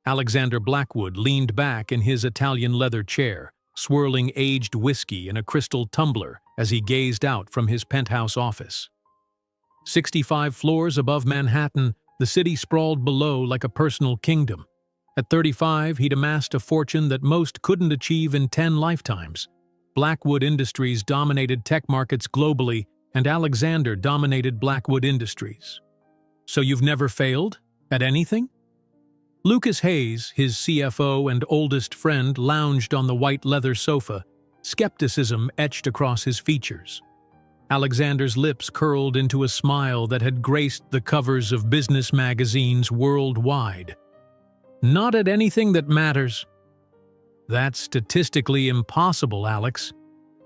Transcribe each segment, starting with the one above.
Alexander Blackwood leaned back in his Italian leather chair, swirling aged whiskey in a crystal tumbler as he gazed out from his penthouse office. 65 floors above Manhattan, the city sprawled below like a personal kingdom. At 35, he'd amassed a fortune that most couldn't achieve in 10 lifetimes. Blackwood Industries dominated tech markets globally, and Alexander dominated Blackwood Industries. So you've never failed? At anything? Lucas Hayes, his CFO and oldest friend, lounged on the white leather sofa, skepticism etched across his features. Alexander's lips curled into a smile that had graced the covers of business magazines worldwide. Not at anything that matters. That's statistically impossible, Alex.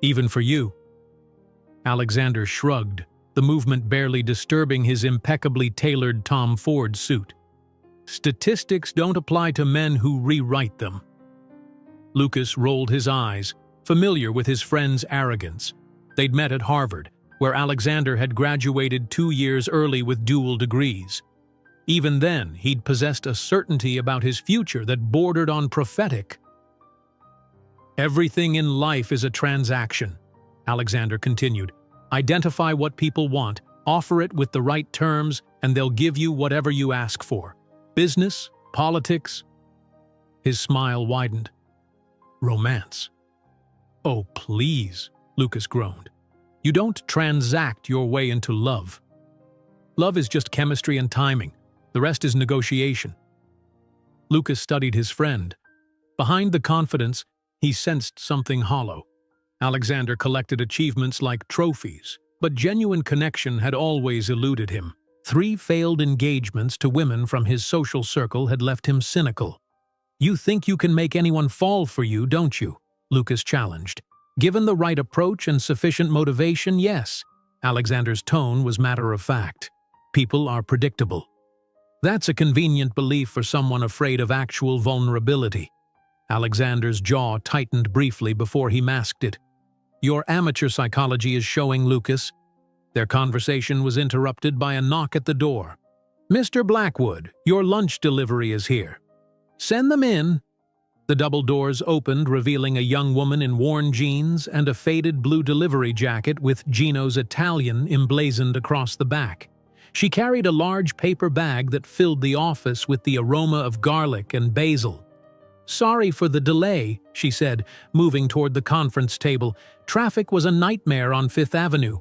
Even for you. Alexander shrugged, the movement barely disturbing his impeccably tailored Tom Ford suit. Statistics don't apply to men who rewrite them. Lucas rolled his eyes, familiar with his friend's arrogance. They'd met at Harvard, where Alexander had graduated 2 years early with dual degrees. Even then, he'd possessed a certainty about his future that bordered on prophetic. Everything in life is a transaction, Alexander continued. Identify what people want, offer it with the right terms, and they'll give you whatever you ask for. Business, politics. His smile widened. Romance. Oh, please, Lucas groaned. You don't transact your way into love. Love is just chemistry and timing. The rest is negotiation. Lucas studied his friend. Behind the confidence, he sensed something hollow. Alexander collected achievements like trophies, but genuine connection had always eluded him. 3 failed engagements to women from his social circle had left him cynical. You think you can make anyone fall for you, don't you? Lucas challenged. Given the right approach and sufficient motivation, yes. Alexander's tone was matter-of-fact. People are predictable. That's a convenient belief for someone afraid of actual vulnerability. Alexander's jaw tightened briefly before he masked it. Your amateur psychology is showing, Lucas. Their conversation was interrupted by a knock at the door. Mr. Blackwood, your lunch delivery is here. Send them in. The double doors opened, revealing a young woman in worn jeans and a faded blue delivery jacket with Gino's Italian emblazoned across the back. She carried a large paper bag that filled the office with the aroma of garlic and basil. Sorry for the delay, she said, moving toward the conference table. Traffic was a nightmare on Fifth Avenue.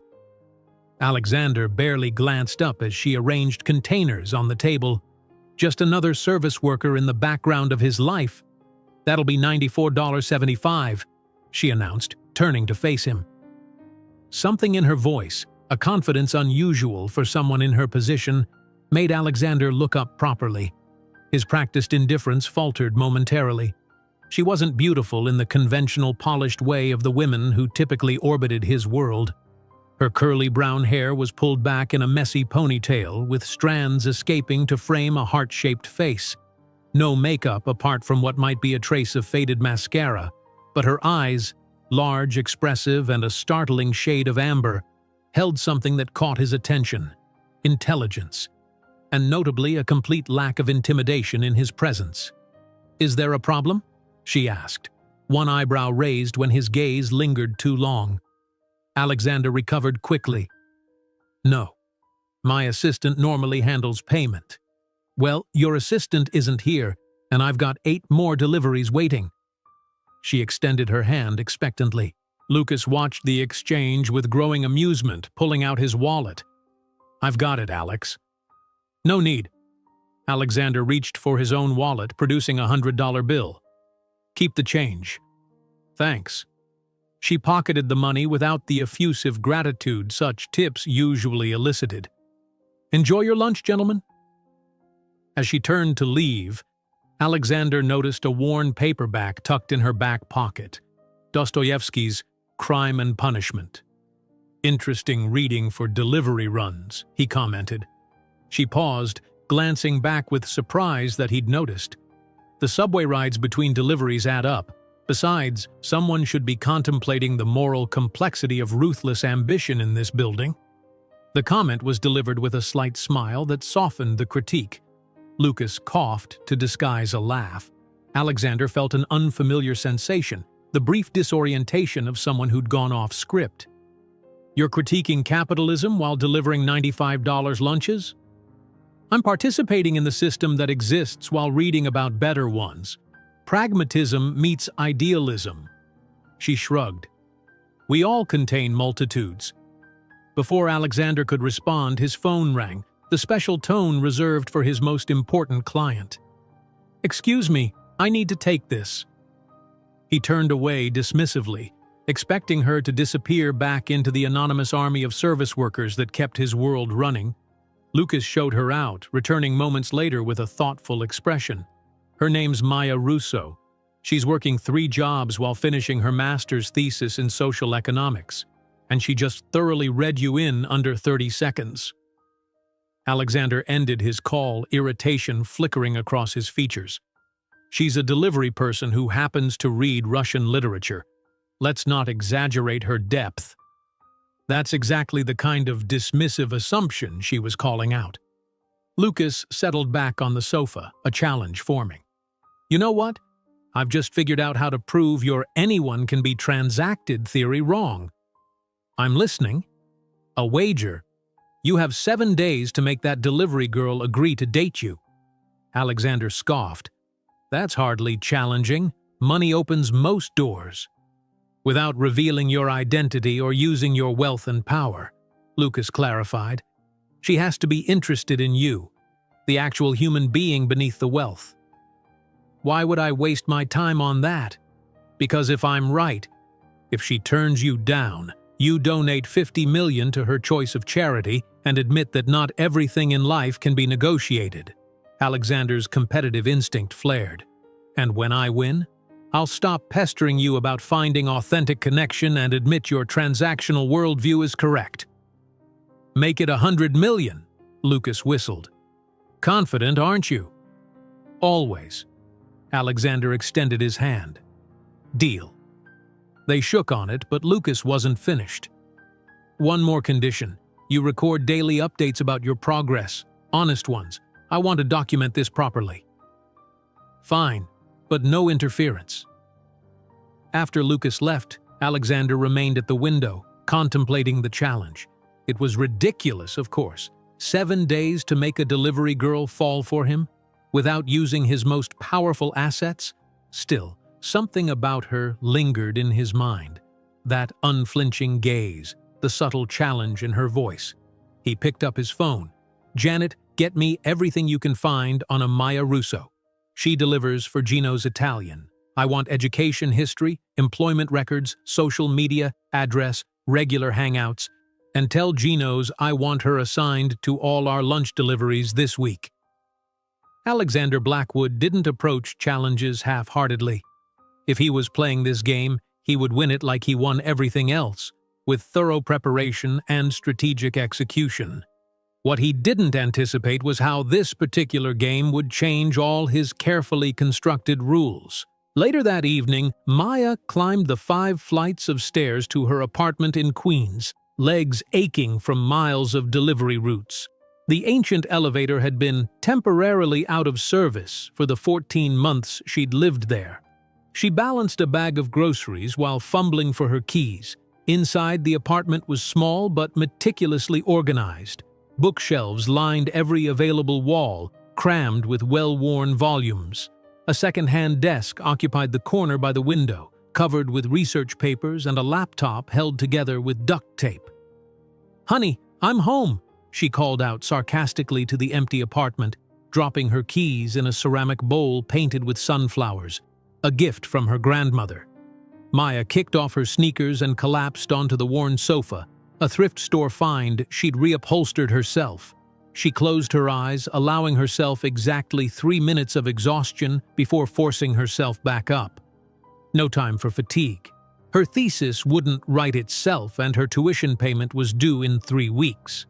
Alexander barely glanced up as she arranged containers on the table. Just another service worker in the background of his life. That'll be $94.75, she announced, turning to face him. Something in her voice, a confidence unusual for someone in her position, made Alexander look up properly. His practiced indifference faltered momentarily. She wasn't beautiful in the conventional polished way of the women who typically orbited his world. Her curly brown hair was pulled back in a messy ponytail, with strands escaping to frame a heart-shaped face. No makeup apart from what might be a trace of faded mascara, but her eyes, large, expressive, and a startling shade of amber, held something that caught his attention: intelligence, and notably a complete lack of intimidation in his presence. Is there a problem? She asked, one eyebrow raised when his gaze lingered too long. Alexander recovered quickly. No. My assistant normally handles payment. Well, your assistant isn't here, and I've got 8 more deliveries waiting. She extended her hand expectantly. Lucas watched the exchange with growing amusement, pulling out his wallet. I've got it, Alex. No need. Alexander reached for his own wallet, producing a $100 bill. Keep the change. Thanks. She pocketed the money without the effusive gratitude such tips usually elicited. Enjoy your lunch, gentlemen. As she turned to leave, Alexander noticed a worn paperback tucked in her back pocket. Dostoevsky's Crime and Punishment. Interesting reading for delivery runs, he commented. She paused, glancing back with surprise that he'd noticed. The subway rides between deliveries add up. Besides, someone should be contemplating the moral complexity of ruthless ambition in this building. The comment was delivered with a slight smile that softened the critique. Lucas coughed to disguise a laugh. Alexander felt an unfamiliar sensation, the brief disorientation of someone who'd gone off script. You're critiquing capitalism while delivering $95 lunches? I'm participating in the system that exists while reading about better ones. Pragmatism meets idealism. She shrugged. We all contain multitudes. Before Alexander could respond, his phone rang, the special tone reserved for his most important client. Excuse me, I need to take this. He turned away dismissively, expecting her to disappear back into the anonymous army of service workers that kept his world running. Lucas showed her out, returning moments later with a thoughtful expression. Her name's Maya Russo. She's working 3 jobs while finishing her master's thesis in social economics, and she just thoroughly read you in under 30 seconds. Alexander ended his call, irritation flickering across his features. She's a delivery person who happens to read Russian literature. Let's not exaggerate her depth. That's exactly the kind of dismissive assumption she was calling out. Lucas settled back on the sofa, a challenge forming. You know what? I've just figured out how to prove your anyone can be transacted theory wrong. I'm listening. A wager. You have 7 days to make that delivery girl agree to date you. Alexander scoffed. That's hardly challenging. Money opens most doors. Without revealing your identity or using your wealth and power, Lucas clarified. She has to be interested in you, the actual human being beneath the wealth. Why would I waste my time on that? Because if I'm right, if she turns you down, you donate $50 million to her choice of charity and admit that not everything in life can be negotiated. Alexander's competitive instinct flared. And when I win, I'll stop pestering you about finding authentic connection and admit your transactional worldview is correct. Make it $100 million, Lucas whistled. Confident, aren't you? Always. Alexander extended his hand. Deal. They shook on it, but Lucas wasn't finished. One more condition. You record daily updates about your progress, honest ones. I want to document this properly. Fine, but no interference. After Lucas left, Alexander remained at the window, contemplating the challenge. It was ridiculous, of course. 7 days to make a delivery girl fall for him, without using his most powerful assets? Still, something about her lingered in his mind. That unflinching gaze, the subtle challenge in her voice. He picked up his phone. Janet, get me everything you can find on a Maya Russo. She delivers for Gino's Italian. I want education history, employment records, social media, address, regular hangouts, and tell Gino's I want her assigned to all our lunch deliveries this week. Alexander Blackwood didn't approach challenges half-heartedly. If he was playing this game, he would win it like he won everything else, with thorough preparation and strategic execution. What he didn't anticipate was how this particular game would change all his carefully constructed rules. Later that evening, Maya climbed the 5 flights of stairs to her apartment in Queens, legs aching from miles of delivery routes. The ancient elevator had been temporarily out of service for the 14 months she'd lived there. She balanced a bag of groceries while fumbling for her keys. Inside, the apartment was small but meticulously organized. Bookshelves lined every available wall, crammed with well-worn volumes. A second-hand desk occupied the corner by the window, covered with research papers and a laptop held together with duct tape. "Honey, I'm home," she called out sarcastically to the empty apartment, dropping her keys in a ceramic bowl painted with sunflowers, a gift from her grandmother. Maya kicked off her sneakers and collapsed onto the worn sofa, a thrift store find she'd reupholstered herself. She closed her eyes, allowing herself exactly 3 minutes of exhaustion before forcing herself back up. No time for fatigue. Her thesis wouldn't write itself, and her tuition payment was due in 3 weeks.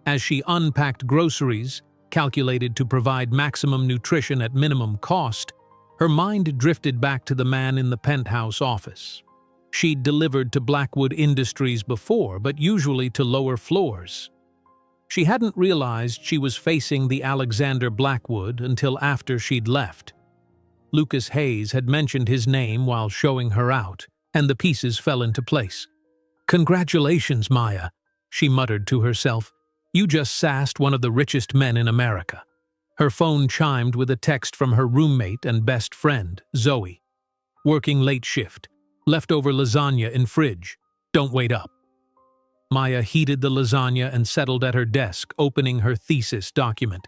As she unpacked groceries, calculated to provide maximum nutrition at minimum cost, her mind drifted back to the man in the penthouse office. She'd delivered to Blackwood Industries before, but usually to lower floors. She hadn't realized she was facing the Alexander Blackwood until after she'd left. Lucas Hayes had mentioned his name while showing her out, and the pieces fell into place. "Congratulations, Maya," she muttered to herself. "You just sassed one of the richest men in America." Her phone chimed with a text from her roommate and best friend, Zoe. "Working late shift. Leftover lasagna in fridge. Don't wait up." Maya heated the lasagna and settled at her desk, opening her thesis document.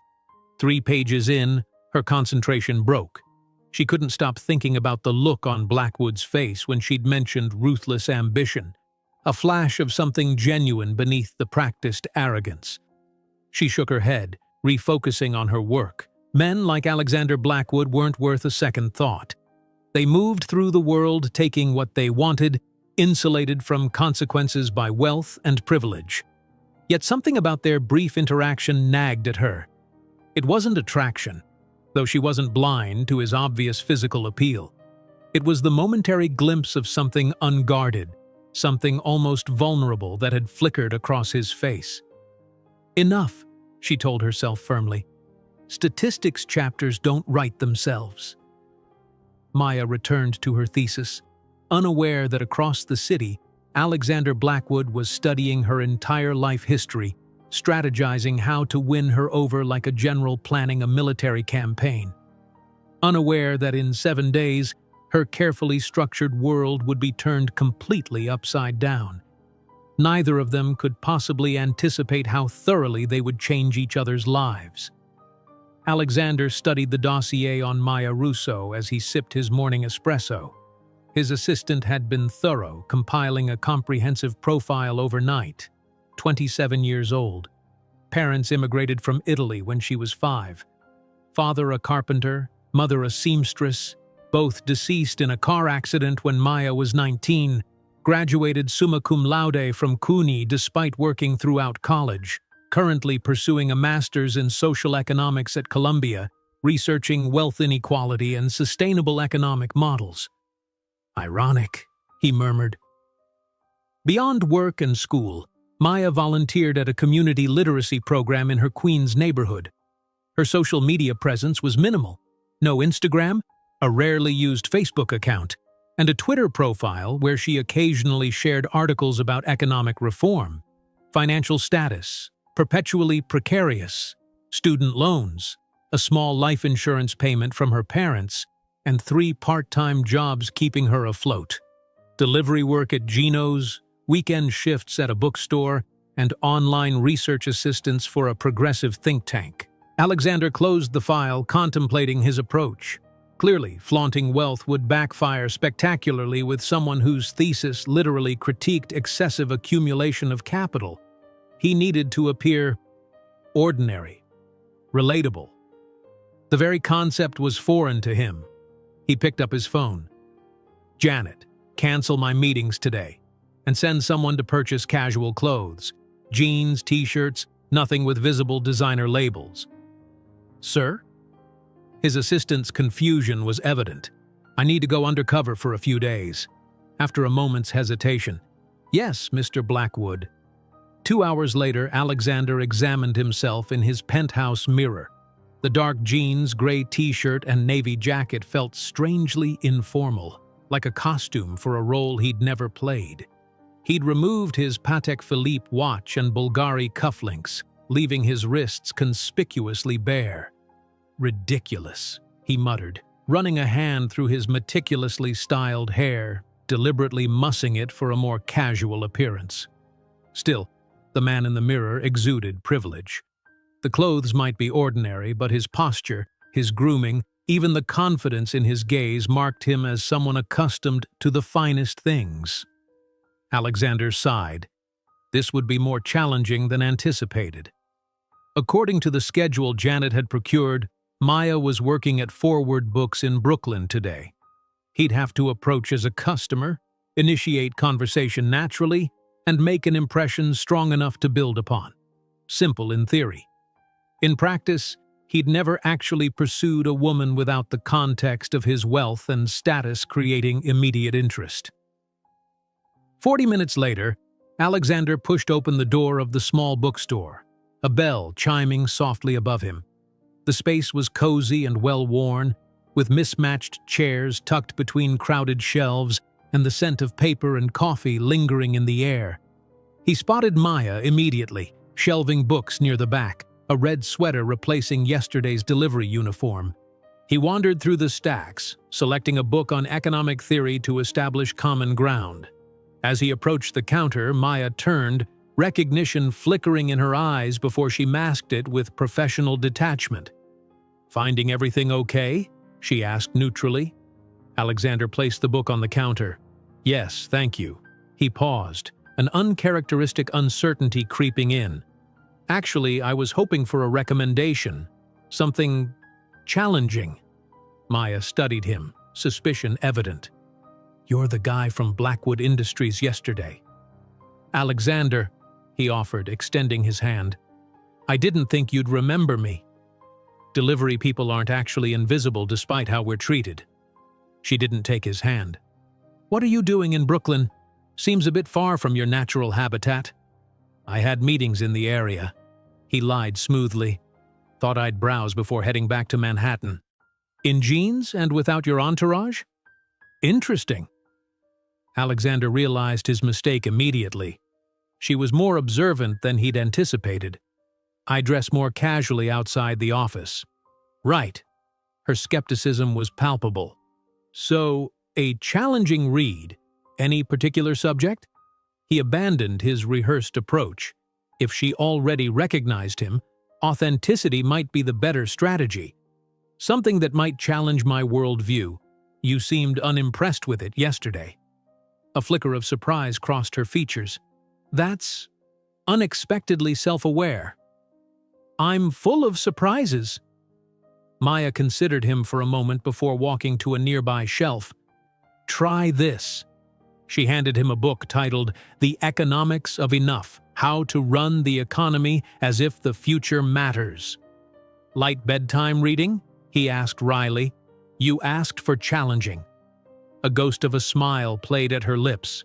3 pages in, her concentration broke. She couldn't stop thinking about the look on Blackwood's face when she'd mentioned ruthless ambition, a flash of something genuine beneath the practiced arrogance. She shook her head, refocusing on her work. Men like Alexander Blackwood weren't worth a second thought. They moved through the world taking what they wanted, insulated from consequences by wealth and privilege. Yet something about their brief interaction nagged at her. It wasn't attraction, though she wasn't blind to his obvious physical appeal. It was the momentary glimpse of something unguarded, something almost vulnerable that had flickered across his face. "Enough," she told herself firmly. "Statistics chapters don't write themselves." Maya returned to her thesis, unaware that across the city, Alexander Blackwood was studying her entire life history, strategizing how to win her over like a general planning a military campaign. Unaware that in 7 days, her carefully structured world would be turned completely upside down. Neither of them could possibly anticipate how thoroughly they would change each other's lives. Alexander studied the dossier on Maya Russo as he sipped his morning espresso. His assistant had been thorough, compiling a comprehensive profile overnight. 27 years old. Parents immigrated from Italy when she was 5. Father a carpenter, mother a seamstress, both deceased in a car accident when Maya was 19, graduated summa cum laude from CUNY despite working throughout college, currently pursuing a master's in social economics at Columbia, researching wealth inequality and sustainable economic models. "Ironic," he murmured. Beyond work and school, Maya volunteered at a community literacy program in her Queens neighborhood. Her social media presence was minimal. No Instagram, a rarely used Facebook account, and a Twitter profile where she occasionally shared articles about economic reform, financial status, perpetually precarious, student loans, a small life insurance payment from her parents, and 3 part-time jobs keeping her afloat. Delivery work at Geno's, weekend shifts at a bookstore, and online research assistance for a progressive think tank. Alexander closed the file, contemplating his approach. Clearly, flaunting wealth would backfire spectacularly with someone whose thesis literally critiqued excessive accumulation of capital. He needed to appear ordinary, relatable. The very concept was foreign to him. He picked up his phone. "Janet, cancel my meetings today, and send someone to purchase casual clothes. Jeans, t-shirts, nothing with visible designer labels." "Sir?" His assistant's confusion was evident. "I need to go undercover for a few days." After a moment's hesitation, "Yes, Mr. Blackwood." 2 hours later, Alexander examined himself in his penthouse mirror. The dark jeans, gray t-shirt, and navy jacket felt strangely informal, like a costume for a role he'd never played. He'd removed his Patek Philippe watch and Bulgari cufflinks, leaving his wrists conspicuously bare. "Ridiculous," he muttered, running a hand through his meticulously styled hair, deliberately mussing it for a more casual appearance. Still, the man in the mirror exuded privilege. The clothes might be ordinary, but his posture, his grooming, even the confidence in his gaze marked him as someone accustomed to the finest things. Alexander sighed. This would be more challenging than anticipated. According to the schedule Janet had procured, Maya was working at Forward Books in Brooklyn today. He'd have to approach as a customer, initiate conversation naturally, and make an impression strong enough to build upon. Simple in theory. In practice, he'd never actually pursued a woman without the context of his wealth and status creating immediate interest. 40 minutes later, Alexander pushed open the door of the small bookstore. a bell chiming softly above him. The space was cozy and well-worn, with mismatched chairs tucked between crowded shelves and the scent of paper and coffee lingering in the air. He spotted Maya immediately, shelving books near the back, a red sweater replacing yesterday's delivery uniform. He wandered through the stacks, selecting a book on economic theory to establish common ground. As he approached the counter, Maya turned, recognition flickering in her eyes before she masked it with professional detachment. "Finding everything okay?" she asked neutrally. Alexander placed the book on the counter. "Yes, thank you." He paused, an uncharacteristic uncertainty creeping in. "Actually, I was hoping for a recommendation. Something challenging." Maya studied him, suspicion evident. "You're the guy from Blackwood Industries yesterday." "Alexander," he offered, extending his hand. "I didn't think you'd remember me. Delivery people aren't actually invisible despite how we're treated." She didn't take his hand. "What are you doing in Brooklyn? Seems a bit far from your natural habitat." "I had meetings in the area." He lied smoothly. "Thought I'd browse before heading back to Manhattan." "In jeans and without your entourage?" "Interesting." Alexander realized his mistake immediately. She was more observant than he'd anticipated. "I dress more casually outside the office." "Right." Her skepticism was palpable. "So, a challenging read. Any particular subject?" He abandoned his rehearsed approach. If she already recognized him, authenticity might be the better strategy. "Something that might challenge my worldview. You seemed unimpressed with it yesterday." A flicker of surprise crossed her features. "That's unexpectedly self-aware." "I'm full of surprises." Maya considered him for a moment before walking to a nearby shelf. "Try this." She handed him a book titled The Economics of Enough: How to Run the Economy as If the Future Matters. "Light bedtime reading?" he asked wryly. "You asked for challenging." A ghost of a smile played at her lips.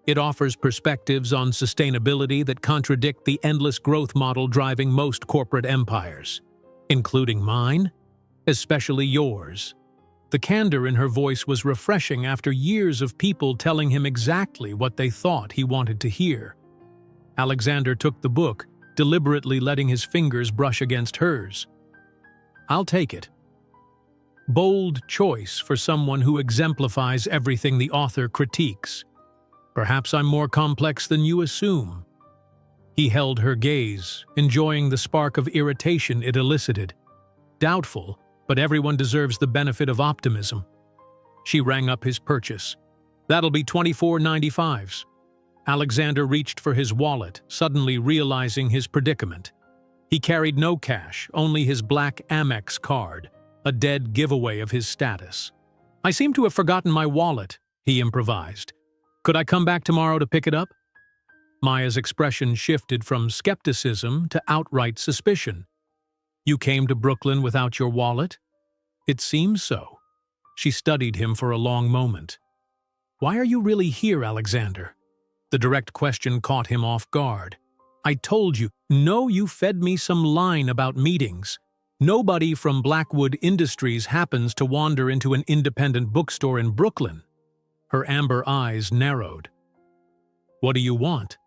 "It offers perspectives on sustainability that contradict the endless growth model driving most corporate empires. Including mine? Especially yours." The candor in her voice was refreshing after years of people telling him exactly what they thought he wanted to hear. Alexander took the book, deliberately letting his fingers brush against hers. "I'll take it." Bold choice for someone who exemplifies everything the author critiques. "Perhaps I'm more complex than you assume." He held her gaze, enjoying the spark of irritation it elicited. Doubtful, but everyone deserves the benefit of optimism. She rang up his purchase. "That'll be $24.95. Alexander reached for his wallet, suddenly realizing his predicament. He carried no cash, only his black Amex card, a dead giveaway of his status. "I seem to have forgotten my wallet," he improvised. "Could I come back tomorrow to pick it up?" Maya's expression shifted from skepticism to outright suspicion. "You came to Brooklyn without your wallet?" "It seems so." She studied him for a long moment. "Why are you really here, Alexander?" The direct question caught him off guard. "I told you." "No, you fed me some line about meetings. Nobody from Blackwood Industries happens to wander into an independent bookstore in Brooklyn." Her amber eyes narrowed. "What do you want?"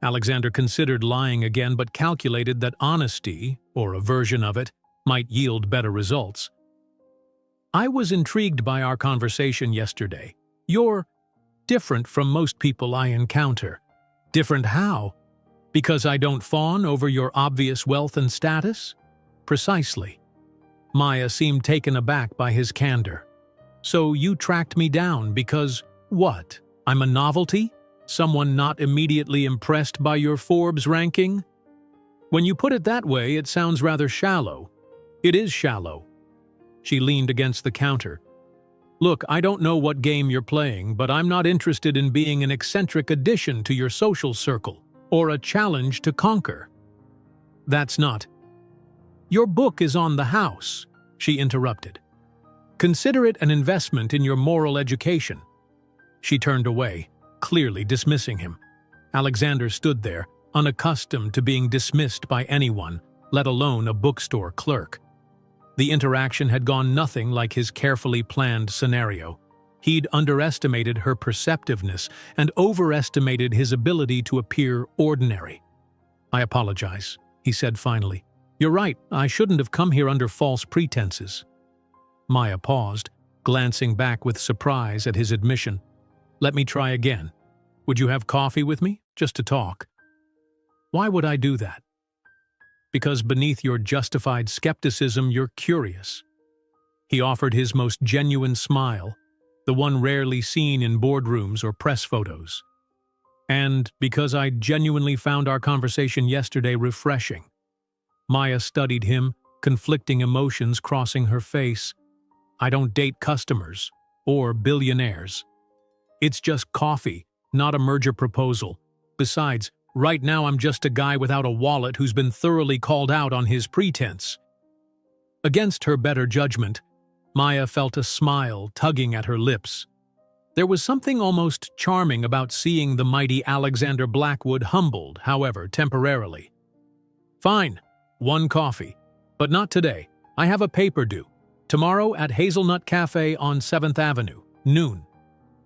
Alexander considered lying again, but calculated that honesty, or a version of it, might yield better results. "I was intrigued by our conversation yesterday. You're different from most people I encounter." "Different how? Because I don't fawn over your obvious wealth and status?" "Precisely." Maya seemed taken aback by his candor. "So you tracked me down because, what, I'm a novelty? Someone not immediately impressed by your Forbes ranking?" "When you put it that way, it sounds rather shallow." "It is shallow." She leaned against the counter. "Look, I don't know what game you're playing, but I'm not interested in being an eccentric addition to your social circle, or a challenge to conquer." "That's not." "Your book is on the house," she interrupted. "Consider it an investment in your moral education." She turned away, clearly dismissing him. Alexander stood there, unaccustomed to being dismissed by anyone, let alone a bookstore clerk. The interaction had gone nothing like his carefully planned scenario. He'd underestimated her perceptiveness and overestimated his ability to appear ordinary. "I apologize," he said finally. "You're right, I shouldn't have come here under false pretenses." Maya paused, glancing back with surprise at his admission. "Let me try again. Would you have coffee with me, just to talk?" "Why would I do that?" "Because beneath your justified skepticism, you're curious." He offered his most genuine smile, the one rarely seen in boardrooms or press photos. "And because I genuinely found our conversation yesterday refreshing." Maya studied him, conflicting emotions crossing her face. "I don't date customers or billionaires. It's just coffee, not a merger proposal. Besides, right now I'm just a guy without a wallet who's been thoroughly called out on his pretense." Against her better judgment, Maya felt a smile tugging at her lips. There was something almost charming about seeing the mighty Alexander Blackwood humbled, however, temporarily. "Fine, one coffee. But not today. I have a paper due. Tomorrow at Hazelnut Cafe on 7th Avenue, noon."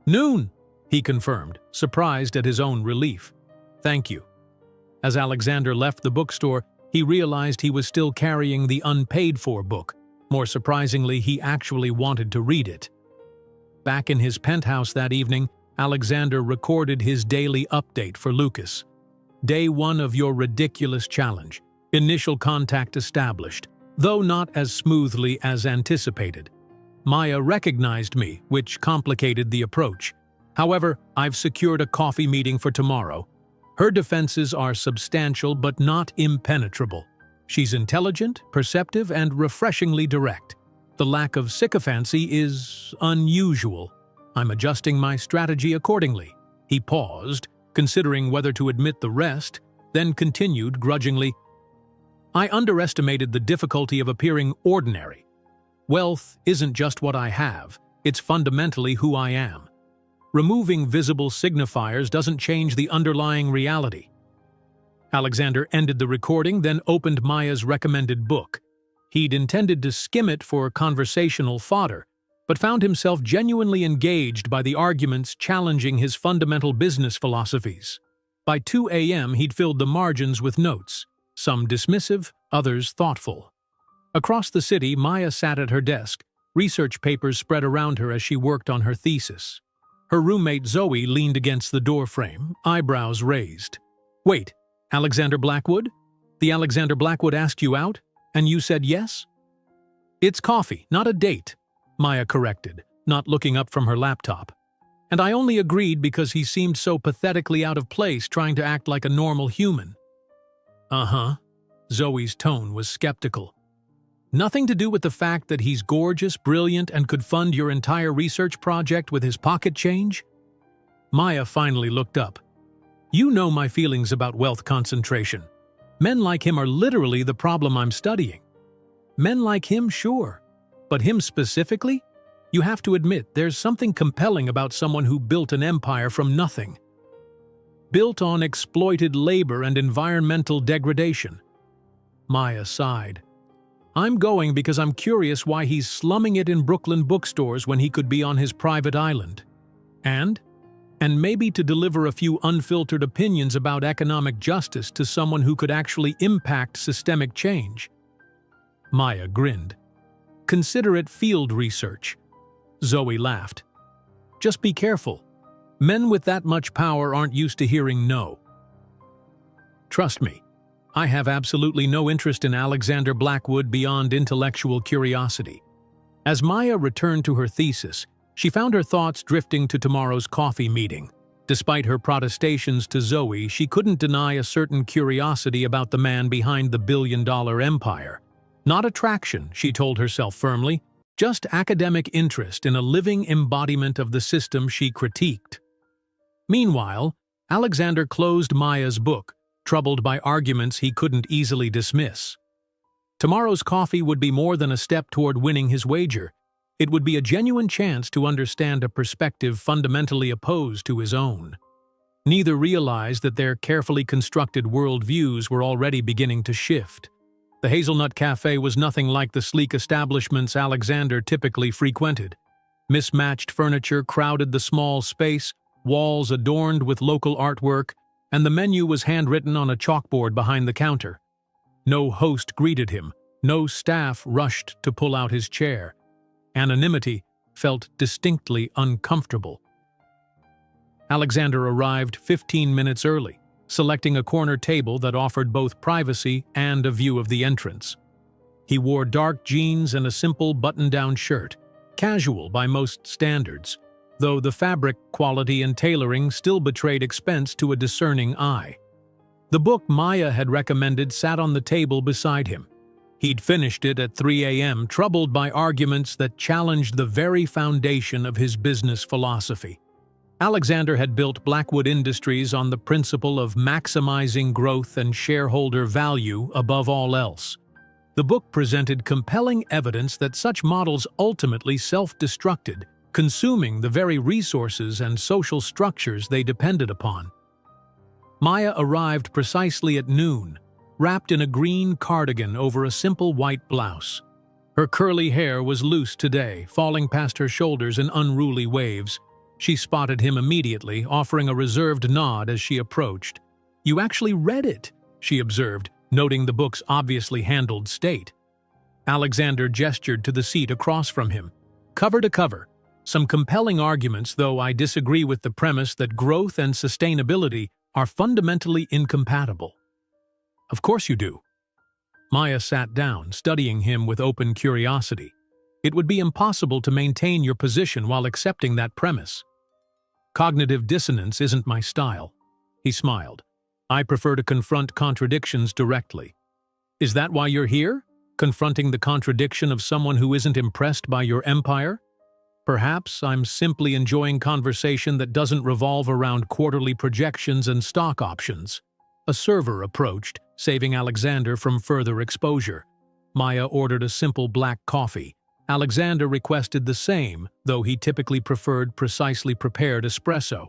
"Noon," he confirmed, surprised at his own relief. "Thank you." As Alexander left the bookstore, he realized he was still carrying the unpaid-for book. More surprisingly, he actually wanted to read it. Back in his penthouse that evening, Alexander recorded his daily update for Lucas. "Day 1 of your ridiculous challenge. Initial contact established, though not as smoothly as anticipated. Maya recognized me, which complicated the approach. However, I've secured a coffee meeting for tomorrow. Her defenses are substantial but not impenetrable. She's intelligent, perceptive, and refreshingly direct. The lack of sycophancy is unusual. I'm adjusting my strategy accordingly." He paused, considering whether to admit the rest, then continued grudgingly, "I underestimated the difficulty of appearing ordinary. Wealth isn't just what I have, it's fundamentally who I am. Removing visible signifiers doesn't change the underlying reality." Alexander ended the recording, then opened Maya's recommended book. He'd intended to skim it for conversational fodder, but found himself genuinely engaged by the arguments challenging his fundamental business philosophies. By 2 a.m., he'd filled the margins with notes, some dismissive, others thoughtful. Across the city, Maya sat at her desk, research papers spread around her as she worked on her thesis. Her roommate Zoe leaned against the doorframe, eyebrows raised. "Wait, Alexander Blackwood? The Alexander Blackwood asked you out? And you said yes?" "It's coffee, not a date," Maya corrected, not looking up from her laptop. "And I only agreed because he seemed so pathetically out of place trying to act like a normal human." "Uh-huh." Zoe's tone was skeptical. "Nothing to do with the fact that he's gorgeous, brilliant, and could fund your entire research project with his pocket change?" Maya finally looked up. "You know my feelings about wealth concentration. Men like him are literally the problem I'm studying." "Men like him, sure. But him specifically? You have to admit there's something compelling about someone who built an empire from nothing. Built on exploited labor and environmental degradation." Maya sighed. "I'm going because I'm curious why he's slumming it in Brooklyn bookstores when he could be on his private island. And maybe to deliver a few unfiltered opinions about economic justice to someone who could actually impact systemic change." Maya grinned. "Consider it field research." Zoe laughed. "Just be careful. Men with that much power aren't used to hearing no." "Trust me, I have absolutely no interest in Alexander Blackwood beyond intellectual curiosity." As Maya returned to her thesis, she found her thoughts drifting to tomorrow's coffee meeting. Despite her protestations to Zoe, she couldn't deny a certain curiosity about the man behind the billion-dollar empire. Not attraction, she told herself firmly, just academic interest in a living embodiment of the system she critiqued. Meanwhile, Alexander closed Maya's book, troubled by arguments he couldn't easily dismiss. Tomorrow's coffee would be more than a step toward winning his wager. It would be a genuine chance to understand a perspective fundamentally opposed to his own. Neither realized that their carefully constructed worldviews were already beginning to shift. The Hazelnut Cafe was nothing like the sleek establishments Alexander typically frequented. Mismatched furniture crowded the small space, walls adorned with local artwork, and the menu was handwritten on a chalkboard behind the counter. No host greeted him, no staff rushed to pull out his chair. Anonymity felt distinctly uncomfortable. Alexander arrived 15 minutes early, selecting a corner table that offered both privacy and a view of the entrance. He wore dark jeans and a simple button-down shirt, casual by most standards, though the fabric quality and tailoring still betrayed expense to a discerning eye. The book Maya had recommended sat on the table beside him. He'd finished it at 3 a.m., troubled by arguments that challenged the very foundation of his business philosophy. Alexander had built Blackwood Industries on the principle of maximizing growth and shareholder value above all else. The book presented compelling evidence that such models ultimately self-destructed, consuming the very resources and social structures they depended upon. Maya arrived precisely at noon, wrapped in a green cardigan over a simple white blouse. Her curly hair was loose today, falling past her shoulders in unruly waves. She spotted him immediately, offering a reserved nod as she approached. "You actually read it," she observed, noting the book's obviously handled state. Alexander gestured to the seat across from him. "Cover to cover. Some compelling arguments, though I disagree with the premise that growth and sustainability are fundamentally incompatible." "Of course you do." Maya sat down, studying him with open curiosity. "It would be impossible to maintain your position while accepting that premise." "Cognitive dissonance isn't my style." He smiled. "I prefer to confront contradictions directly." "Is that why you're here? Confronting the contradiction of someone who isn't impressed by your empire?" "Perhaps I'm simply enjoying conversation that doesn't revolve around quarterly projections and stock options." A server approached, saving Alexander from further exposure. Maya ordered a simple black coffee. Alexander requested the same, though he typically preferred precisely prepared espresso.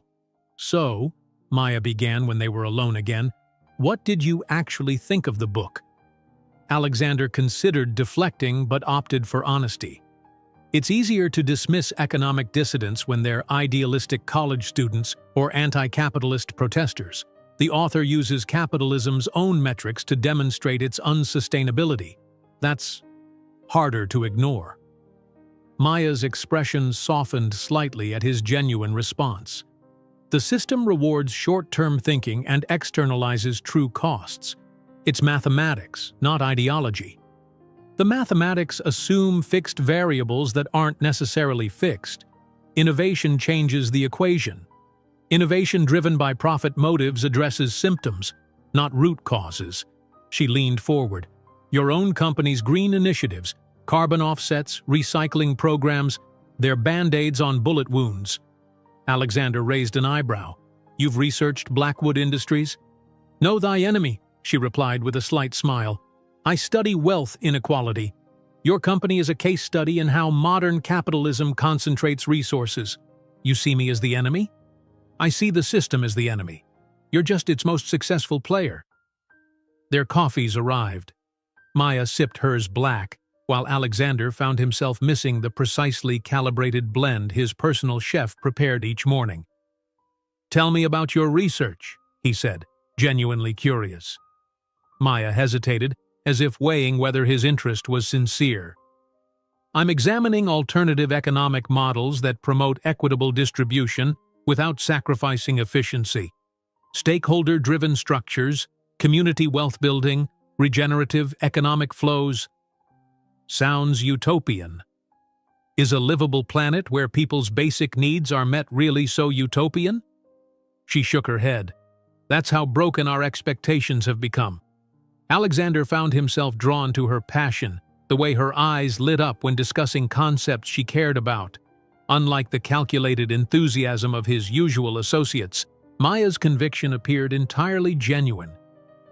"So," Maya began when they were alone again, "what did you actually think of the book?" Alexander considered deflecting but opted for honesty. It's easier to dismiss economic dissidents when they're idealistic college students or anti-capitalist protesters. The author uses capitalism's own metrics to demonstrate its unsustainability. That's harder to ignore. Maya's expression softened slightly at his genuine response. The system rewards short-term thinking and externalizes true costs. It's mathematics, not ideology. The mathematics assume fixed variables that aren't necessarily fixed. Innovation changes the equation. Innovation driven by profit motives addresses symptoms, not root causes. She leaned forward. Your own company's green initiatives, carbon offsets, recycling programs, they're band-aids on bullet wounds. Alexander raised an eyebrow. You've researched Blackwood Industries? Know thy enemy, she replied with a slight smile. I study wealth inequality. Your company is a case study in how modern capitalism concentrates resources. You see me as the enemy? I see the system as the enemy. You're just its most successful player. Their coffees arrived. Maya sipped hers black, while Alexander found himself missing the precisely calibrated blend his personal chef prepared each morning. Tell me about your research, he said, genuinely curious. Maya hesitated, as if weighing whether his interest was sincere. I'm examining alternative economic models that promote equitable distribution without sacrificing efficiency. Stakeholder-driven structures, community wealth building, regenerative economic flows. Sounds utopian. Is a livable planet where people's basic needs are met really so utopian? She shook her head. That's how broken our expectations have become. Alexander found himself drawn to her passion, the way her eyes lit up when discussing concepts she cared about. Unlike the calculated enthusiasm of his usual associates, Maya's conviction appeared entirely genuine.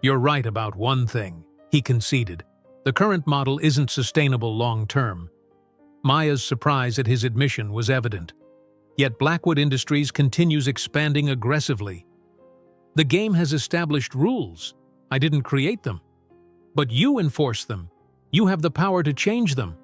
You're right about one thing, he conceded. The current model isn't sustainable long-term. Maya's surprise at his admission was evident. Yet Blackwood Industries continues expanding aggressively. The game has established rules. I didn't create them. But you enforce them. You have the power to change them.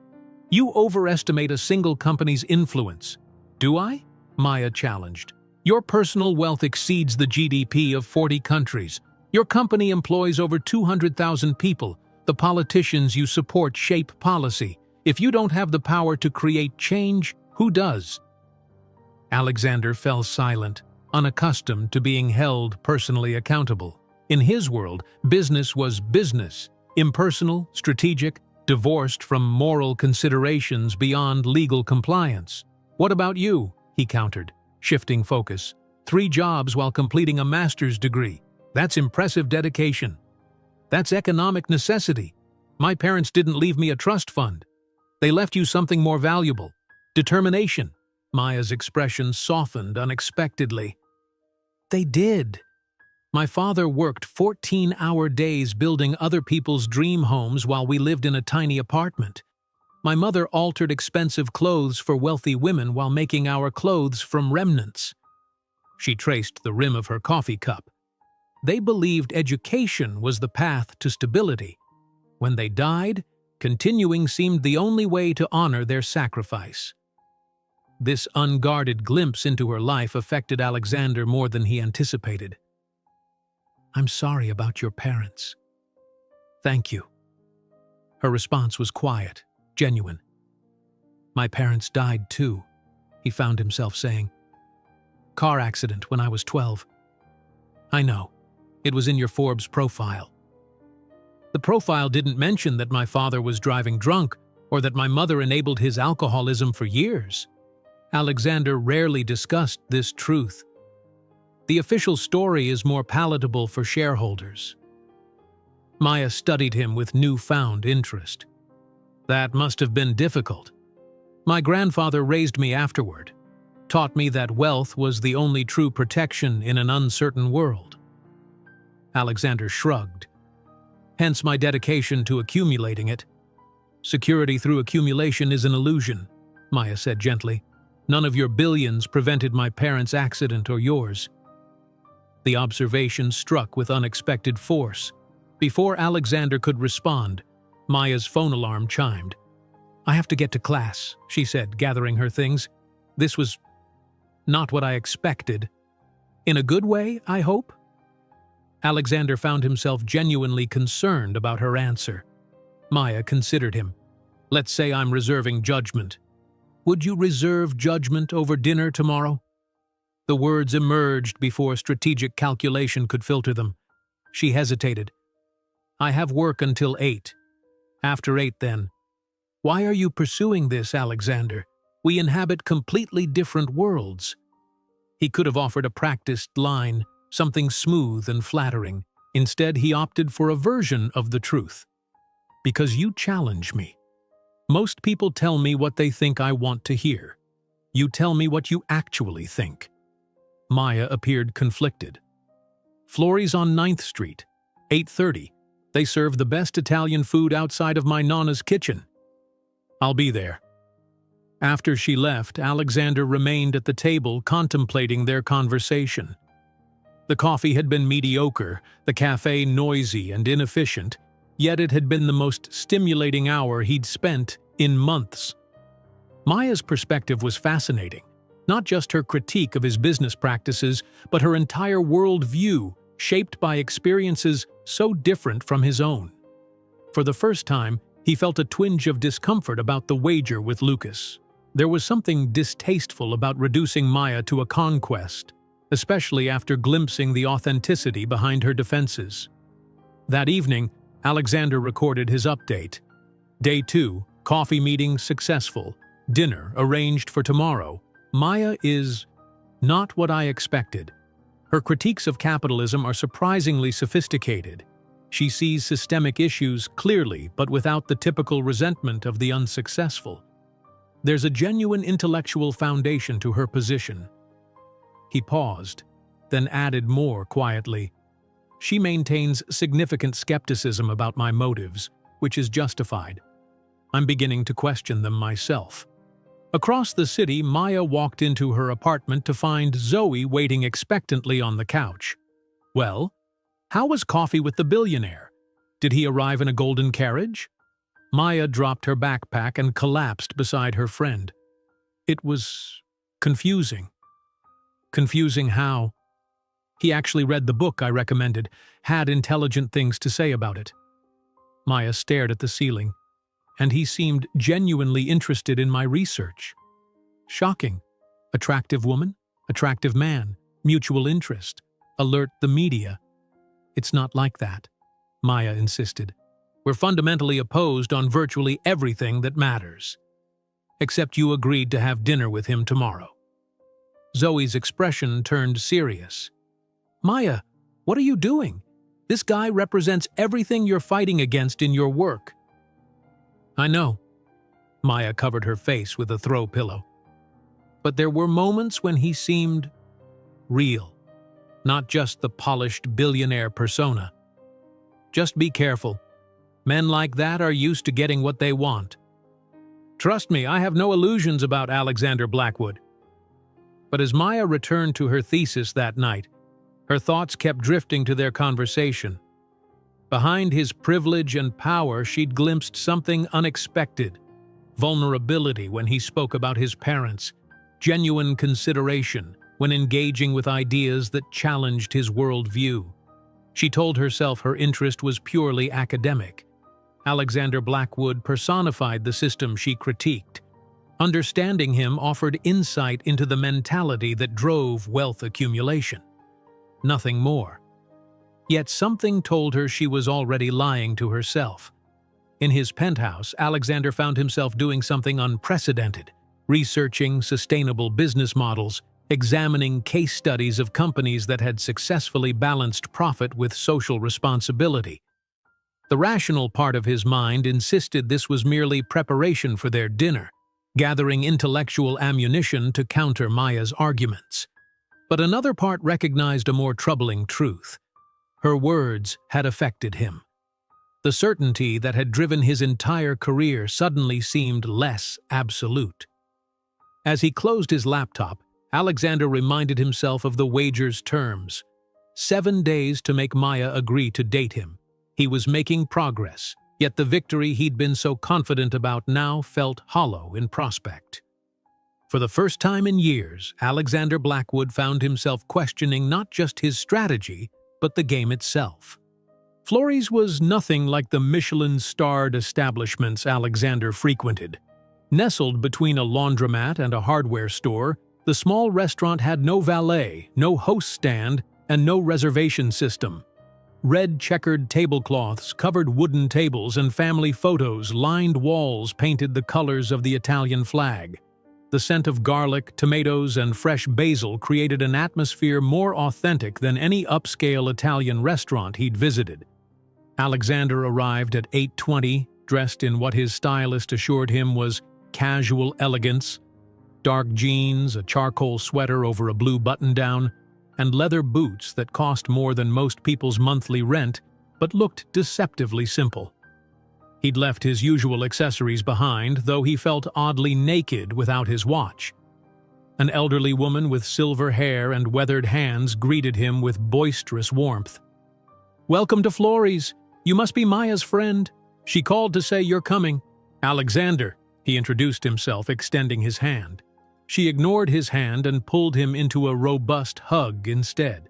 You overestimate a single company's influence. Do I? Maya challenged. Your personal wealth exceeds the GDP of 40 countries. Your company employs over 200,000 people. The politicians you support shape policy. If you don't have the power to create change, who does? Alexander fell silent, unaccustomed to being held personally accountable. In his world, business was business, impersonal, strategic, divorced from moral considerations beyond legal compliance. What about you? He countered, shifting focus. 3 jobs while completing a master's degree. That's impressive dedication. That's economic necessity. My parents didn't leave me a trust fund. They left you something more valuable. Determination. Maya's expression softened unexpectedly. They did. My father worked 14-hour days building other people's dream homes while we lived in a tiny apartment. My mother altered expensive clothes for wealthy women while making our clothes from remnants. She traced the rim of her coffee cup. They believed education was the path to stability. When they died, continuing seemed the only way to honor their sacrifice. This unguarded glimpse into her life affected Alexander more than he anticipated. I'm sorry about your parents. Thank you. Her response was quiet, genuine. My parents died too, he found himself saying. Car accident when I was 12. I know. It was in your Forbes profile. The profile didn't mention that my father was driving drunk or that my mother enabled his alcoholism for years. Alexander rarely discussed this truth. The official story is more palatable for shareholders. Maya studied him with newfound interest. That must have been difficult. My grandfather raised me afterward, taught me that wealth was the only true protection in an uncertain world. Alexander shrugged. Hence my dedication to accumulating it. Security through accumulation is an illusion, Maya said gently. None of your billions prevented my parents' accident or yours. The observation struck with unexpected force. Before Alexander could respond, Maya's phone alarm chimed. I have to get to class, she said, gathering her things. This was not what I expected. In a good way, I hope? Alexander found himself genuinely concerned about her answer. Maya considered him. Let's say I'm reserving judgment. Would you reserve judgment over dinner tomorrow? The words emerged before strategic calculation could filter them. She hesitated. I have work until 8. After 8, then. Why are you pursuing this, Alexander? We inhabit completely different worlds. He could have offered a practiced line, something smooth and flattering. Instead, he opted for a version of the truth. Because you challenge me. Most people tell me what they think I want to hear. You tell me what you actually think. Maya appeared conflicted. Florey's on 9th Street, 8:30. They serve the best Italian food outside of my Nonna's kitchen. I'll be there. After she left, Alexander remained at the table contemplating their conversation. The coffee had been mediocre, the cafe noisy and inefficient, yet it had been the most stimulating hour he'd spent in months. Maya's perspective was fascinating. Not just her critique of his business practices, but her entire worldview, shaped by experiences so different from his own. For the first time, he felt a twinge of discomfort about the wager with Lucas. There was something distasteful about reducing Maya to a conquest, especially after glimpsing the authenticity behind her defenses. That evening, Alexander recorded his update. Day 2, coffee meeting successful, dinner arranged for tomorrow. Maya is not what I expected. Her critiques of capitalism are surprisingly sophisticated. She sees systemic issues clearly, but without the typical resentment of the unsuccessful. There's a genuine intellectual foundation to her position. He paused, then added more quietly. She maintains significant skepticism about my motives, which is justified. I'm beginning to question them myself. Across the city, Maya walked into her apartment to find Zoe waiting expectantly on the couch. Well, how was coffee with the billionaire? Did he arrive in a golden carriage? Maya dropped her backpack and collapsed beside her friend. It was confusing. Confusing how? He actually read the book I recommended, had intelligent things to say about it. Maya stared at the ceiling, and he seemed genuinely interested in my research. Shocking. Attractive woman, attractive man, mutual interest, alert the media. It's not like that, Maya insisted. We're fundamentally opposed on virtually everything that matters. Except you agreed to have dinner with him tomorrow. Zoe's expression turned serious. Maya, what are you doing? This guy represents everything you're fighting against in your work. I know. Maya covered her face with a throw pillow. But there were moments when he seemed real, not just the polished billionaire persona. Just be careful. Men like that are used to getting what they want. Trust me, I have no illusions about Alexander Blackwood. But as Maya returned to her thesis that night, her thoughts kept drifting to their conversation. Behind his privilege and power, she'd glimpsed something unexpected. Vulnerability when he spoke about his parents, genuine consideration when engaging with ideas that challenged his worldview. She told herself her interest was purely academic. Alexander Blackwood personified the system she critiqued. Understanding him offered insight into the mentality that drove wealth accumulation. Nothing more. Yet something told her she was already lying to herself. In his penthouse, Alexander found himself doing something unprecedented, researching sustainable business models, examining case studies of companies that had successfully balanced profit with social responsibility. The rational part of his mind insisted this was merely preparation for their dinner, gathering intellectual ammunition to counter Maya's arguments. But another part recognized a more troubling truth. Her words had affected him. The certainty that had driven his entire career suddenly seemed less absolute. As he closed his laptop, Alexander reminded himself of the wager's terms. 7 days to make Maya agree to date him. He was making progress, yet the victory he'd been so confident about now felt hollow in prospect. For the first time in years, Alexander Blackwood found himself questioning not just his strategy, but the game itself. Florey's was nothing like the Michelin-starred establishments Alexander frequented. Nestled between a laundromat and a hardware store, the small restaurant had no valet, no host stand, and no reservation system. Red checkered tablecloths covered wooden tables and family photos lined walls painted the colors of the Italian flag. The scent of garlic, tomatoes, and fresh basil created an atmosphere more authentic than any upscale Italian restaurant he'd visited. Alexander arrived at 8:20, dressed in what his stylist assured him was casual elegance: dark jeans, a charcoal sweater over a blue button-down, and leather boots that cost more than most people's monthly rent but looked deceptively simple. He'd left his usual accessories behind, though he felt oddly naked without his watch. An elderly woman with silver hair and weathered hands greeted him with boisterous warmth. "Welcome to Florey's. You must be Maya's friend. She called to say you're coming." "Alexander," he introduced himself, extending his hand. She ignored his hand and pulled him into a robust hug instead.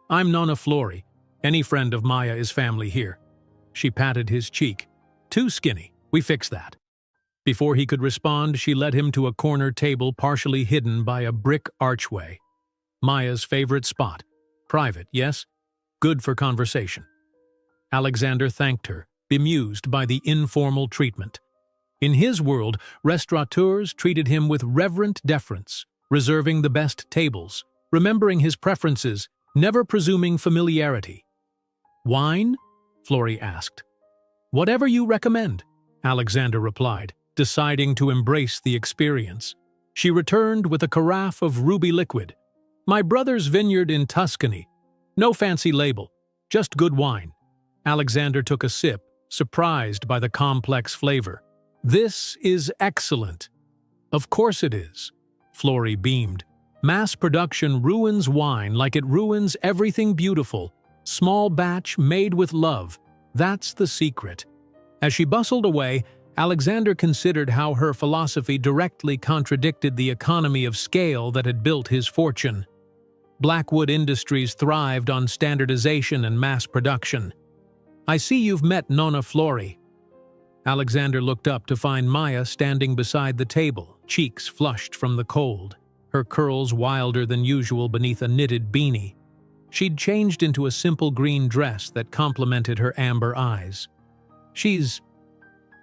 "I'm Nonna Florey. Any friend of Maya is family here." She patted his cheek. "Too skinny. We fix that." Before he could respond, she led him to a corner table partially hidden by a brick archway. Maya's favorite spot. Private, yes? Good for conversation. Alexander thanked her, bemused by the informal treatment. In his world, restaurateurs treated him with reverent deference, reserving the best tables, remembering his preferences, never presuming familiarity. "Wine?" Florey asked. "Whatever you recommend," Alexander replied, deciding to embrace the experience. She returned with a carafe of ruby liquid. "My brother's vineyard in Tuscany. No fancy label, just good wine." Alexander took a sip, surprised by the complex flavor. "This is excellent." "Of course it is," Florey beamed. "Mass production ruins wine like it ruins everything beautiful, small batch, made with love. That's the secret. As she bustled away, Alexander considered how her philosophy directly contradicted the economy of scale that had built his fortune. Blackwood Industries thrived on standardization and mass production. "I see you've met Nonna Flori." Alexander looked up to find Maya standing beside the table, cheeks flushed from the cold, her curls wilder than usual beneath a knitted beanie. She'd changed into a simple green dress that complemented her amber eyes. "She's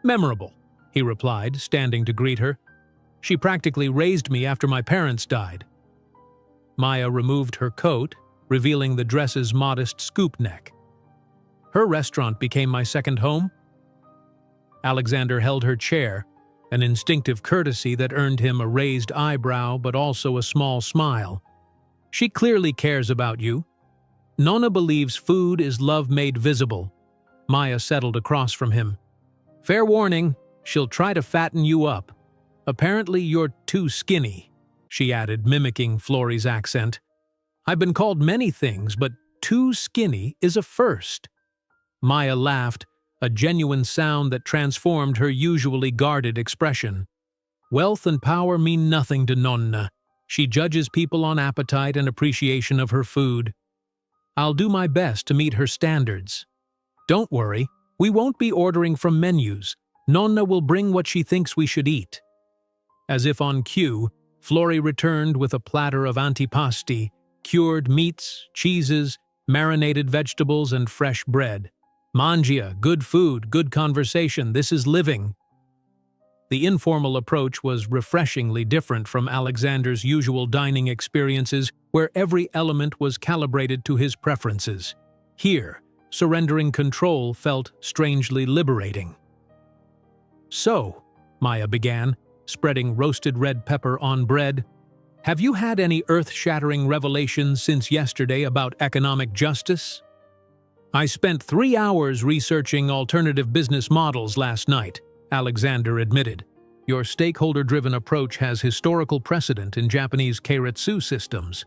memorable," he replied, standing to greet her. "She practically raised me after my parents died." Maya removed her coat, revealing the dress's modest scoop neck. "Her restaurant became my second home." Alexander held her chair, an instinctive courtesy that earned him a raised eyebrow but also a small smile. "She clearly cares about you. Nonna believes food is love made visible." Maya settled across from him. "Fair warning, she'll try to fatten you up. Apparently you're too skinny," she added, mimicking Flori's accent. "I've been called many things, but too skinny is a first." Maya laughed, a genuine sound that transformed her usually guarded expression. "Wealth and power mean nothing to Nonna. She judges people on appetite and appreciation of her food. I'll do my best to meet her standards. Don't worry, we won't be ordering from menus. Nonna will bring what she thinks we should eat." As if on cue, Flori returned with a platter of antipasti, cured meats, cheeses, marinated vegetables, and fresh bread. "Mangia, good food, good conversation, this is living." The informal approach was refreshingly different from Alexander's usual dining experiences, where every element was calibrated to his preferences. Here, surrendering control felt strangely liberating. "So," Maya began, spreading roasted red pepper on bread, "have you had any earth-shattering revelations since yesterday about economic justice?" "I spent 3 hours researching alternative business models last night," Alexander admitted. "Your stakeholder-driven approach has historical precedent in Japanese keiretsu systems."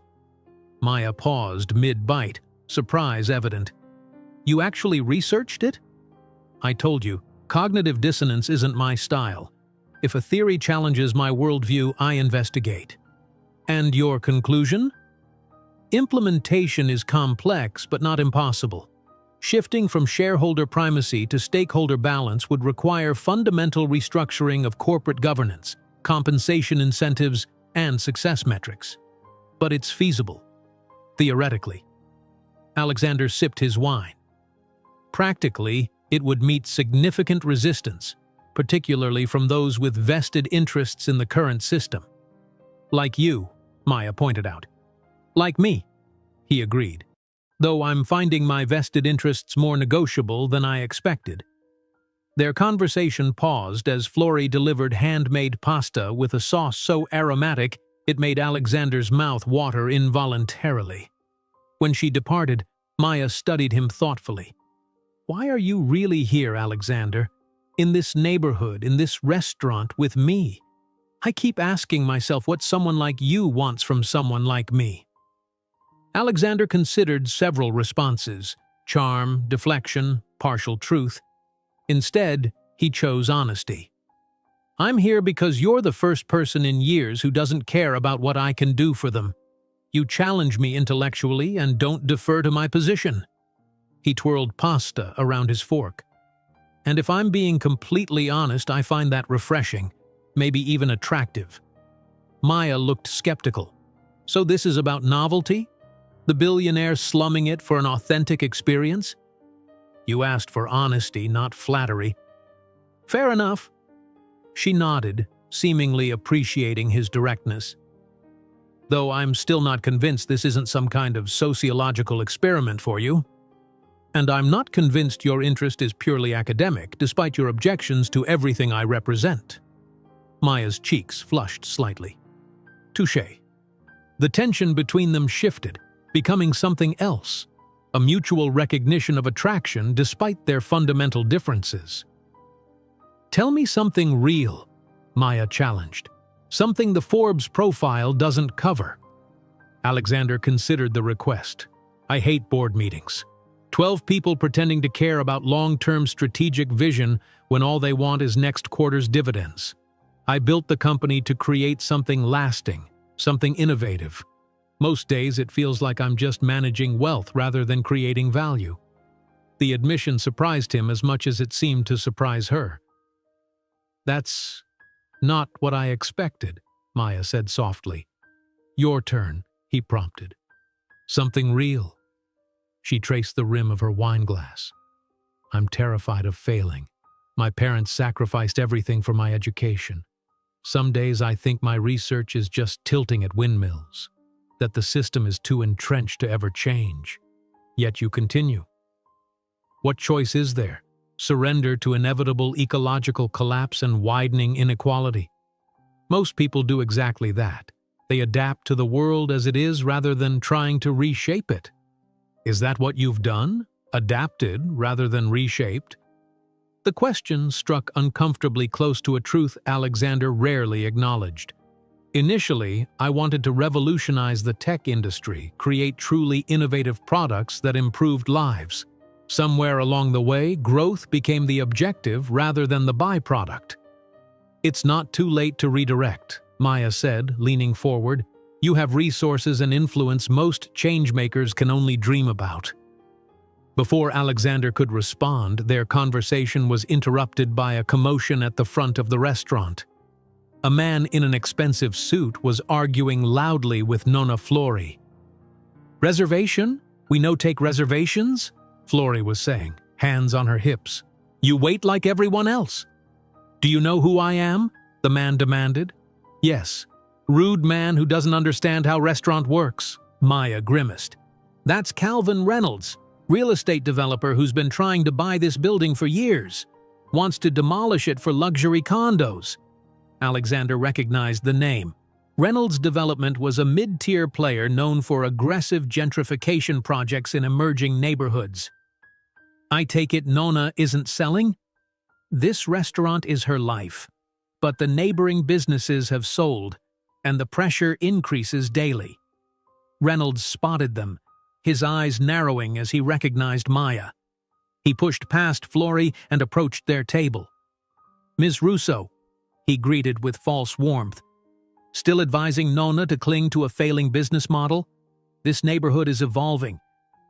Maya paused mid-bite, surprise evident. "You actually researched it?" "I told you, cognitive dissonance isn't my style. If a theory challenges my worldview, I investigate." "And your conclusion?" "Implementation is complex but not impossible. Shifting from shareholder primacy to stakeholder balance would require fundamental restructuring of corporate governance, compensation incentives, and success metrics. But it's feasible. Theoretically." Alexander sipped his wine. "Practically, it would meet significant resistance, particularly from those with vested interests in the current system." "Like you," Maya pointed out. "Like me," he agreed. "Though I'm finding my vested interests more negotiable than I expected." Their conversation paused as Flori delivered handmade pasta with a sauce so aromatic it made Alexander's mouth water involuntarily. When she departed, Maya studied him thoughtfully. "Why are you really here, Alexander? In this neighborhood, in this restaurant, with me? I keep asking myself what someone like you wants from someone like me." Alexander considered several responses: charm, deflection, partial truth. Instead, he chose honesty. "I'm here because you're the first person in years who doesn't care about what I can do for them. You challenge me intellectually and don't defer to my position." He twirled pasta around his fork. "And if I'm being completely honest, I find that refreshing, maybe even attractive." Maya looked skeptical. "So this is about novelty? The billionaire slumming it for an authentic experience?" "You asked for honesty, not flattery." "Fair enough." She nodded, seemingly appreciating his directness. "Though I'm still not convinced this isn't some kind of sociological experiment for you. And I'm not convinced your interest is purely academic, despite your objections to everything I represent." Maya's cheeks flushed slightly. "Touché." The tension between them shifted, becoming something else, a mutual recognition of attraction despite their fundamental differences. "Tell me something real," Maya challenged. "Something the Forbes profile doesn't cover." Alexander considered the request. "I hate board meetings. 12 people pretending to care about long-term strategic vision when all they want is next quarter's dividends. I built the company to create something lasting, something innovative. Most days it feels like I'm just managing wealth rather than creating value. The admission surprised him as much as it seemed to surprise her. That's not what I expected, Maya said softly. Your turn, he prompted. Something real. She traced the rim of her wine glass. I'm terrified of failing. My parents sacrificed everything for my education. Some days I think my research is just tilting at windmills, that the system is too entrenched to ever change. Yet you continue. What choice is there? Surrender to inevitable ecological collapse and widening inequality? Most people do exactly that. They adapt to the world as it is rather than trying to reshape it. Is that what you've done? Adapted rather than reshaped? The question struck uncomfortably close to a truth Alexander rarely acknowledged. Initially, I wanted to revolutionize the tech industry, create truly innovative products that improved lives. Somewhere along the way, growth became the objective rather than the byproduct. It's not too late to redirect, Maya said, leaning forward. You have resources and influence most changemakers can only dream about. Before Alexander could respond, their conversation was interrupted by a commotion at the front of the restaurant. A man in an expensive suit was arguing loudly with Nonna Flori. Reservation? We no take reservations? Flori was saying, hands on her hips. You wait like everyone else. Do you know who I am? The man demanded. Yes. Rude man who doesn't understand how restaurant works. Maya grimaced. That's Calvin Reynolds, real estate developer who's been trying to buy this building for years. Wants to demolish it for luxury condos. Alexander recognized the name. Reynolds Development was a mid-tier player known for aggressive gentrification projects in emerging neighborhoods. I take it Nonna isn't selling? This restaurant is her life, but the neighboring businesses have sold, and the pressure increases daily. Reynolds spotted them, his eyes narrowing as he recognized Maya. He pushed past Flori and approached their table. Ms. Russo, he greeted with false warmth. Still advising Nonna to cling to a failing business model? This neighborhood is evolving.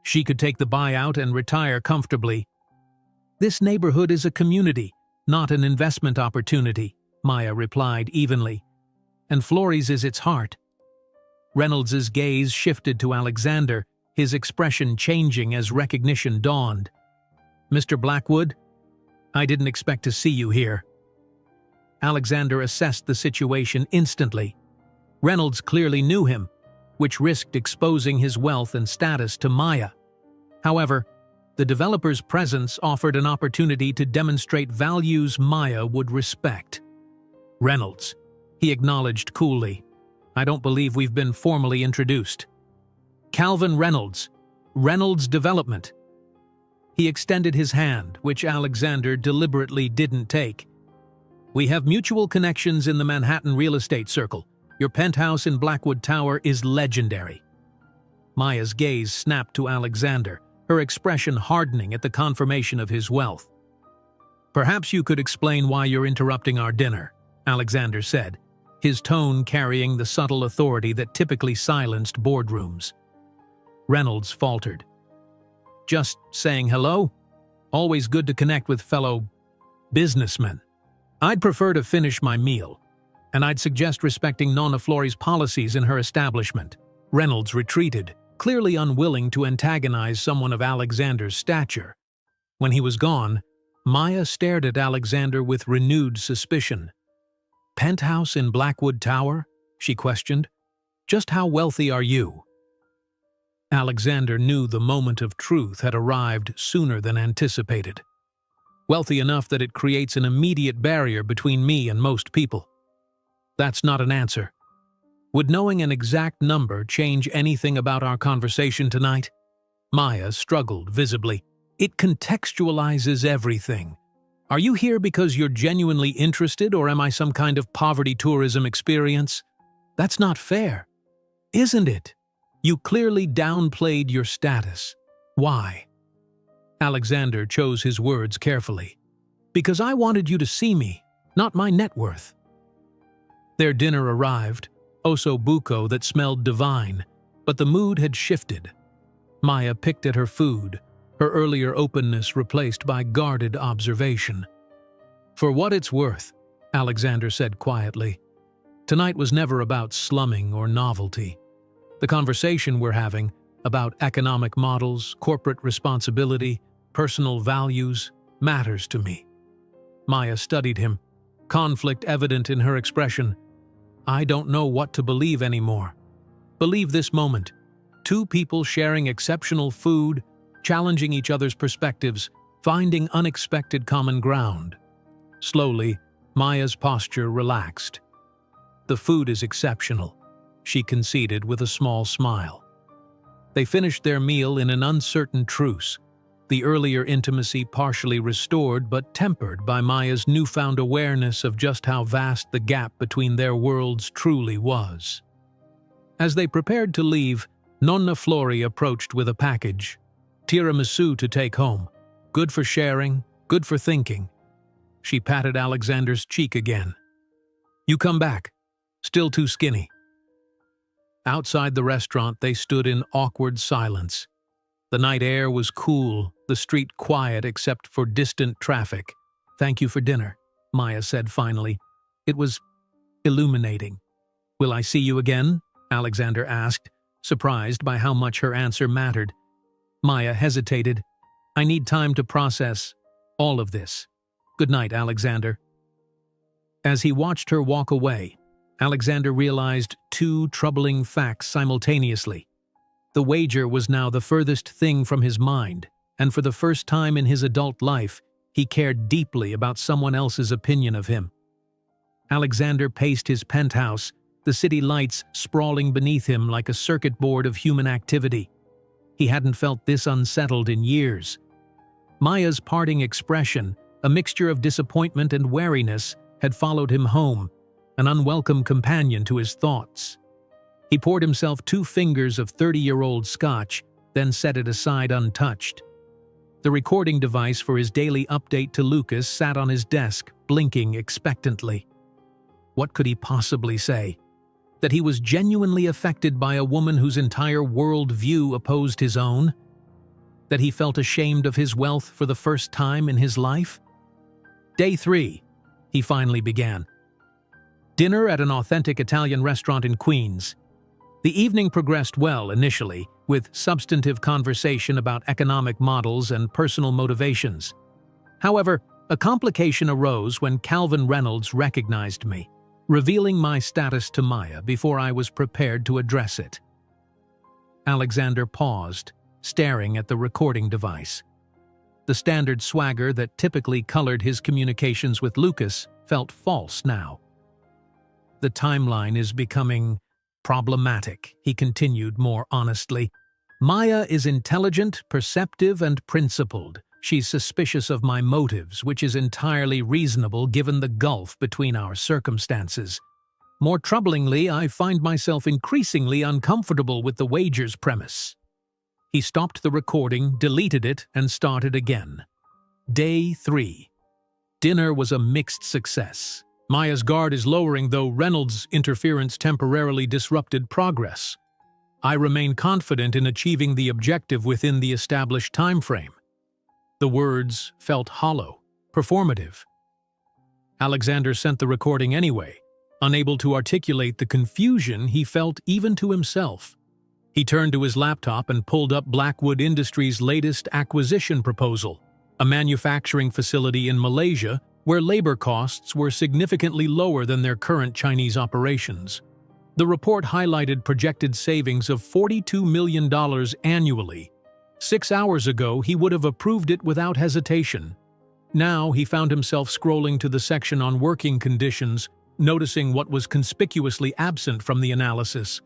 She could take the buyout and retire comfortably. This neighborhood is a community, not an investment opportunity, Maya replied evenly. And Flori's is its heart. Reynolds's gaze shifted to Alexander, his expression changing as recognition dawned. Mr. Blackwood, I didn't expect to see you here. Alexander assessed the situation instantly. Reynolds clearly knew him, which risked exposing his wealth and status to Maya. However, the developer's presence offered an opportunity to demonstrate values Maya would respect. Reynolds, he acknowledged coolly. I don't believe we've been formally introduced. Calvin Reynolds, Reynolds Development. He extended his hand, which Alexander deliberately didn't take. We have mutual connections in the Manhattan real estate circle. Your penthouse in Blackwood Tower is legendary. Maya's gaze snapped to Alexander, her expression hardening at the confirmation of his wealth. Perhaps you could explain why you're interrupting our dinner, Alexander said, his tone carrying the subtle authority that typically silenced boardrooms. Reynolds faltered. Just saying hello? Always good to connect with fellow businessmen. I'd prefer to finish my meal, and I'd suggest respecting Nonna Flori's policies in her establishment. Reynolds retreated, clearly unwilling to antagonize someone of Alexander's stature. When he was gone, Maya stared at Alexander with renewed suspicion. Penthouse in Blackwood Tower? She questioned. Just how wealthy are you? Alexander knew the moment of truth had arrived sooner than anticipated. Wealthy enough that it creates an immediate barrier between me and most people. That's not an answer. Would knowing an exact number change anything about our conversation tonight? Maya struggled visibly. It contextualizes everything. Are you here because you're genuinely interested, or am I some kind of poverty tourism experience? That's not fair, isn't it? You clearly downplayed your status. Why? Alexander chose his words carefully. Because I wanted you to see me, not my net worth. Their dinner arrived, osso buco that smelled divine, but the mood had shifted. Maya picked at her food, her earlier openness replaced by guarded observation. For what it's worth, Alexander said quietly, tonight was never about slumming or novelty. The conversation we're having, about economic models, corporate responsibility, personal values, matters to me. Maya studied him, conflict evident in her expression. I don't know what to believe anymore. Believe this moment. Two people sharing exceptional food, challenging each other's perspectives, finding unexpected common ground. Slowly, Maya's posture relaxed. The food is exceptional, she conceded with a small smile. They finished their meal in an uncertain truce, the earlier intimacy partially restored but tempered by Maya's newfound awareness of just how vast the gap between their worlds truly was. As they prepared to leave, Nonna Flori approached with a package. Tiramisu to take home. Good for sharing, good for thinking. She patted Alexander's cheek again. You come back. Still too skinny. Outside the restaurant, they stood in awkward silence. The night air was cool, the street quiet except for distant traffic. Thank you for dinner, Maya said finally. It was illuminating. Will I see you again? Alexander asked, surprised by how much her answer mattered. Maya hesitated. I need time to process all of this. Good night, Alexander. As he watched her walk away, Alexander realized two troubling facts simultaneously. The wager was now the furthest thing from his mind, and for the first time in his adult life, he cared deeply about someone else's opinion of him. Alexander paced his penthouse, the city lights sprawling beneath him like a circuit board of human activity. He hadn't felt this unsettled in years. Maya's parting expression, a mixture of disappointment and wariness, had followed him home, an unwelcome companion to his thoughts. He poured himself 2 fingers of 30-year-old scotch, then set it aside untouched. The recording device for his daily update to Lucas sat on his desk, blinking expectantly. What could he possibly say? That he was genuinely affected by a woman whose entire world view opposed his own? That he felt ashamed of his wealth for the first time in his life? Day 3, he finally began. Dinner at an authentic Italian restaurant in Queens. The evening progressed well initially, with substantive conversation about economic models and personal motivations. However, a complication arose when Calvin Reynolds recognized me, revealing my status to Maya before I was prepared to address it. Alexander paused, staring at the recording device. The standard swagger that typically colored his communications with Lucas felt false now. The timeline is becoming problematic, he continued more honestly. Maya is intelligent, perceptive, and principled. She's suspicious of my motives, which is entirely reasonable given the gulf between our circumstances. More troublingly, I find myself increasingly uncomfortable with the wager's premise. He stopped the recording, deleted it, and started again. Day 3. Dinner was a mixed success. Maya's guard is lowering, though Reynolds' interference temporarily disrupted progress. I remain confident in achieving the objective within the established time frame. The words felt hollow, performative. Alexander sent the recording anyway, unable to articulate the confusion he felt even to himself. He turned to his laptop and pulled up Blackwood Industries' latest acquisition proposal, a manufacturing facility in Malaysia where labor costs were significantly lower than their current Chinese operations. The report highlighted projected savings of $42 million annually. 6 hours ago, he would have approved it without hesitation. Now he found himself scrolling to the section on working conditions, noticing what was conspicuously absent from the analysis: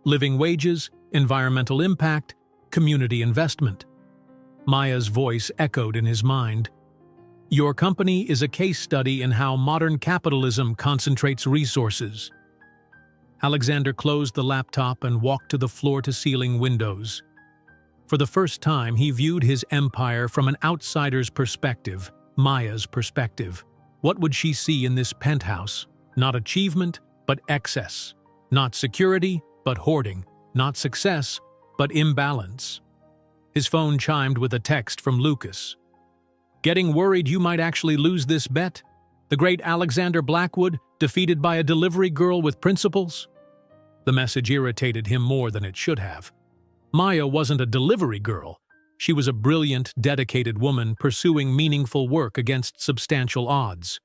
living wages, environmental impact, community investment. Maya's voice echoed in his mind. Your company is a case study in how modern capitalism concentrates resources. Alexander closed the laptop and walked to the floor-to-ceiling windows. For the first time, he viewed his empire from an outsider's perspective, Maya's perspective. What would she see in this penthouse? Not achievement, but excess. Not security, but hoarding. Not success, but imbalance. His phone chimed with a text from Lucas. Getting worried you might actually lose this bet? The great Alexander Blackwood, defeated by a delivery girl with principles? The message irritated him more than it should have. Maya wasn't a delivery girl. She was a brilliant, dedicated woman pursuing meaningful work against substantial odds.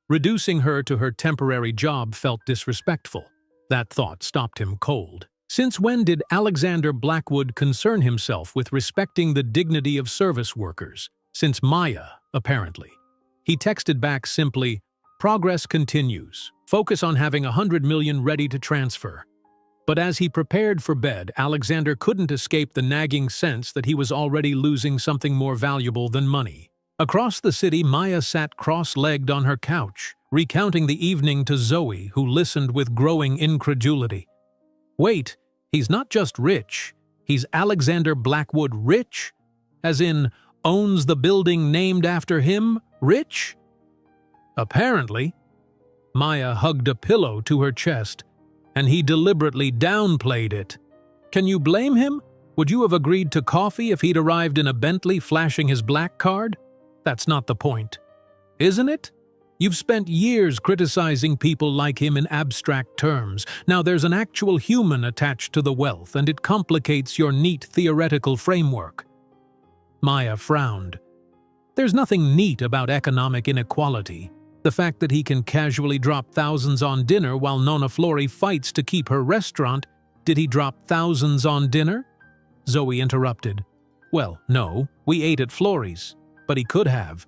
Reducing her to her temporary job felt disrespectful. That thought stopped him cold. Since when did Alexander Blackwood concern himself with respecting the dignity of service workers? Since Maya, apparently. He texted back simply, "Progress continues. Focus on having 100 million ready to transfer." But as he prepared for bed, Alexander couldn't escape the nagging sense that he was already losing something more valuable than money. Across the city, Maya sat cross-legged on her couch, recounting the evening to Zoe, who listened with growing incredulity. Wait, he's not just rich, he's Alexander Blackwood rich? As in, owns the building named after him rich? Apparently. Maya hugged a pillow to her chest, and he deliberately downplayed it. Can you blame him? Would you have agreed to coffee if he'd arrived in a Bentley flashing his black card? That's not the point. Isn't it? You've spent years criticizing people like him in abstract terms. Now there's an actual human attached to the wealth, and it complicates your neat theoretical framework. Maya frowned. There's nothing neat about economic inequality. The fact that he can casually drop thousands on dinner while Nona Flori fights to keep her restaurant. Did he drop thousands on dinner? Zoe interrupted. Well, no, we ate at Flori's. But he could have.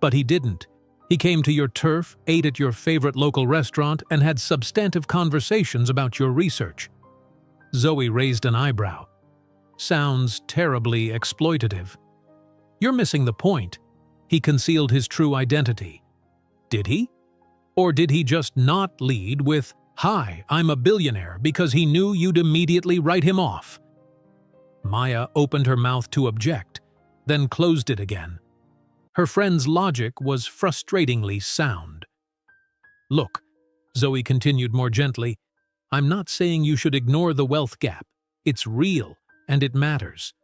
But he didn't. He came to your turf, ate at your favorite local restaurant, and had substantive conversations about your research. Zoe raised an eyebrow. Sounds terribly exploitative. You're missing the point. He concealed his true identity. Did he? Or did he just not lead with, "Hi, I'm a billionaire," because he knew you'd immediately write him off? Maya opened her mouth to object, then closed it again. Her friend's logic was frustratingly sound. Look, Zoe continued more gently, I'm not saying you should ignore the wealth gap. It's real, and it matters.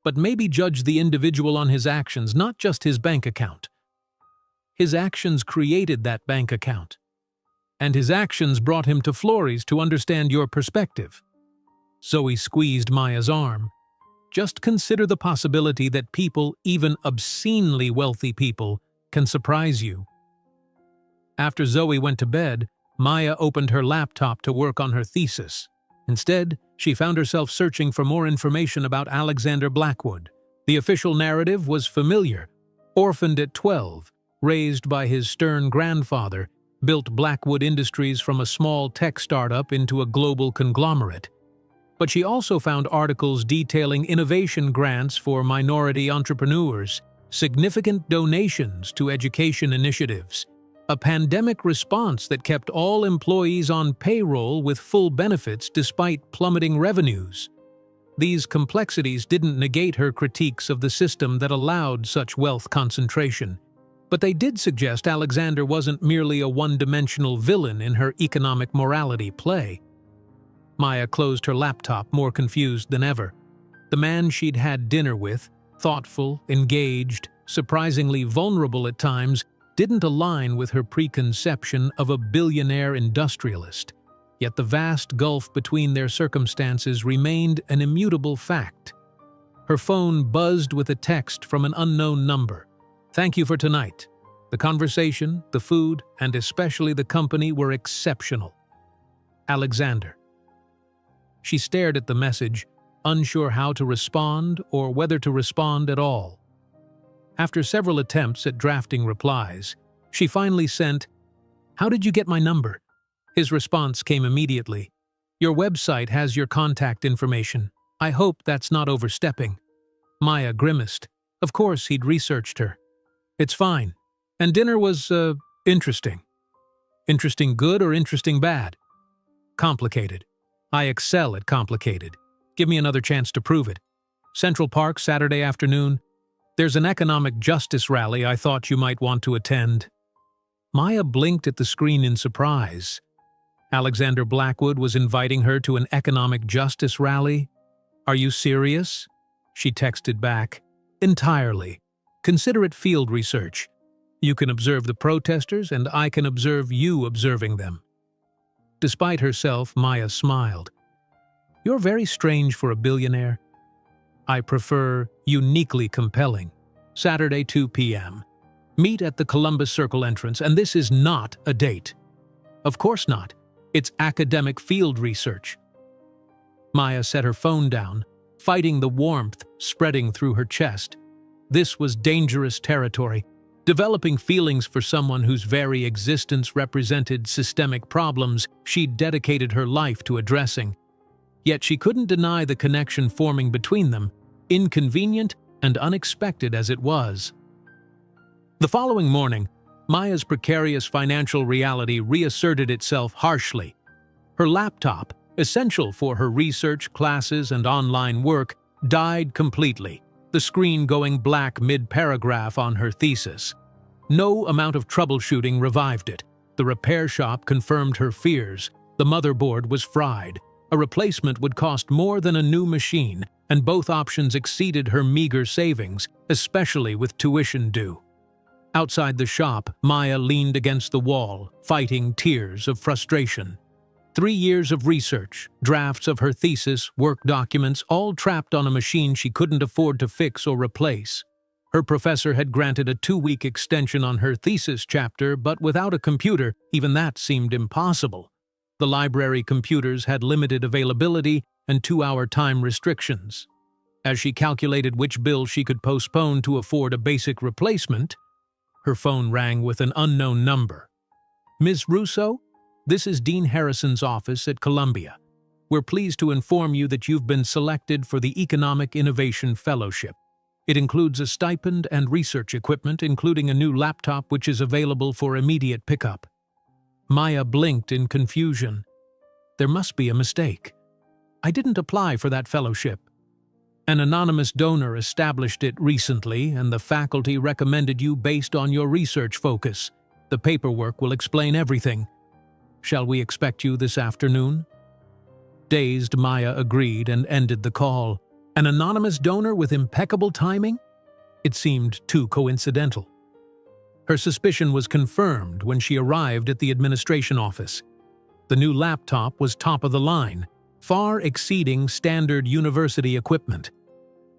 But maybe judge the individual on his actions, not just his bank account. His actions created that bank account. And his actions brought him to Flori's to understand your perspective. Zoe squeezed Maya's arm. Just consider the possibility that people, even obscenely wealthy people, can surprise you. After Zoe went to bed, Maya opened her laptop to work on her thesis. Instead, she found herself searching for more information about Alexander Blackwood. The official narrative was familiar. Orphaned at 12, raised by his stern grandfather, built Blackwood Industries from a small tech startup into a global conglomerate. But she also found articles detailing innovation grants for minority entrepreneurs, significant donations to education initiatives, a pandemic response that kept all employees on payroll with full benefits despite plummeting revenues. These complexities didn't negate her critiques of the system that allowed such wealth concentration, but they did suggest Alexander wasn't merely a one-dimensional villain in her economic morality play. Maya closed her laptop, more confused than ever. The man she'd had dinner with, thoughtful, engaged, surprisingly vulnerable at times, didn't align with her preconception of a billionaire industrialist. Yet the vast gulf between their circumstances remained an immutable fact. Her phone buzzed with a text from an unknown number. Thank you for tonight. The conversation, the food, and especially the company were exceptional. Alexander. She stared at the message, unsure how to respond or whether to respond at all. After several attempts at drafting replies, she finally sent, "How did you get my number?" His response came immediately. "Your website has your contact information. I hope that's not overstepping." Maya grimaced. Of course he'd researched her. "It's fine. And dinner was, interesting." Interesting good or interesting bad? Complicated. I excel at complicated. Give me another chance to prove it. Central Park, Saturday afternoon. There's an economic justice rally I thought you might want to attend." Maya blinked at the screen in surprise. Alexander Blackwood was inviting her to an economic justice rally? "Are you serious?" She texted back. "Entirely. Consider it field research. You can observe the protesters, and I can observe you observing them." Despite herself, Maya smiled. "You're very strange for a billionaire." "I prefer uniquely compelling. Saturday, 2 p.m. Meet at the Columbus Circle entrance, and this is not a date." "Of course not. It's academic field research." Maya set her phone down, fighting the warmth spreading through her chest. This was dangerous territory, developing feelings for someone whose very existence represented systemic problems she'd dedicated her life to addressing. Yet she couldn't deny the connection forming between them, inconvenient and unexpected as it was. The following morning, Maya's precarious financial reality reasserted itself harshly. Her laptop, essential for her research, classes, and online work, died completely, the screen going black mid-paragraph on her thesis. No amount of troubleshooting revived it. The repair shop confirmed her fears. The motherboard was fried. A replacement would cost more than a new machine, and both options exceeded her meager savings, especially with tuition due. Outside the shop, Maya leaned against the wall, fighting tears of frustration. 3 years of research, drafts of her thesis, work documents, all trapped on a machine she couldn't afford to fix or replace. Her professor had granted a 2-week extension on her thesis chapter, but without a computer, even that seemed impossible. The library computers had limited availability and 2-hour time restrictions. As she calculated which bill she could postpone to afford a basic replacement, her phone rang with an unknown number. "Ms. Russo? This is Dean Harrison's office at Columbia. We're pleased to inform you that you've been selected for the Economic Innovation Fellowship. It includes a stipend and research equipment, including a new laptop which is available for immediate pickup." Maya blinked in confusion. There must be a mistake. "I didn't apply for that fellowship. An anonymous donor established it recently, and the faculty recommended you based on your research focus. The paperwork will explain everything. Shall we expect you this afternoon?" Dazed, Maya agreed and ended the call. An anonymous donor with impeccable timing? It seemed too coincidental. Her suspicion was confirmed when she arrived at the administration office. The new laptop was top of the line, far exceeding standard university equipment.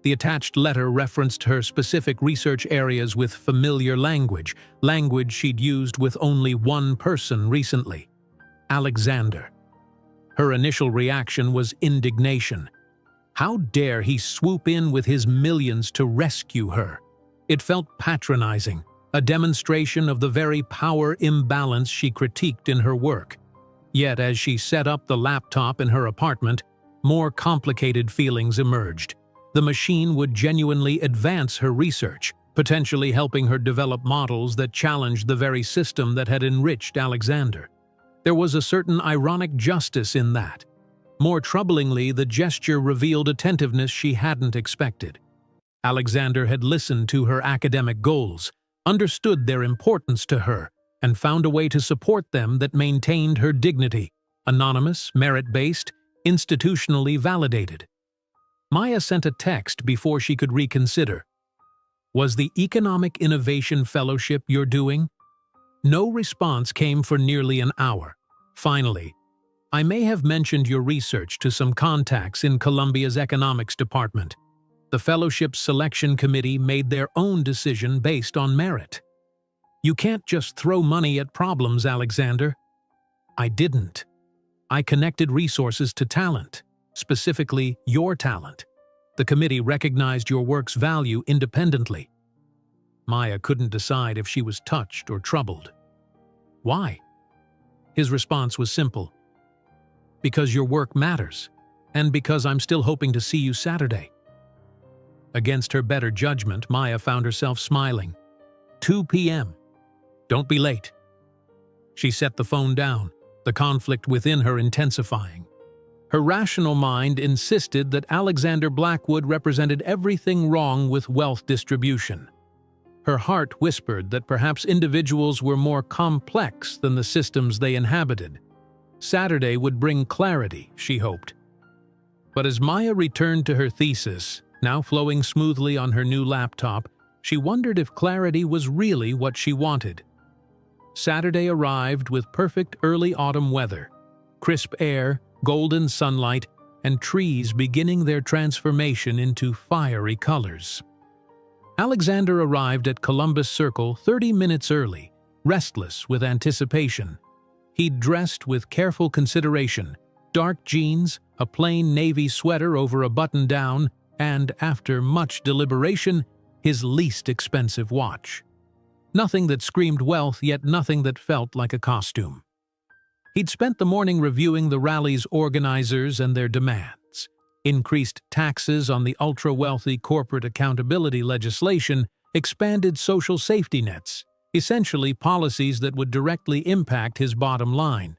The attached letter referenced her specific research areas with familiar language she'd used with only one person recently: Alexander. Her initial reaction was indignation. How dare he swoop in with his millions to rescue her? It felt patronizing, a demonstration of the very power imbalance she critiqued in her work. Yet as she set up the laptop in her apartment, more complicated feelings emerged. The machine would genuinely advance her research, potentially helping her develop models that challenged the very system that had enriched Alexander. There was a certain ironic justice in that. More troublingly, the gesture revealed attentiveness she hadn't expected. Alexander had listened to her academic goals, understood their importance to her, and found a way to support them that maintained her dignity, anonymous, merit-based, institutionally validated. Maya sent a text before she could reconsider. "Was the Economic Innovation Fellowship you're doing?" No response came for nearly an hour. Finally, "I may have mentioned your research to some contacts in Columbia's economics department. The fellowship's selection committee made their own decision based on merit." "You can't just throw money at problems, Alexander." "I didn't. I connected resources to talent, specifically your talent. The committee recognized your work's value independently." Maya couldn't decide if she was touched or troubled. "Why?" His response was simple. "Because your work matters, and because I'm still hoping to see you Saturday." Against her better judgment, Maya found herself smiling. 2 p.m. Don't be late. She set the phone down, the conflict within her intensifying. Her rational mind insisted that Alexander Blackwood represented everything wrong with wealth distribution. Her heart whispered that perhaps individuals were more complex than the systems they inhabited. Saturday would bring clarity, she hoped. But as Maya returned to her thesis, now flowing smoothly on her new laptop, she wondered if clarity was really what she wanted. Saturday arrived with perfect early autumn weather, crisp air, golden sunlight, and trees beginning their transformation into fiery colors. Alexander arrived at Columbus Circle 30 minutes early, restless with anticipation. He'd dressed with careful consideration, dark jeans, a plain navy sweater over a button-down, and, after much deliberation, his least expensive watch. Nothing that screamed wealth, yet nothing that felt like a costume. He'd spent the morning reviewing the rally's organizers and their demands. Increased taxes on the ultra-wealthy corporate accountability legislation, expanded social safety nets, essentially policies that would directly impact his bottom line.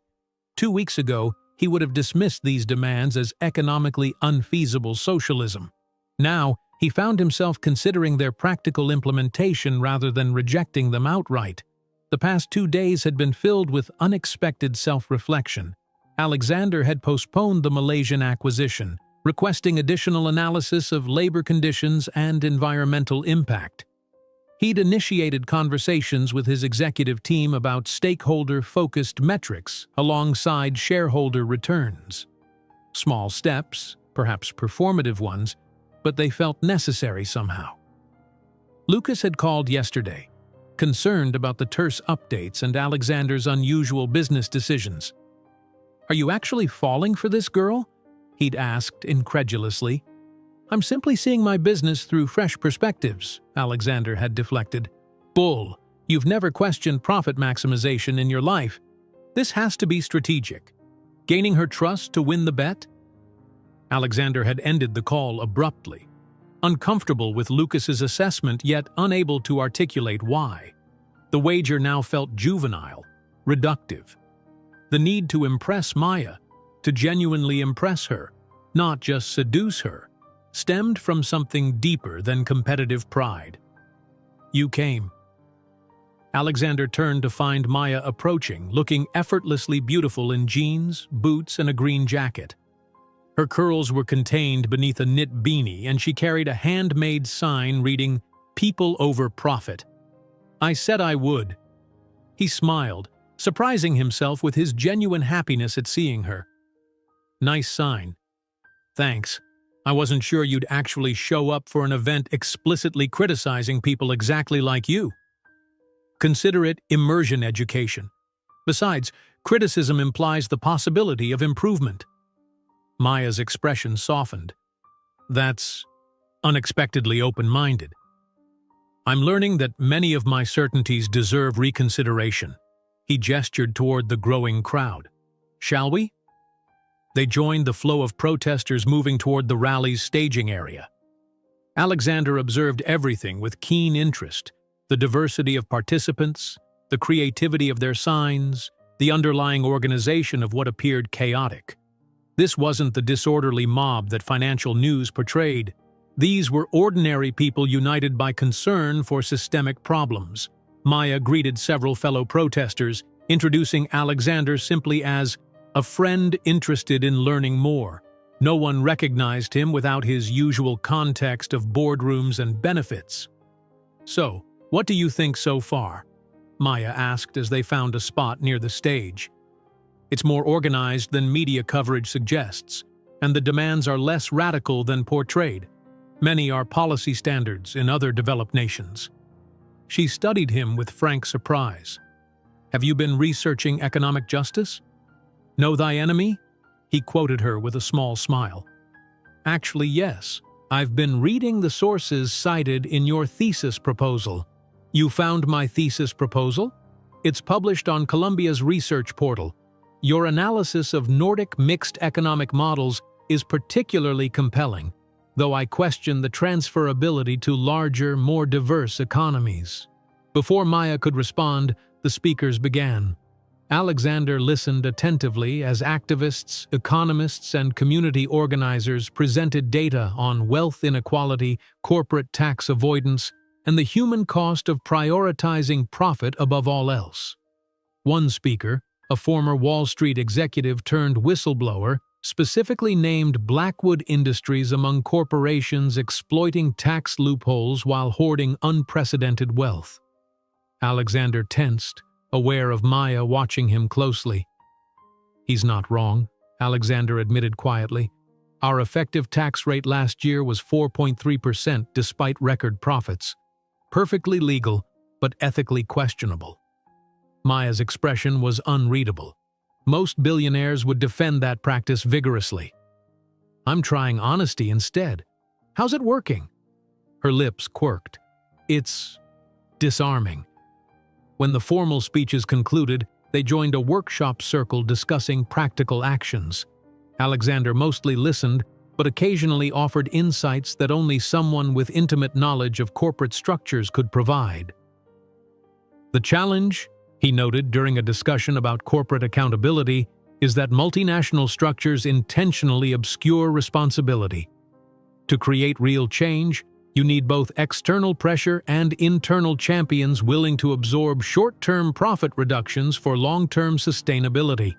2 weeks ago, he would have dismissed these demands as economically unfeasible socialism. Now, he found himself considering their practical implementation rather than rejecting them outright. The past 2 days had been filled with unexpected self-reflection. Alexander had postponed the Malaysian acquisition, requesting additional analysis of labor conditions and environmental impact. He'd initiated conversations with his executive team about stakeholder-focused metrics alongside shareholder returns. Small steps, perhaps performative ones, but they felt necessary somehow. Lucas had called yesterday, concerned about the terse updates and Alexander's unusual business decisions. "Are you actually falling for this girl?" he'd asked incredulously. "I'm simply seeing my business through fresh perspectives," Alexander had deflected. "Bull, you've never questioned profit maximization in your life. This has to be strategic. Gaining her trust to win the bet?" Alexander had ended the call abruptly, uncomfortable with Lucas's assessment yet unable to articulate why. The wager now felt juvenile, reductive. The need to impress Maya, to genuinely impress her, not just seduce her, stemmed from something deeper than competitive pride. "You came." Alexander turned to find Maya approaching, looking effortlessly beautiful in jeans, boots, and a green jacket. Her curls were contained beneath a knit beanie, and she carried a handmade sign reading, "People over profit." "I said I would." He smiled, surprising himself with his genuine happiness at seeing her. "Nice sign." "Thanks. I wasn't sure you'd actually show up for an event explicitly criticizing people exactly like you." "Consider it immersion education. Besides, criticism implies the possibility of improvement." Maya's expression softened. "That's unexpectedly open-minded. I'm learning that many of my certainties deserve reconsideration." He gestured toward the growing crowd. "Shall we?" They joined the flow of protesters moving toward the rally's staging area. Alexander observed everything with keen interest: the diversity of participants, the creativity of their signs, the underlying organization of what appeared chaotic. This wasn't the disorderly mob that financial news portrayed. These were ordinary people united by concern for systemic problems. Maya greeted several fellow protesters, introducing Alexander simply as a friend interested in learning more. No one recognized him without his usual context of boardrooms and benefits. "So, what do you think so far?" Maya asked as they found a spot near the stage. "It's more organized than media coverage suggests, and the demands are less radical than portrayed. Many are policy standards in other developed nations." She studied him with frank surprise. "Have you been researching economic justice?" "Know thy enemy?" He quoted her with a small smile. "Actually, yes. I've been reading the sources cited in your thesis proposal." "You found my thesis proposal?" "It's published on Columbia's research portal. Your analysis of Nordic mixed economic models is particularly compelling, though I question the transferability to larger, more diverse economies." Before Maya could respond, the speakers began. Alexander listened attentively as activists, economists, and community organizers presented data on wealth inequality, corporate tax avoidance, and the human cost of prioritizing profit above all else. One speaker, a former Wall Street executive turned whistleblower, specifically named Blackwood Industries among corporations exploiting tax loopholes while hoarding unprecedented wealth. Alexander tensed, aware of Maya watching him closely. "He's not wrong," Alexander admitted quietly. "Our effective tax rate last year was 4.3% despite record profits. Perfectly legal, but ethically questionable." Maya's expression was unreadable. Most billionaires would defend that practice vigorously. "I'm trying honesty instead. How's it working?" Her lips quirked. "It's disarming." When the formal speeches concluded, they joined a workshop circle discussing practical actions. Alexander mostly listened, but occasionally offered insights that only someone with intimate knowledge of corporate structures could provide. "The challenge," he noted during a discussion about corporate accountability, "is that multinational structures intentionally obscure responsibility. To create real change, you need both external pressure and internal champions willing to absorb short-term profit reductions for long-term sustainability."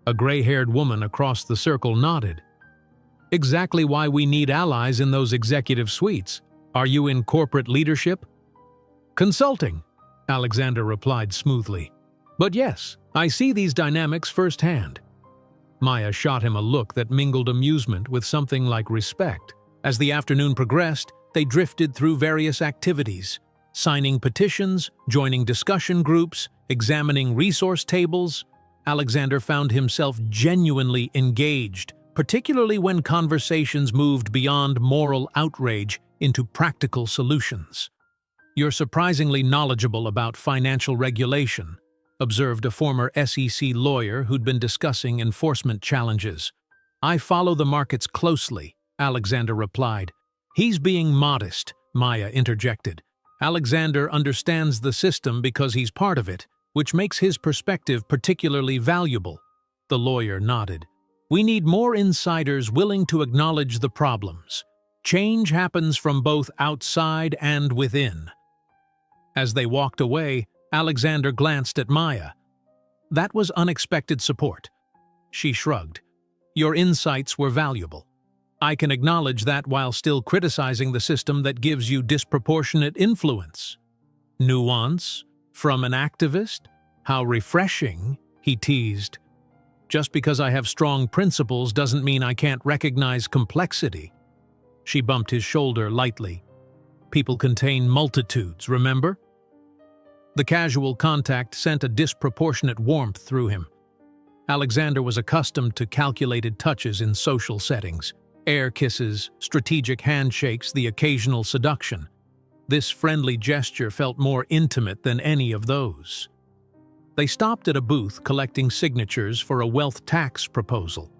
A gray-haired woman across the circle nodded. "Exactly why we need allies in those executive suites. Are you in corporate leadership?" "Consulting," Alexander replied smoothly. "But yes, I see these dynamics firsthand." Maya shot him a look that mingled amusement with something like respect. As the afternoon progressed, they drifted through various activities, signing petitions, joining discussion groups, examining resource tables. Alexander found himself genuinely engaged, particularly when conversations moved beyond moral outrage into practical solutions. "You're surprisingly knowledgeable about financial regulation," observed a former SEC lawyer who'd been discussing enforcement challenges. "I follow the markets closely," Alexander replied. "He's being modest," Maya interjected. "Alexander understands the system because he's part of it, which makes his perspective particularly valuable." The lawyer nodded. "We need more insiders willing to acknowledge the problems. Change happens from both outside and within." As they walked away, Alexander glanced at Maya. "That was unexpected support." She shrugged. "Your insights were valuable. I can acknowledge that while still criticizing the system that gives you disproportionate influence." "Nuance? From an activist? How refreshing," he teased. "Just because I have strong principles doesn't mean I can't recognize complexity." She bumped his shoulder lightly. "People contain multitudes, remember?" The casual contact sent a disproportionate warmth through him. Alexander was accustomed to calculated touches in social settings. Air kisses, strategic handshakes, the occasional seduction. This friendly gesture felt more intimate than any of those. They stopped at a booth collecting signatures for a wealth tax proposal.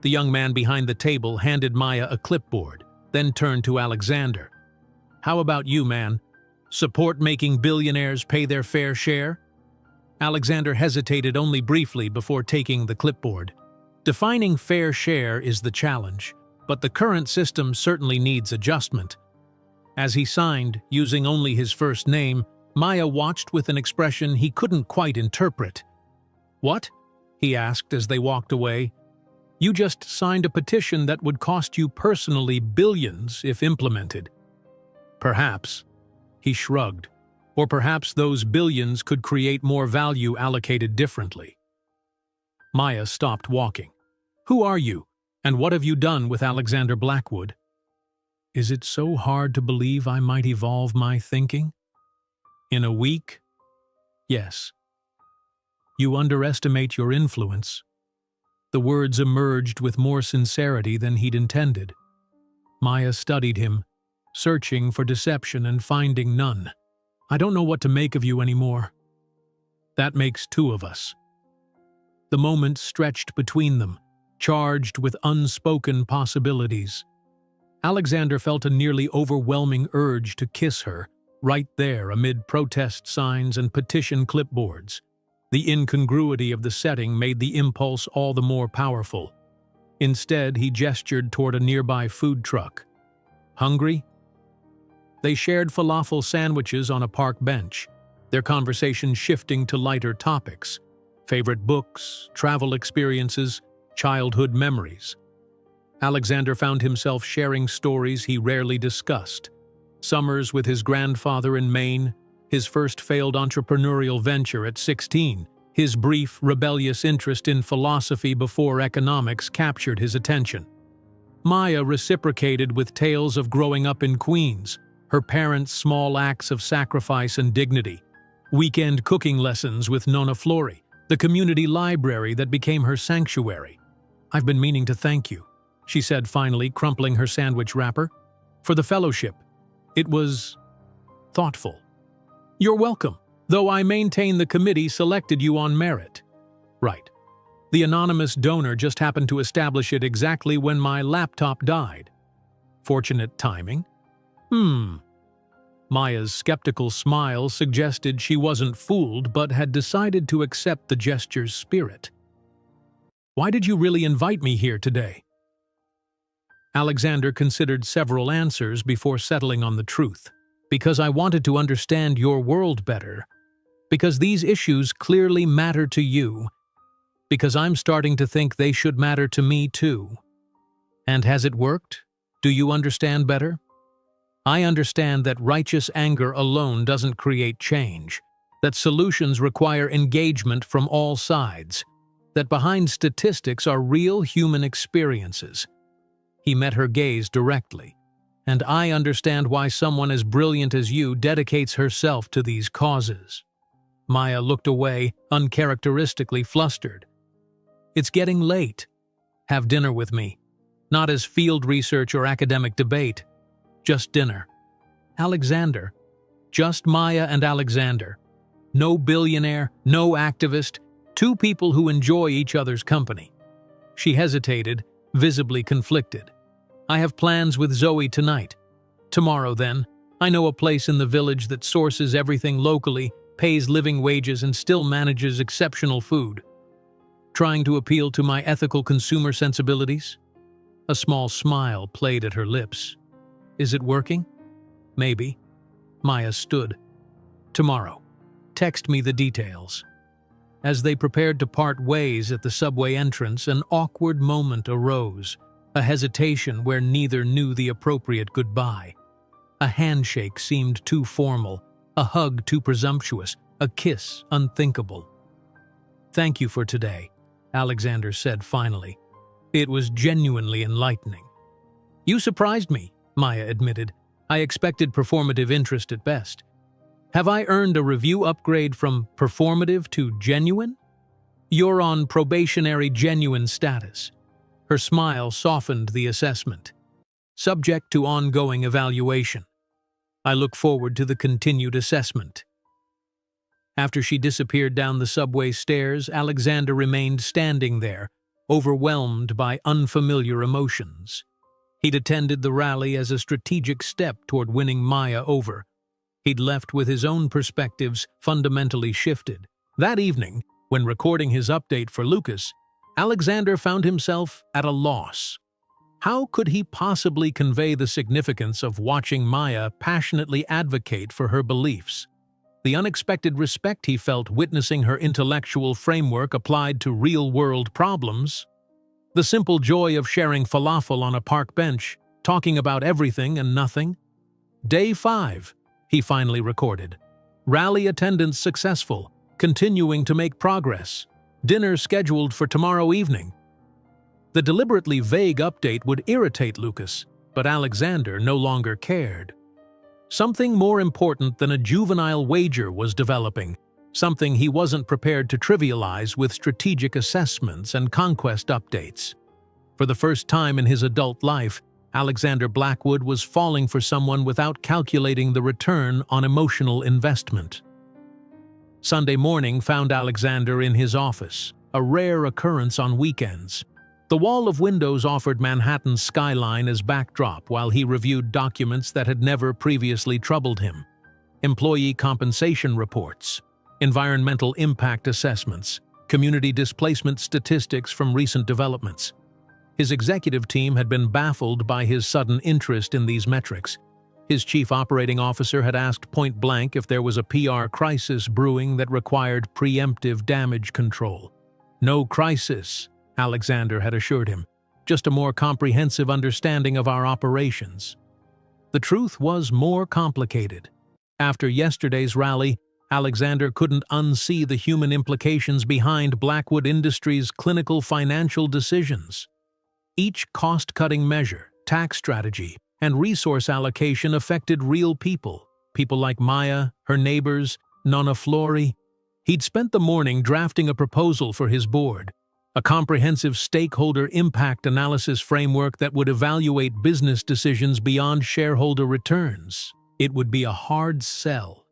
The young man behind the table handed Maya a clipboard, then turned to Alexander. "How about you, man? Support making billionaires pay their fair share?" Alexander hesitated only briefly before taking the clipboard. Defining fair share is the challenge, but the current system certainly needs adjustment. As he signed, using only his first name, Maya watched with an expression he couldn't quite interpret. "What?" he asked as they walked away. "You just signed a petition that would cost you personally billions if implemented." "Perhaps," he shrugged, "or perhaps those billions could create more value allocated differently." Maya stopped walking. "Who are you? And what have you done with Alexander Blackwood?" "Is it so hard to believe I might evolve my thinking?" "In a week?" "Yes." "You underestimate your influence." The words emerged with more sincerity than he'd intended. Maya studied him, searching for deception and finding none. "I don't know what to make of you anymore." "That makes two of us." The moment stretched between them, charged with unspoken possibilities. Alexander felt a nearly overwhelming urge to kiss her, right there amid protest signs and petition clipboards. The incongruity of the setting made the impulse all the more powerful. Instead, he gestured toward a nearby food truck. Hungry? They shared falafel sandwiches on a park bench, their conversation shifting to lighter topics: favorite books, travel experiences, childhood memories. Alexander found himself sharing stories he rarely discussed. Summers with his grandfather in Maine, his first failed entrepreneurial venture at 16, his brief, rebellious interest in philosophy before economics captured his attention. Maya reciprocated with tales of growing up in Queens, her parents' small acts of sacrifice and dignity, weekend cooking lessons with Nonna Flori, the community library that became her sanctuary. "I've been meaning to thank you," she said finally, crumpling her sandwich wrapper, "for the fellowship. It was thoughtful." "You're welcome, though I maintain the committee selected you on merit." "Right. The anonymous donor just happened to establish it exactly when my laptop died. Fortunate timing?" Maya's skeptical smile suggested she wasn't fooled but had decided to accept the gesture's spirit. "Why did you really invite me here today?" Alexander considered several answers before settling on the truth. "Because I wanted to understand your world better. Because these issues clearly matter to you. Because I'm starting to think they should matter to me too." "And has it worked? Do you understand better?" "I understand that righteous anger alone doesn't create change, that solutions require engagement from all sides, that behind statistics are real human experiences." He met her gaze directly. "And I understand why someone as brilliant as you dedicates herself to these causes." Maya looked away, uncharacteristically flustered. "It's getting late. Have dinner with me. Not as field research or academic debate. Just dinner. Alexander. Just Maya and Alexander. No billionaire, no activist, two people who enjoy each other's company." She hesitated, visibly conflicted. "I have plans with Zoe tonight. Tomorrow, then. I know a place in the village that sources everything locally, pays living wages, and still manages exceptional food." Trying to appeal to my ethical consumer sensibilities? A small smile played at her lips. "Is it working?" "Maybe." Maya stood. "Tomorrow. Text me the details." As they prepared to part ways at the subway entrance, an awkward moment arose, a hesitation where neither knew the appropriate goodbye. A handshake seemed too formal, a hug too presumptuous, a kiss unthinkable. "Thank you for today," Alexander said finally. It was genuinely enlightening. "You surprised me," Maya admitted. "I expected performative interest at best. Have I earned a review upgrade from performative to genuine?" "You're on probationary genuine status." Her smile softened the assessment. "Subject to ongoing evaluation. I look forward to the continued assessment." After she disappeared down the subway stairs, Alexander remained standing there, overwhelmed by unfamiliar emotions. He'd attended the rally as a strategic step toward winning Maya over. He'd left with his own perspectives fundamentally shifted. That evening, when recording his update for Lucas, Alexander found himself at a loss. How could he possibly convey the significance of watching Maya passionately advocate for her beliefs? The unexpected respect he felt witnessing her intellectual framework applied to real-world problems? The simple joy of sharing falafel on a park bench, talking about everything and nothing? Day 5, he finally recorded. Rally attendance successful, continuing to make progress. Dinner scheduled for tomorrow evening. The deliberately vague update would irritate Lucas, but Alexander no longer cared. Something more important than a juvenile wager was developing, something he wasn't prepared to trivialize with strategic assessments and conquest updates. For the first time in his adult life, Alexander Blackwood was falling for someone without calculating the return on emotional investment. Sunday morning found Alexander in his office, a rare occurrence on weekends. The wall of windows offered Manhattan's skyline as backdrop while he reviewed documents that had never previously troubled him. Employee compensation reports, environmental impact assessments, community displacement statistics from recent developments. His executive team had been baffled by his sudden interest in these metrics. His chief operating officer had asked point-blank if there was a PR crisis brewing that required preemptive damage control. "No crisis," Alexander had assured him, "just a more comprehensive understanding of our operations." The truth was more complicated. After yesterday's rally, Alexander couldn't unsee the human implications behind Blackwood Industries' clinical financial decisions. Each cost-cutting measure, tax strategy, and resource allocation affected real people like Maya, her neighbors, Nonna Flori. He'd spent the morning drafting a proposal for his board, a comprehensive stakeholder impact analysis framework that would evaluate business decisions beyond shareholder returns. It would be a hard sell.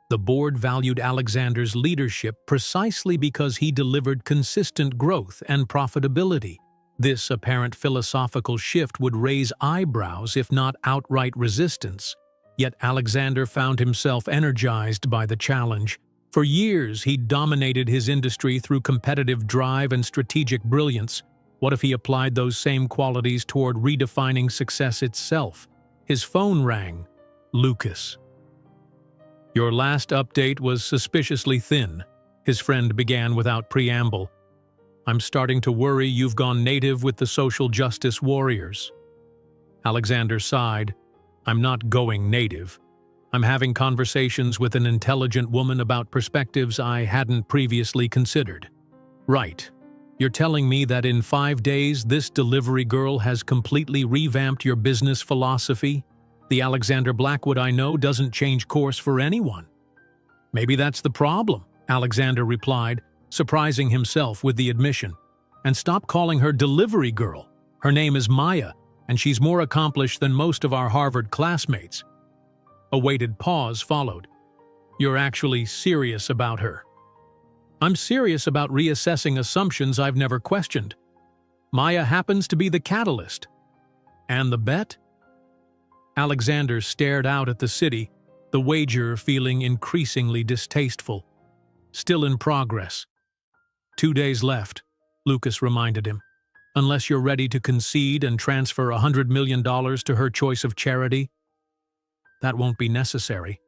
The board valued Alexander's leadership precisely because he delivered consistent growth and profitability. This apparent philosophical shift would raise eyebrows, if not outright resistance. Yet Alexander found himself energized by the challenge. For years, he'd dominated his industry through competitive drive and strategic brilliance. What if he applied those same qualities toward redefining success itself? His phone rang. Lucas. "Your last update was suspiciously thin," his friend began without preamble. "I'm starting to worry you've gone native with the social justice warriors." Alexander sighed. "I'm not going native. I'm having conversations with an intelligent woman about perspectives I hadn't previously considered." "Right. You're telling me that in 5 days this delivery girl has completely revamped your business philosophy? The Alexander Blackwood I know doesn't change course for anyone." "Maybe that's the problem," Alexander replied, surprising himself with the admission. "And stop calling her delivery girl. Her name is Maya, and she's more accomplished than most of our Harvard classmates." A weighted pause followed. "You're actually serious about her?" "I'm serious about reassessing assumptions I've never questioned. Maya happens to be the catalyst." "And the bet?" Alexander stared out at the city, the wager feeling increasingly distasteful. "Still in progress." 2 days left, Lucas reminded him. "Unless you're ready to concede and transfer $100 million to her choice of charity." "That won't be necessary."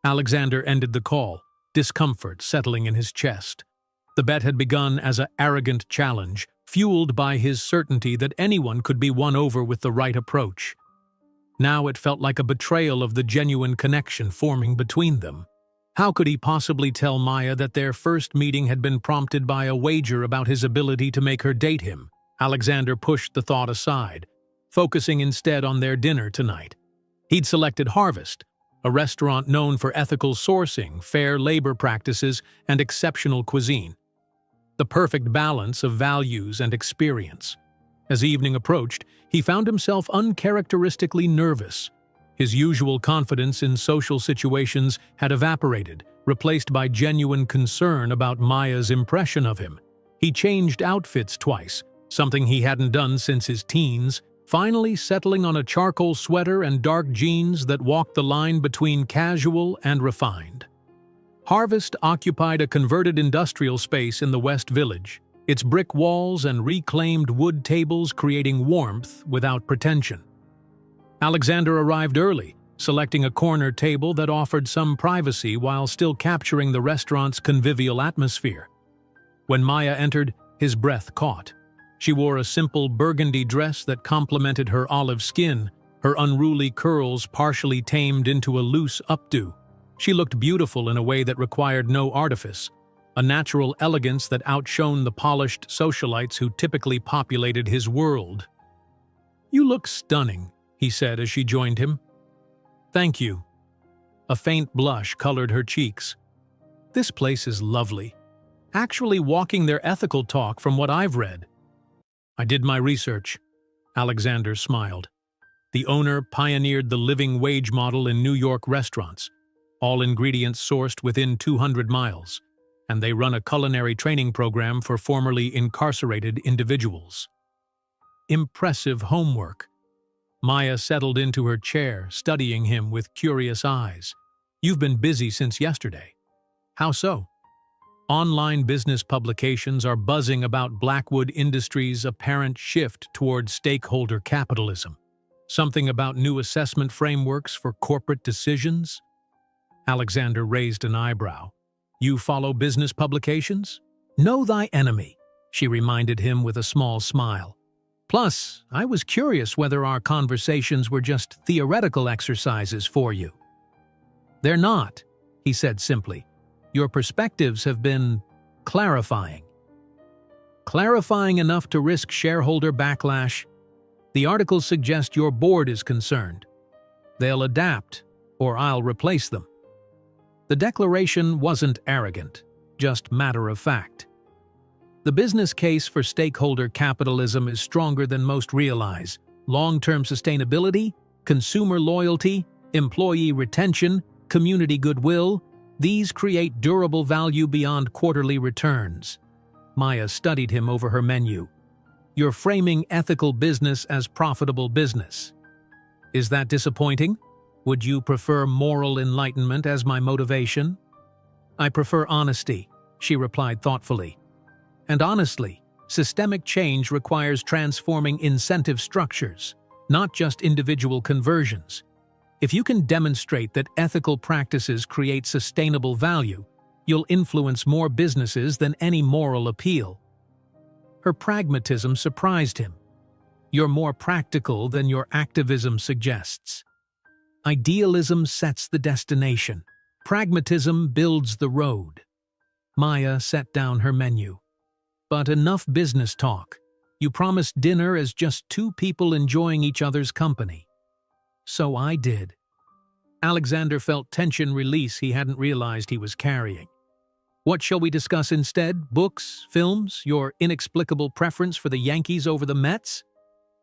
Alexander ended the call, discomfort settling in his chest. The bet had begun as an arrogant challenge, fueled by his certainty that anyone could be won over with the right approach. Now it felt like a betrayal of the genuine connection forming between them. How could he possibly tell Maya that their first meeting had been prompted by a wager about his ability to make her date him? Alexander pushed the thought aside, focusing instead on their dinner tonight. He'd selected Harvest, a restaurant known for ethical sourcing, fair labor practices, and exceptional cuisine. The perfect balance of values and experience. As evening approached, he found himself uncharacteristically nervous. His usual confidence in social situations had evaporated, replaced by genuine concern about Maya's impression of him. He changed outfits twice, something he hadn't done since his teens, finally settling on a charcoal sweater and dark jeans that walked the line between casual and refined. Harvest occupied a converted industrial space in the West Village, its brick walls and reclaimed wood tables creating warmth without pretension. Alexander arrived early, selecting a corner table that offered some privacy while still capturing the restaurant's convivial atmosphere. When Maya entered, his breath caught. She wore a simple burgundy dress that complemented her olive skin, her unruly curls partially tamed into a loose updo. She looked beautiful in a way that required no artifice, a natural elegance that outshone the polished socialites who typically populated his world. "You look stunning," he said as she joined him. "Thank you." A faint blush colored her cheeks. "This place is lovely. Actually walking their ethical talk from what I've read." "I did my research," Alexander smiled. The owner pioneered the living wage model in New York restaurants, all ingredients sourced within 200 miles, and they run a culinary training program for formerly incarcerated individuals. Impressive homework. Maya settled into her chair, studying him with curious eyes. "You've been busy since yesterday. How so? Online business publications are buzzing about Blackwood Industries' apparent shift toward stakeholder capitalism. Something about new assessment frameworks for corporate decisions? Alexander raised an eyebrow. You follow business publications? Know thy enemy, she reminded him with a small smile. Plus, I was curious whether our conversations were just theoretical exercises for you. They're not, he said simply. Your perspectives have been clarifying. Clarifying enough to risk shareholder backlash? The articles suggest your board is concerned. They'll adapt, or I'll replace them. The declaration wasn't arrogant, just matter of fact. The business case for stakeholder capitalism is stronger than most realize. Long-term sustainability, consumer loyalty, employee retention, community goodwill, these create durable value beyond quarterly returns. Maya studied him over her menu. You're framing ethical business as profitable business. Is that disappointing? Would you prefer moral enlightenment as my motivation? I prefer honesty, she replied thoughtfully. And honestly, systemic change requires transforming incentive structures, not just individual conversions. If you can demonstrate that ethical practices create sustainable value, you'll influence more businesses than any moral appeal. Her pragmatism surprised him. You're more practical than your activism suggests. Idealism sets the destination. Pragmatism builds the road. Maya set down her menu. But enough business talk. You promised dinner as just two people enjoying each other's company. So I did. Alexander felt tension release he hadn't realized he was carrying. What shall we discuss instead? Books, films, your inexplicable preference for the Yankees over the Mets?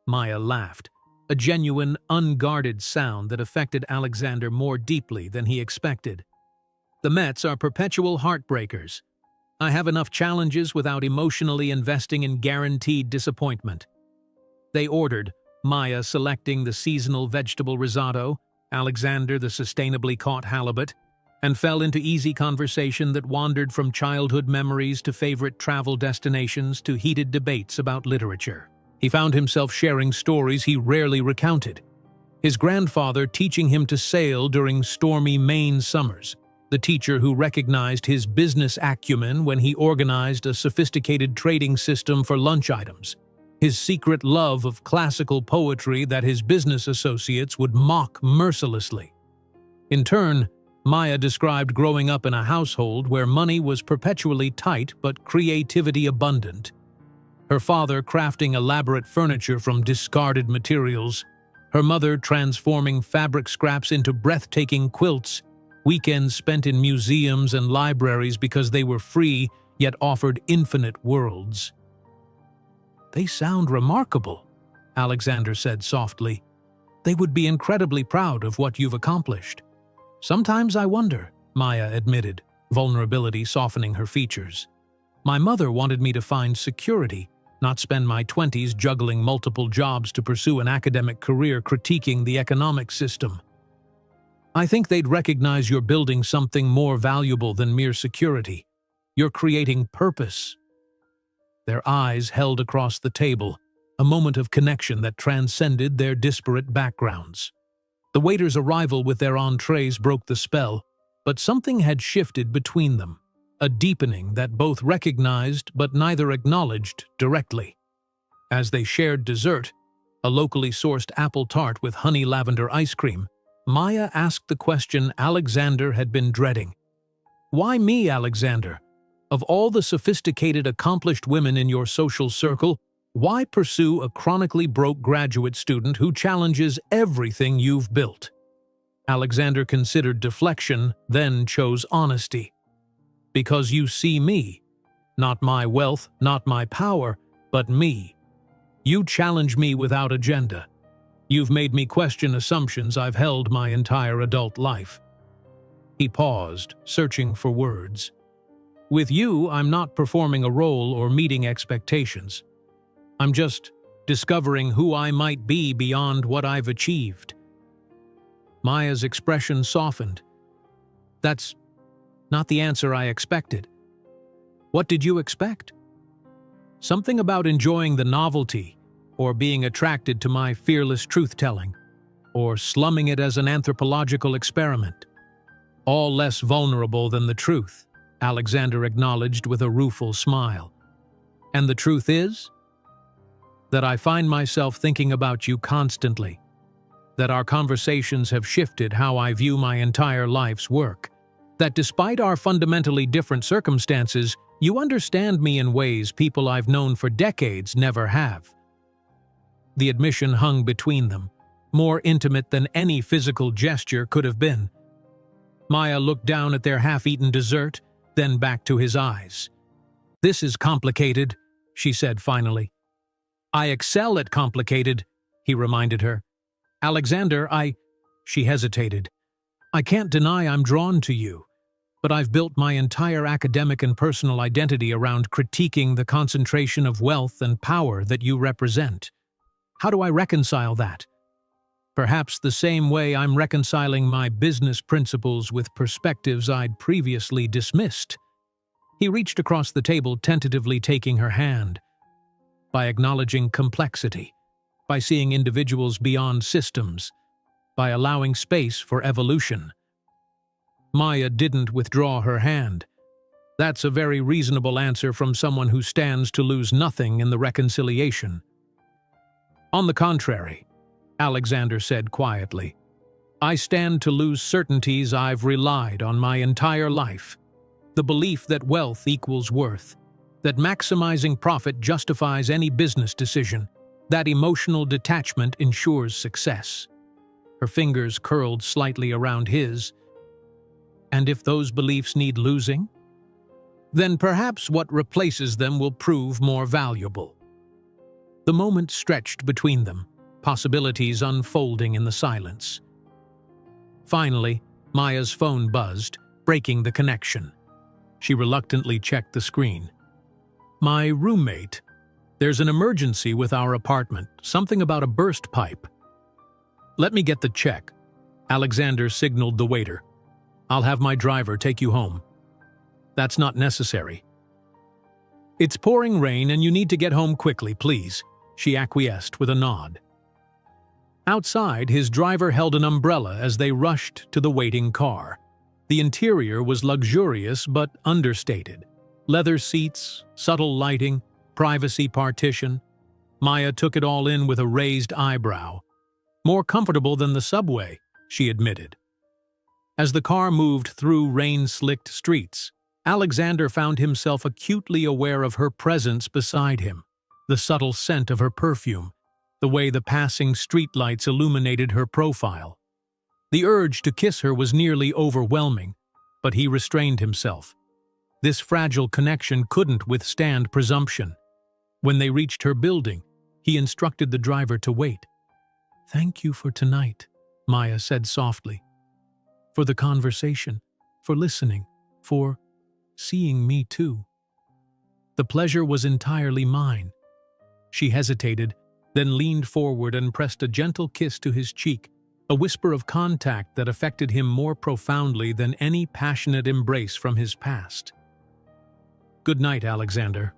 Maya laughed, a genuine, unguarded sound that affected Alexander more deeply than he expected. The Mets are perpetual heartbreakers. I have enough challenges without emotionally investing in guaranteed disappointment. They ordered, Maya selecting the seasonal vegetable risotto, Alexander the sustainably caught halibut, and fell into easy conversation that wandered from childhood memories to favorite travel destinations to heated debates about literature. He found himself sharing stories he rarely recounted. His grandfather teaching him to sail during stormy Maine summers, the teacher who recognized his business acumen when he organized a sophisticated trading system for lunch items, his secret love of classical poetry that his business associates would mock mercilessly. In turn, Maya described growing up in a household where money was perpetually tight but creativity abundant. Her father crafting elaborate furniture from discarded materials, her mother transforming fabric scraps into breathtaking quilts, weekends spent in museums and libraries because they were free yet offered infinite worlds. They sound remarkable, Alexander said softly. They would be incredibly proud of what you've accomplished. Sometimes I wonder, Maya admitted, vulnerability softening her features. My mother wanted me to find security, not spend my 20s juggling multiple jobs to pursue an academic career critiquing the economic system. I think they'd recognize you're building something more valuable than mere security. You're creating purpose. Their eyes held across the table, a moment of connection that transcended their disparate backgrounds. The waiter's arrival with their entrees broke the spell, but something had shifted between them, a deepening that both recognized but neither acknowledged directly. As they shared dessert, a locally sourced apple tart with honey lavender ice cream, Maya asked the question Alexander had been dreading. Why me, Alexander? Of all the sophisticated, accomplished women in your social circle, why pursue a chronically broke graduate student who challenges everything you've built? Alexander considered deflection, then chose honesty. Because you see me. Not my wealth, not my power, but me. You challenge me without agenda. You've made me question assumptions I've held my entire adult life. He paused, searching for words. With you, I'm not performing a role or meeting expectations. I'm just discovering who I might be beyond what I've achieved. Maya's expression softened. That's Not the answer I expected. What did you expect? Something about enjoying the novelty, or being attracted to my fearless truth-telling, or slumming it as an anthropological experiment. All less vulnerable than the truth, Alexander acknowledged with a rueful smile. And the truth is? That I find myself thinking about you constantly. That our conversations have shifted how I view my entire life's work. That despite our fundamentally different circumstances, you understand me in ways people I've known for decades never have. The admission hung between them, more intimate than any physical gesture could have been. Maya looked down at their half-eaten dessert, then back to his eyes. "This is complicated," she said finally. "I excel at complicated," he reminded her. "Alexander, She hesitated. "I can't deny I'm drawn to you, but I've built my entire academic and personal identity around critiquing the concentration of wealth and power that you represent. How do I reconcile that? Perhaps the same way I'm reconciling my business principles with perspectives I'd previously dismissed." He reached across the table, tentatively taking her hand. "By acknowledging complexity, by seeing individuals beyond systems, by allowing space for evolution." Maya didn't withdraw her hand. That's a very reasonable answer from someone who stands to lose nothing in the reconciliation. "On the contrary," Alexander said quietly, "I stand to lose certainties I've relied on my entire life. The belief that wealth equals worth, that maximizing profit justifies any business decision, that emotional detachment ensures success." Her fingers curled slightly around his. "And if those beliefs need losing? Then perhaps what replaces them will prove more valuable." The moment stretched between them, possibilities unfolding in the silence. Finally, Maya's phone buzzed, breaking the connection. She reluctantly checked the screen. "My roommate. There's an emergency with our apartment, something about a burst pipe." "Let me get the check." Alexander signaled the waiter. "I'll have my driver take you home." "That's not necessary." "It's pouring rain and you need to get home quickly, please," she acquiesced with a nod. Outside, his driver held an umbrella as they rushed to the waiting car. The interior was luxurious but understated. Leather seats, subtle lighting, privacy partition. Maya took it all in with a raised eyebrow. "More comfortable than the subway," she admitted. As the car moved through rain-slicked streets, Alexander found himself acutely aware of her presence beside him, the subtle scent of her perfume, the way the passing streetlights illuminated her profile. The urge to kiss her was nearly overwhelming, but he restrained himself. This fragile connection couldn't withstand presumption. When they reached her building, he instructed the driver to wait. "Thank you for tonight," Maya said softly. "For the conversation, for listening, for seeing me too." The pleasure was entirely mine. She hesitated, then leaned forward and pressed a gentle kiss to his cheek, a whisper of contact that affected him more profoundly than any passionate embrace from his past. "Good night, Alexander."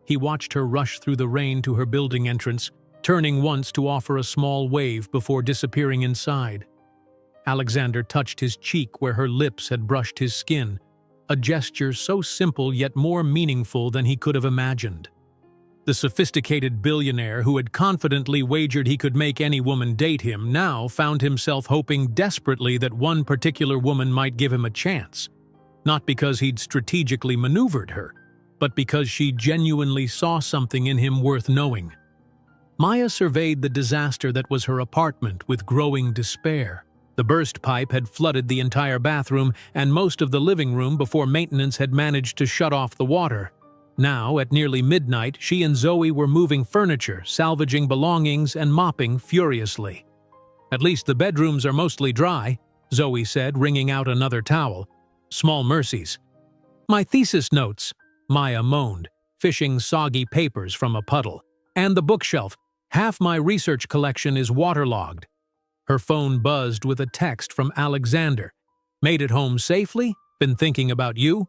He watched her rush through the rain to her building entrance, turning once to offer a small wave before disappearing inside. Alexander touched his cheek where her lips had brushed his skin, a gesture so simple yet more meaningful than he could have imagined. The sophisticated billionaire who had confidently wagered he could make any woman date him now found himself hoping desperately that one particular woman might give him a chance, not because he'd strategically maneuvered her, but because she genuinely saw something in him worth knowing. Maya surveyed the disaster that was her apartment with growing despair. The burst pipe had flooded the entire bathroom and most of the living room before maintenance had managed to shut off the water. Now, at nearly midnight, she and Zoe were moving furniture, salvaging belongings, and mopping furiously. "At least the bedrooms are mostly dry," Zoe said, wringing out another towel. "Small mercies." "My thesis notes," Maya moaned, fishing soggy papers from a puddle. "And the bookshelf. Half my research collection is waterlogged." Her phone buzzed with a text from Alexander. "Made it home safely? Been thinking about you?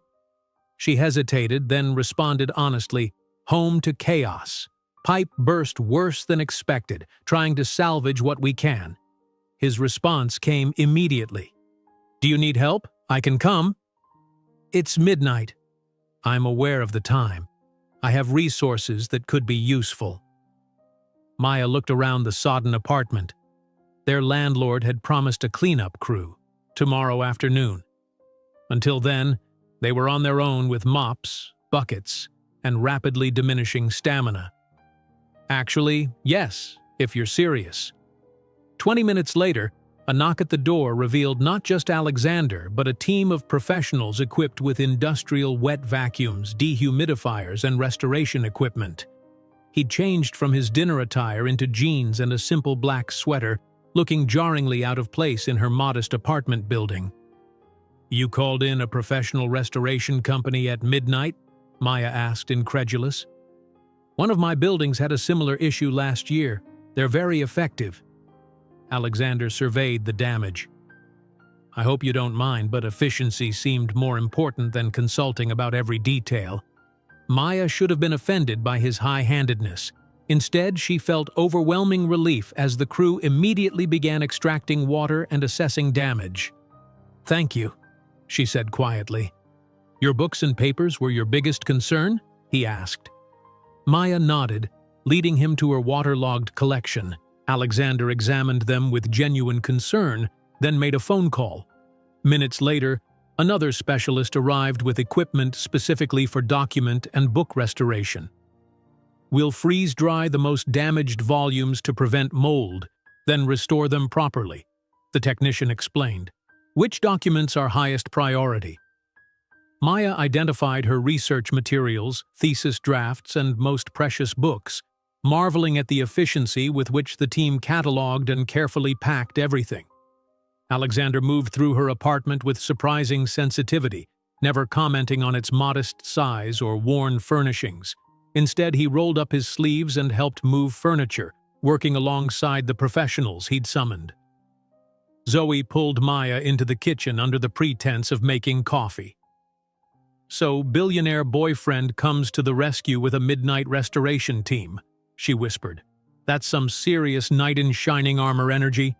She hesitated, then responded honestly, home to chaos. Pipe burst worse than expected, trying to salvage what we can. His response came immediately. Do you need help? I can come. It's midnight. I'm aware of the time. I have resources that could be useful. Maya looked around the sodden apartment. Their landlord had promised a cleanup crew tomorrow afternoon. Until then, they were on their own with mops, buckets, and rapidly diminishing stamina. Actually, yes, if you're serious. 20 minutes later, a knock at the door revealed not just Alexander, but a team of professionals equipped with industrial wet vacuums, dehumidifiers, and restoration equipment. He'd changed from his dinner attire into jeans and a simple black sweater, looking jarringly out of place in her modest apartment building. You called in a professional restoration company at midnight? Maya asked, incredulous. One of my buildings had a similar issue last year. They're very effective. Alexander surveyed the damage. I hope you don't mind, but efficiency seemed more important than consulting about every detail. Maya should have been offended by his high-handedness. Instead, she felt overwhelming relief as the crew immediately began extracting water and assessing damage. Thank you, she said quietly. Your books and papers were your biggest concern? He asked. Maya nodded, leading him to her waterlogged collection. Alexander examined them with genuine concern, then made a phone call. Minutes later, another specialist arrived with equipment specifically for document and book restoration. We'll freeze-dry the most damaged volumes to prevent mold, then restore them properly, the technician explained. Which documents are highest priority? Maya identified her research materials, thesis drafts, and most precious books, marveling at the efficiency with which the team cataloged and carefully packed everything. Alexander moved through her apartment with surprising sensitivity, never commenting on its modest size or worn furnishings. Instead, he rolled up his sleeves and helped move furniture, working alongside the professionals he'd summoned. Zoe pulled Maya into the kitchen under the pretense of making coffee. So, billionaire boyfriend comes to the rescue with a midnight restoration team, she whispered. That's some serious knight in shining armor energy.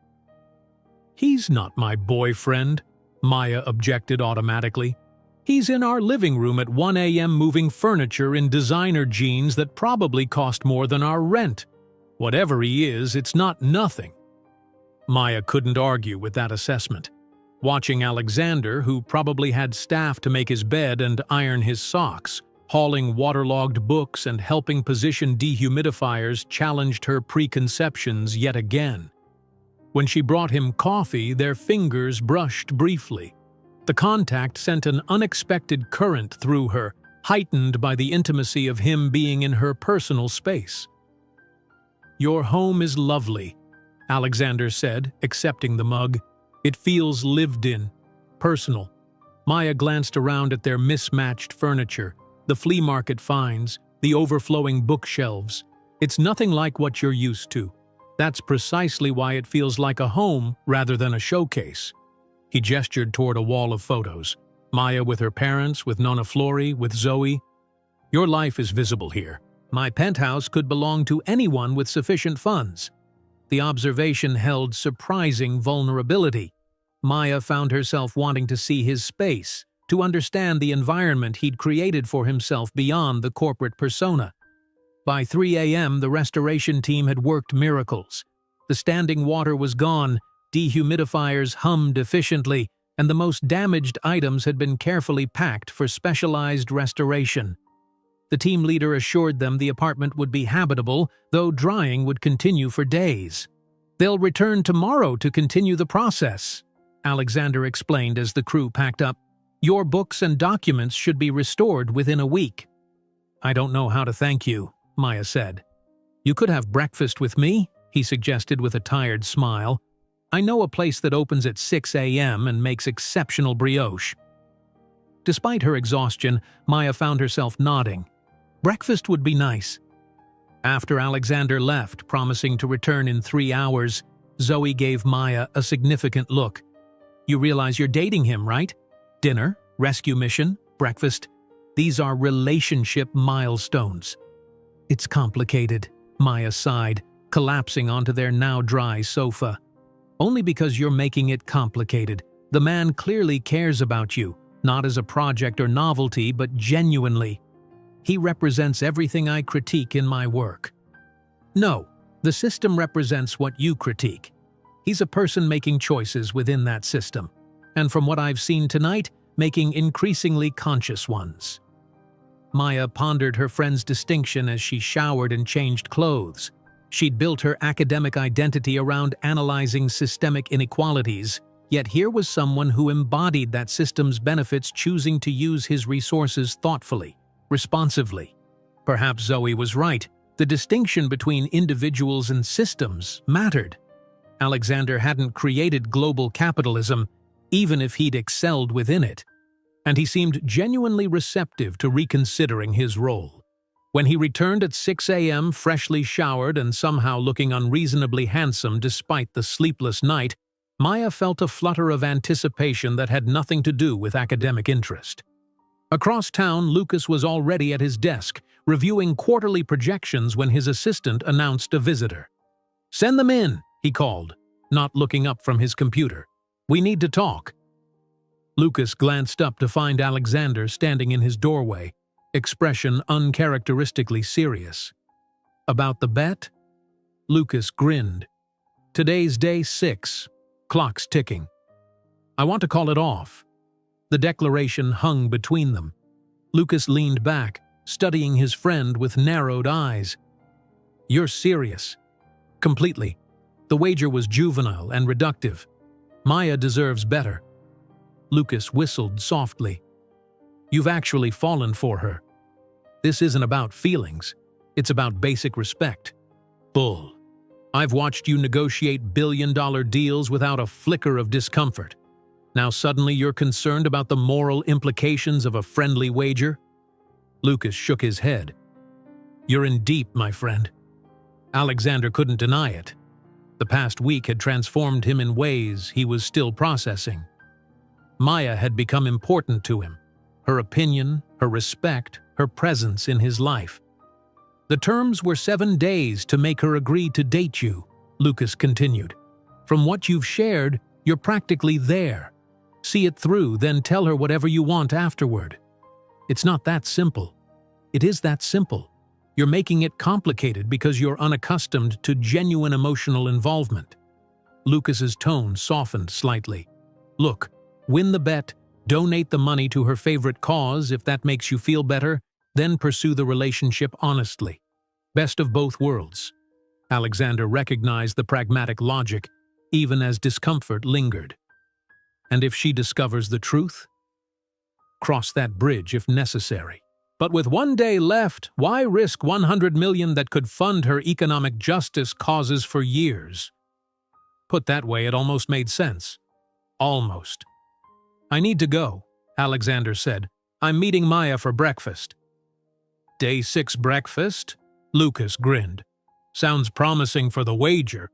He's not my boyfriend, Maya objected automatically. He's in our living room at 1 a.m. moving furniture in designer jeans that probably cost more than our rent. Whatever he is, it's not nothing. Maya couldn't argue with that assessment. Watching Alexander, who probably had staff to make his bed and iron his socks, hauling waterlogged books and helping position dehumidifiers, challenged her preconceptions yet again. When she brought him coffee, their fingers brushed briefly. The contact sent an unexpected current through her, heightened by the intimacy of him being in her personal space. Your home is lovely, Alexander said, accepting the mug. It feels lived in, personal. Maya glanced around at their mismatched furniture, the flea market finds, the overflowing bookshelves. It's nothing like what you're used to. That's precisely why it feels like a home rather than a showcase. He gestured toward a wall of photos. Maya with her parents, with Nonna Flori, with Zoe. Your life is visible here. My penthouse could belong to anyone with sufficient funds. The observation held surprising vulnerability. Maya found herself wanting to see his space, to understand the environment he'd created for himself beyond the corporate persona. By 3 a.m., the restoration team had worked miracles. The standing water was gone, dehumidifiers hummed efficiently, and the most damaged items had been carefully packed for specialized restoration. The team leader assured them the apartment would be habitable, though drying would continue for days. They'll return tomorrow to continue the process, Alexander explained as the crew packed up. Your books and documents should be restored within a week. I don't know how to thank you, Maya said. You could have breakfast with me, he suggested with a tired smile. I know a place that opens at 6 a.m. and makes exceptional brioche. Despite her exhaustion, Maya found herself nodding. Breakfast would be nice. After Alexander left, promising to return in 3 hours, Zoe gave Maya a significant look. You realize you're dating him, right? Dinner? rescue mission, breakfast. These are relationship milestones. It's complicated, Maya sighed, collapsing onto their now dry sofa. Only because you're making it complicated. The man clearly cares about you, not as a project or novelty, but genuinely. He represents everything I critique in my work. No, the system represents what you critique. He's a person making choices within that system, and from what I've seen tonight, making increasingly conscious ones. Maya pondered her friend's distinction as she showered and changed clothes. She'd built her academic identity around analyzing systemic inequalities, yet here was someone who embodied that system's benefits, choosing to use his resources thoughtfully, responsively. Perhaps Zoe was right. The distinction between individuals and systems mattered. Alexander hadn't created global capitalism, even if he'd excelled within it, and he seemed genuinely receptive to reconsidering his role. When he returned at 6 a.m., freshly showered and somehow looking unreasonably handsome despite the sleepless night, Maya felt a flutter of anticipation that had nothing to do with academic interest. Across town, Lucas was already at his desk, reviewing quarterly projections when his assistant announced a visitor. "Send them in," he called, not looking up from his computer. "We need to talk." Lucas glanced up to find Alexander standing in his doorway, expression uncharacteristically serious. "About the bet?" Lucas grinned. "Today's day 6. Clock's ticking. I want to call it off." The declaration hung between them. Lucas leaned back, studying his friend with narrowed eyes. "You're serious." "Completely. The wager was juvenile and reductive. Maya deserves better." Lucas whistled softly. "You've actually fallen for her. This isn't about feelings. It's about basic respect." "Bull. I've watched you negotiate billion-dollar deals without a flicker of discomfort. Now suddenly you're concerned about the moral implications of a friendly wager?" Lucas shook his head. "You're in deep, my friend." Alexander couldn't deny it. The past week had transformed him in ways he was still processing. Maya had become important to him. Her opinion, her respect, her presence in his life. "The terms were 7 days to make her agree to date you," Lucas continued. "From what you've shared, you're practically there. See it through, then tell her whatever you want afterward." "It's not that simple." "It is that simple. You're making it complicated because you're unaccustomed to genuine emotional involvement." Lucas's tone softened slightly. "Look, win the bet, donate the money to her favorite cause if that makes you feel better, then pursue the relationship honestly. Best of both worlds." Alexander recognized the pragmatic logic, even as discomfort lingered. "And if she discovers the truth?" "Cross that bridge if necessary. But with 1 day left, why risk $100 million that could fund her economic justice causes for years?" Put that way, it almost made sense. Almost. "I need to go," Alexander said. "I'm meeting Maya for breakfast." "Day 6 breakfast?" Lucas grinned. "Sounds promising for the wager."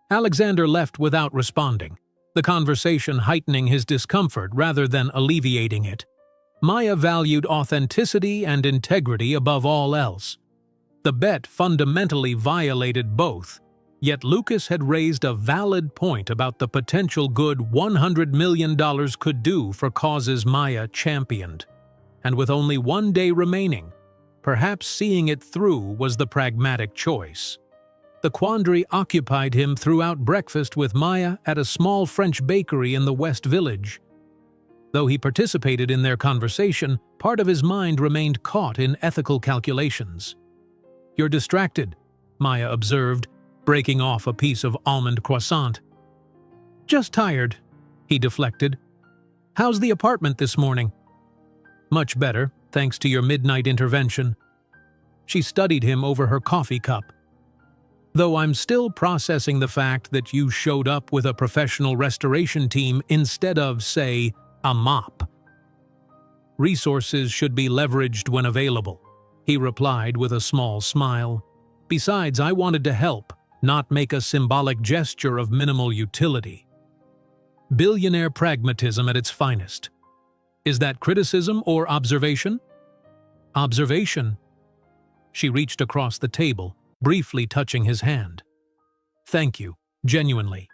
Alexander left without responding, the conversation heightening his discomfort rather than alleviating it. Maya valued authenticity and integrity above all else. The bet fundamentally violated both, yet Lucas had raised a valid point about the potential good $100 million could do for causes Maya championed. And with only 1 day remaining, perhaps seeing it through was the pragmatic choice. The quandary occupied him throughout breakfast with Maya at a small French bakery in the West Village. Though he participated in their conversation, part of his mind remained caught in ethical calculations. "You're distracted," Maya observed, breaking off a piece of almond croissant. "Just tired," he deflected. "How's the apartment this morning?" "Much better, thanks to your midnight intervention." She studied him over her coffee cup. "Though I'm still processing the fact that you showed up with a professional restoration team instead of, say, a mop." "Resources should be leveraged when available," he replied with a small smile. "Besides, I wanted to help, not make a symbolic gesture of minimal utility." Billionaire pragmatism at its finest. Is that criticism or observation? Observation. She reached across the table, briefly touching his hand. Thank you, genuinely.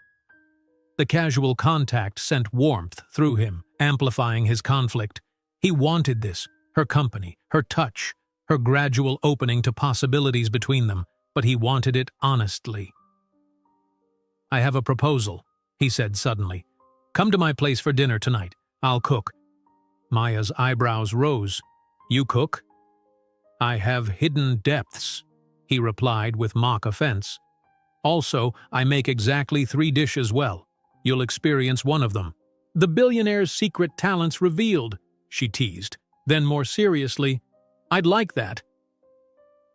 The casual contact sent warmth through him, amplifying his conflict. He wanted this, her company, her touch, her gradual opening to possibilities between them, but he wanted it honestly. I have a proposal, he said suddenly. Come to my place for dinner tonight. I'll cook. Maya's eyebrows rose. You cook? I have hidden depths, he replied with mock offense. Also, I make exactly 3 dishes well. You'll experience one of them. The billionaire's secret talents revealed, she teased. Then more seriously, I'd like that.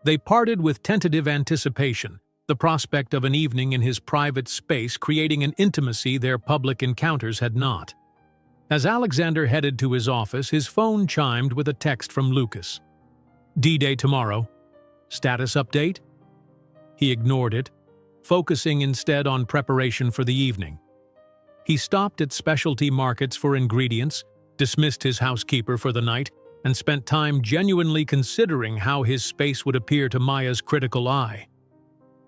They parted with tentative anticipation, the prospect of an evening in his private space creating an intimacy their public encounters had not. As Alexander headed to his office, his phone chimed with a text from Lucas. D-Day tomorrow. Status update? He ignored it, focusing instead on preparation for the evening. He stopped at specialty markets for ingredients, dismissed his housekeeper for the night, and spent time genuinely considering how his space would appear to Maya's critical eye.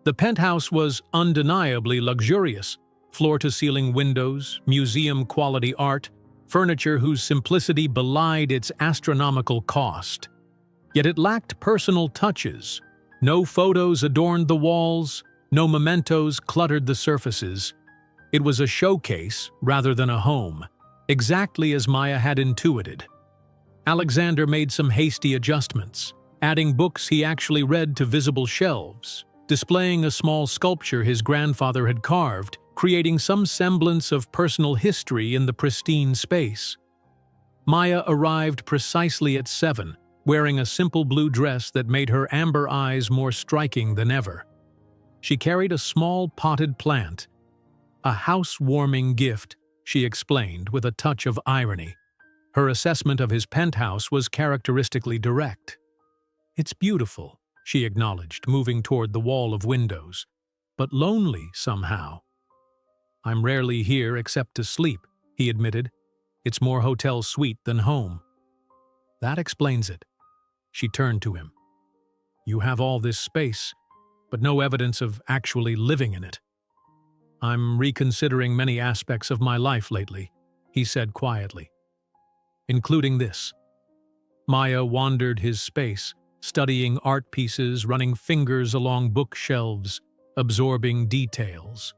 The penthouse was undeniably luxurious, floor-to-ceiling windows, museum-quality art, furniture whose simplicity belied its astronomical cost. Yet it lacked personal touches. No photos adorned the walls, no mementos cluttered the surfaces. It was a showcase rather than a home, exactly as Maya had intuited. Alexander made some hasty adjustments, adding books he actually read to visible shelves, displaying a small sculpture his grandfather had carved, creating some semblance of personal history in the pristine space. Maya arrived precisely at 7, wearing a simple blue dress that made her amber eyes more striking than ever. She carried a small potted plant, a house-warming gift, she explained with a touch of irony. Her assessment of his penthouse was characteristically direct. It's beautiful, she acknowledged, moving toward the wall of windows, but lonely somehow. I'm rarely here except to sleep, he admitted. It's more hotel suite than home. That explains it. She turned to him. You have all this space, but no evidence of actually living in it. I'm reconsidering many aspects of my life lately, he said quietly. Including this. Maya wandered his space, studying art pieces, running fingers along bookshelves, absorbing details.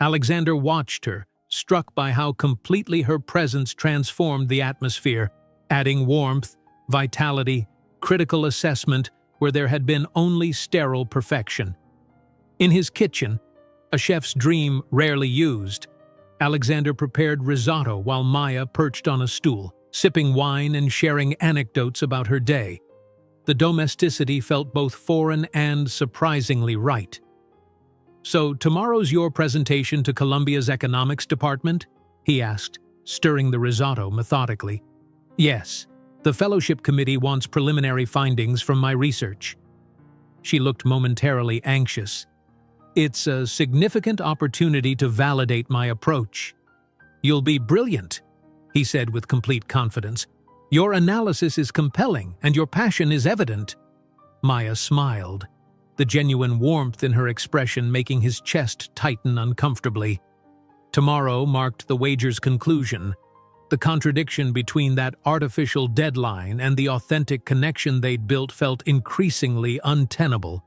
Alexander watched her, struck by how completely her presence transformed the atmosphere, adding warmth, vitality, critical assessment where there had been only sterile perfection. In his kitchen, a chef's dream rarely used, Alexander prepared risotto while Maya perched on a stool, sipping wine and sharing anecdotes about her day. The domesticity felt both foreign and surprisingly right. So, tomorrow's your presentation to Columbia's economics department? He asked, stirring the risotto methodically. Yes, the fellowship committee wants preliminary findings from my research. She looked momentarily anxious. It's a significant opportunity to validate my approach. You'll be brilliant, he said with complete confidence. Your analysis is compelling and your passion is evident. Maya smiled, the genuine warmth in her expression making his chest tighten uncomfortably. Tomorrow marked the wager's conclusion. The contradiction between that artificial deadline and the authentic connection they'd built felt increasingly untenable.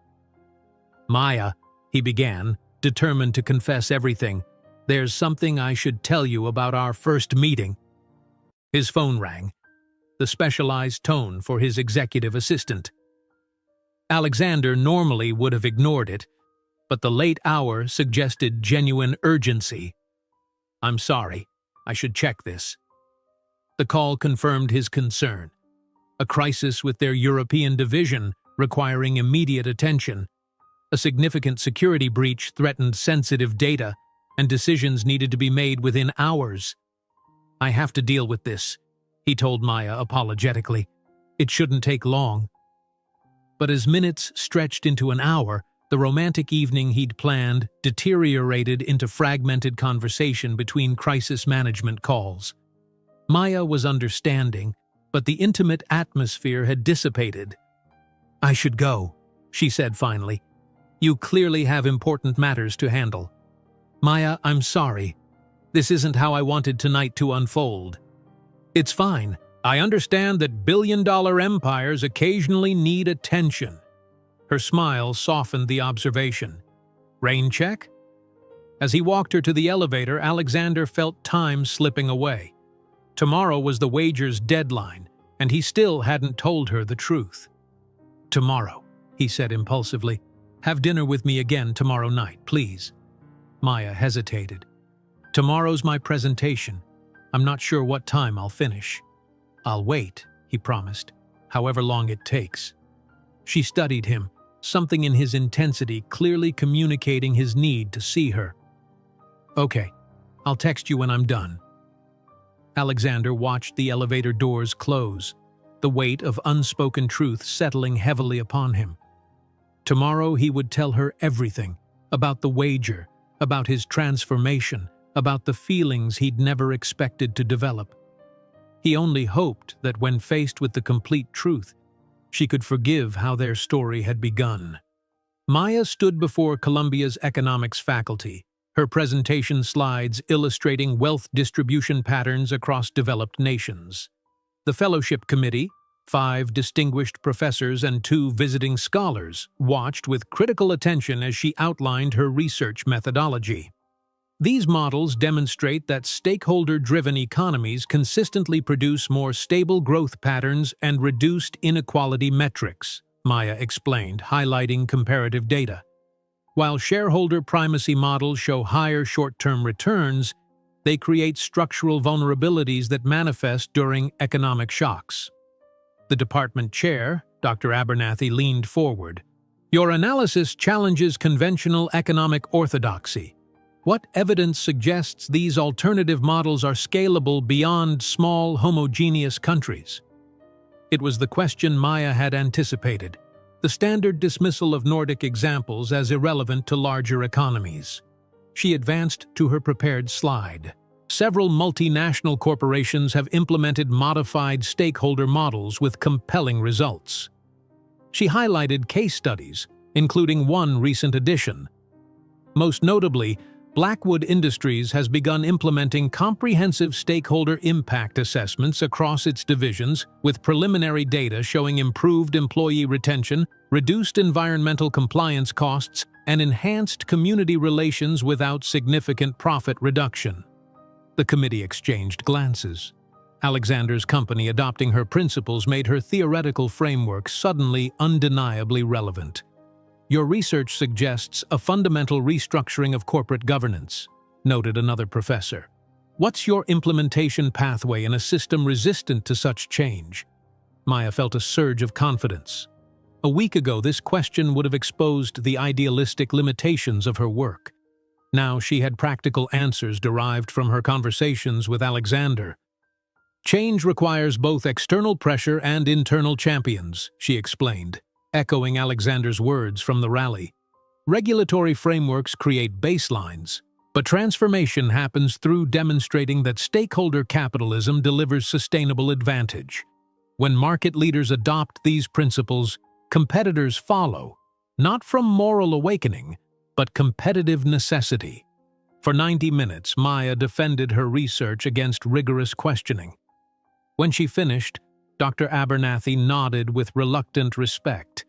Maya, he began, determined to confess everything. There's something I should tell you about our first meeting. His phone rang, the specialized tone for his executive assistant. Alexander normally would have ignored it, but the late hour suggested genuine urgency. I'm sorry, I should check this. The call confirmed his concern. A crisis with their European division requiring immediate attention. A significant security breach threatened sensitive data, and decisions needed to be made within hours. I have to deal with this, he told Maya apologetically. It shouldn't take long. But as minutes stretched into an hour, the romantic evening he'd planned deteriorated into fragmented conversation between crisis management calls. Maya was understanding, but the intimate atmosphere had dissipated. "I should go," she said finally. "You clearly have important matters to handle." "Maya, I'm sorry. This isn't how I wanted tonight to unfold." "It's fine. I understand that billion-dollar empires occasionally need attention." Her smile softened the observation. "Rain check?" As he walked her to the elevator, Alexander felt time slipping away. Tomorrow was the wager's deadline, and he still hadn't told her the truth. "Tomorrow," he said impulsively. "Have dinner with me again tomorrow night, please." Maya hesitated. "Tomorrow's my presentation. I'm not sure what time I'll finish." "I'll wait," he promised, "however long it takes." She studied him, something in his intensity clearly communicating his need to see her. "Okay, I'll text you when I'm done." Alexander watched the elevator doors close, the weight of unspoken truth settling heavily upon him. Tomorrow he would tell her everything, about the wager, about his transformation, about the feelings he'd never expected to develop. He only hoped that when faced with the complete truth, she could forgive how their story had begun. Maya stood before Columbia's economics faculty, her presentation slides illustrating wealth distribution patterns across developed nations. The fellowship committee, 5 distinguished professors and 2 visiting scholars, watched with critical attention as she outlined her research methodology. These models demonstrate that stakeholder-driven economies consistently produce more stable growth patterns and reduced inequality metrics, Maya explained, highlighting comparative data. While shareholder primacy models show higher short-term returns, they create structural vulnerabilities that manifest during economic shocks. The department chair, Dr. Abernathy, leaned forward. "Your analysis challenges conventional economic orthodoxy. What evidence suggests these alternative models are scalable beyond small, homogeneous countries?" It was the question Maya had anticipated, the standard dismissal of Nordic examples as irrelevant to larger economies. She advanced to her prepared slide. Several multinational corporations have implemented modified stakeholder models with compelling results. She highlighted case studies, including one recent addition. Most notably, Blackwood Industries has begun implementing comprehensive stakeholder impact assessments across its divisions, with preliminary data showing improved employee retention, reduced environmental compliance costs, and enhanced community relations without significant profit reduction. The committee exchanged glances. Alexander's company adopting her principles made her theoretical framework suddenly undeniably relevant. "Your research suggests a fundamental restructuring of corporate governance," noted another professor. "What's your implementation pathway in a system resistant to such change?" Maya felt a surge of confidence. A week ago, this question would have exposed the idealistic limitations of her work. Now she had practical answers derived from her conversations with Alexander. "Change requires both external pressure and internal champions," she explained, echoing Alexander's words from the rally. "Regulatory frameworks create baselines, but transformation happens through demonstrating that stakeholder capitalism delivers sustainable advantage. When market leaders adopt these principles, competitors follow, not from moral awakening, but competitive necessity." For 90 minutes, Maya defended her research against rigorous questioning. When she finished, Dr. Abernathy nodded with reluctant respect.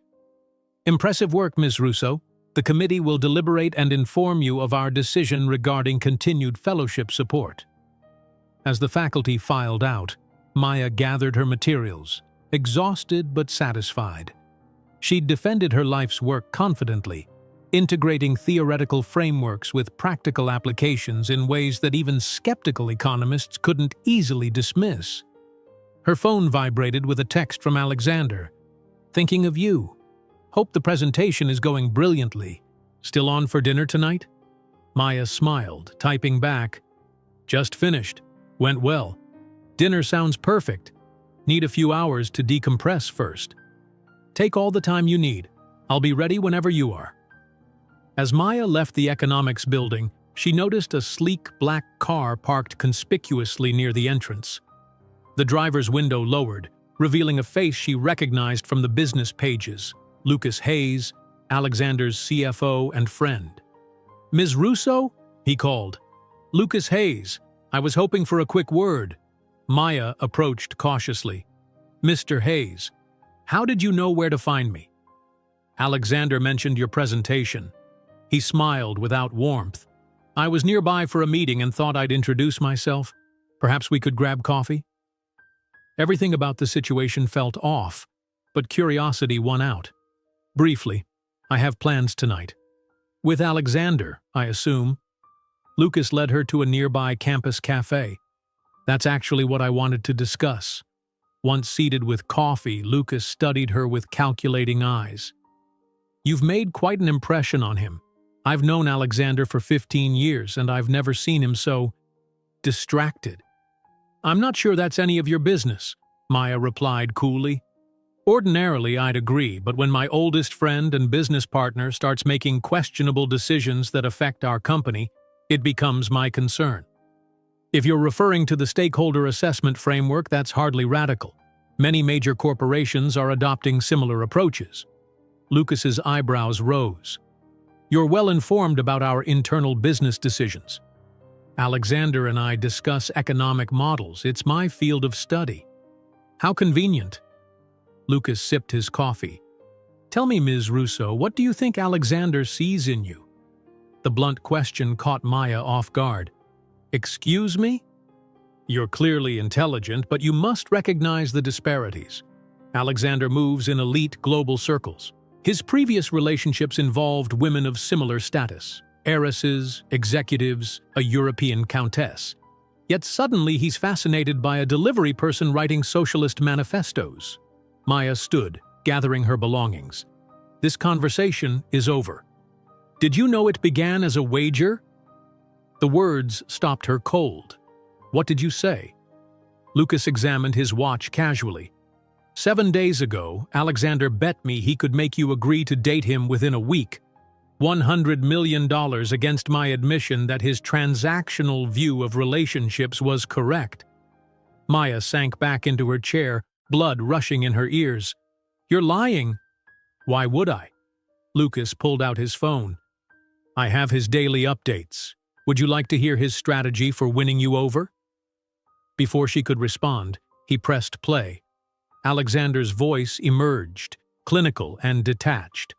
"Impressive work, Ms. Russo. The committee will deliberate and inform you of our decision regarding continued fellowship support." As the faculty filed out, Maya gathered her materials, exhausted but satisfied. She'd defended her life's work confidently, integrating theoretical frameworks with practical applications in ways that even skeptical economists couldn't easily dismiss. Her phone vibrated with a text from Alexander. "Thinking of you. Hope the presentation is going brilliantly. Still on for dinner tonight?" Maya smiled, typing back, "Just finished. Went well. Dinner sounds perfect. Need a few hours to decompress first. Take all the time you need. I'll be ready whenever you are." As Maya left the economics building, she noticed a sleek black car parked conspicuously near the entrance. The driver's window lowered, revealing a face she recognized from the business pages. Lucas Hayes, Alexander's CFO and friend. "Ms. Russo?" he called. "Lucas Hayes. I was hoping for a quick word." Maya approached cautiously. "Mr. Hayes, how did you know where to find me?" "Alexander mentioned your presentation." He smiled without warmth. "I was nearby for a meeting and thought I'd introduce myself. Perhaps we could grab coffee?" Everything about the situation felt off, but curiosity won out. "Briefly, I have plans tonight. With Alexander, I assume." Lucas led her to a nearby campus cafe. "That's actually what I wanted to discuss." Once seated with coffee, Lucas studied her with calculating eyes. "You've made quite an impression on him. I've known Alexander for 15 years, and I've never seen him so distracted." "I'm not sure that's any of your business," Maya replied coolly. "Ordinarily, I'd agree, but when my oldest friend and business partner starts making questionable decisions that affect our company, it becomes my concern. If you're referring to the stakeholder assessment framework, that's hardly radical. Many major corporations are adopting similar approaches." Lucas's eyebrows rose. "You're well informed about our internal business decisions. Alexander and I discuss economic models. It's my field of study." "How convenient." Lucas sipped his coffee. "Tell me, Ms. Russo, what do you think Alexander sees in you?" The blunt question caught Maya off guard. "Excuse me?" "You're clearly intelligent, but you must recognize the disparities. Alexander moves in elite global circles. His previous relationships involved women of similar status, heiresses, executives, a European countess. Yet suddenly he's fascinated by a delivery person writing socialist manifestos." Maya stood, gathering her belongings. "This conversation is over. Did you know it began as a wager?" The words stopped her cold. "What did you say?" Lucas examined his watch casually. 7 days ago, Alexander bet me he could make you agree to date him within a week. $100 million against my admission that his transactional view of relationships was correct." Maya sank back into her chair, blood rushing in her ears. "You're lying." "Why would I?" Lucas pulled out his phone. "I have his daily updates. Would you like to hear his strategy for winning you over?" Before she could respond, he pressed play. Alexander's voice emerged, clinical and detached.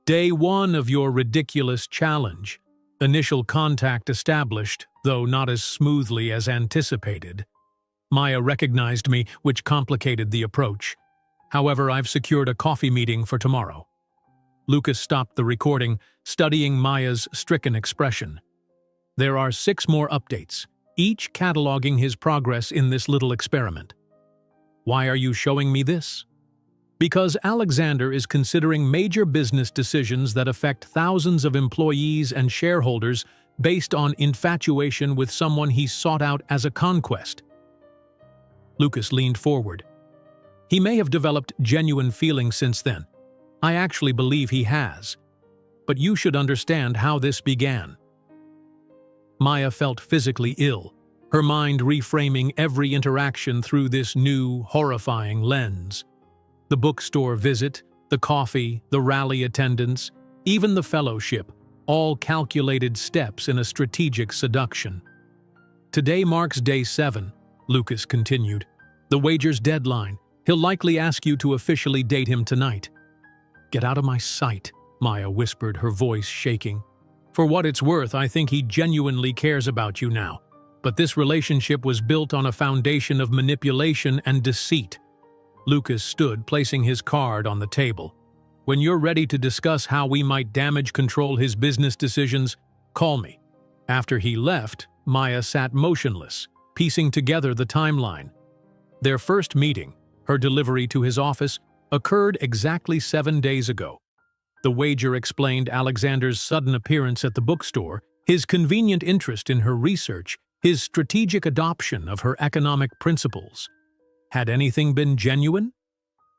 "Day 1 of your ridiculous challenge. Initial contact established, though not as smoothly as anticipated. Maya recognized me, which complicated the approach. However, I've secured a coffee meeting for tomorrow." Lucas stopped the recording, studying Maya's stricken expression. "There are 6 more updates, each cataloging his progress in this little experiment." "Why are you showing me this?" "Because Alexander is considering major business decisions that affect thousands of employees and shareholders based on infatuation with someone he sought out as a conquest." Lucas leaned forward. "He may have developed genuine feelings since then. I actually believe he has. But you should understand how this began." Maya felt physically ill, her mind reframing every interaction through this new, horrifying lens. The bookstore visit, the coffee, the rally attendance, even the fellowship, all calculated steps in a strategic seduction. "Today marks day 7, Lucas continued. "The wager's deadline. He'll likely ask you to officially date him tonight." "Get out of my sight," Maya whispered, her voice shaking. "For what it's worth, I think he genuinely cares about you now. But this relationship was built on a foundation of manipulation and deceit." Lucas stood, placing his card on the table. "When you're ready to discuss how we might damage control his business decisions, call me." After he left, Maya sat motionless, piecing together the timeline. Their first meeting, her delivery to his office, occurred exactly 7 days ago. The wager explained Alexander's sudden appearance at the bookstore, his convenient interest in her research, his strategic adoption of her economic principles. Had anything been genuine?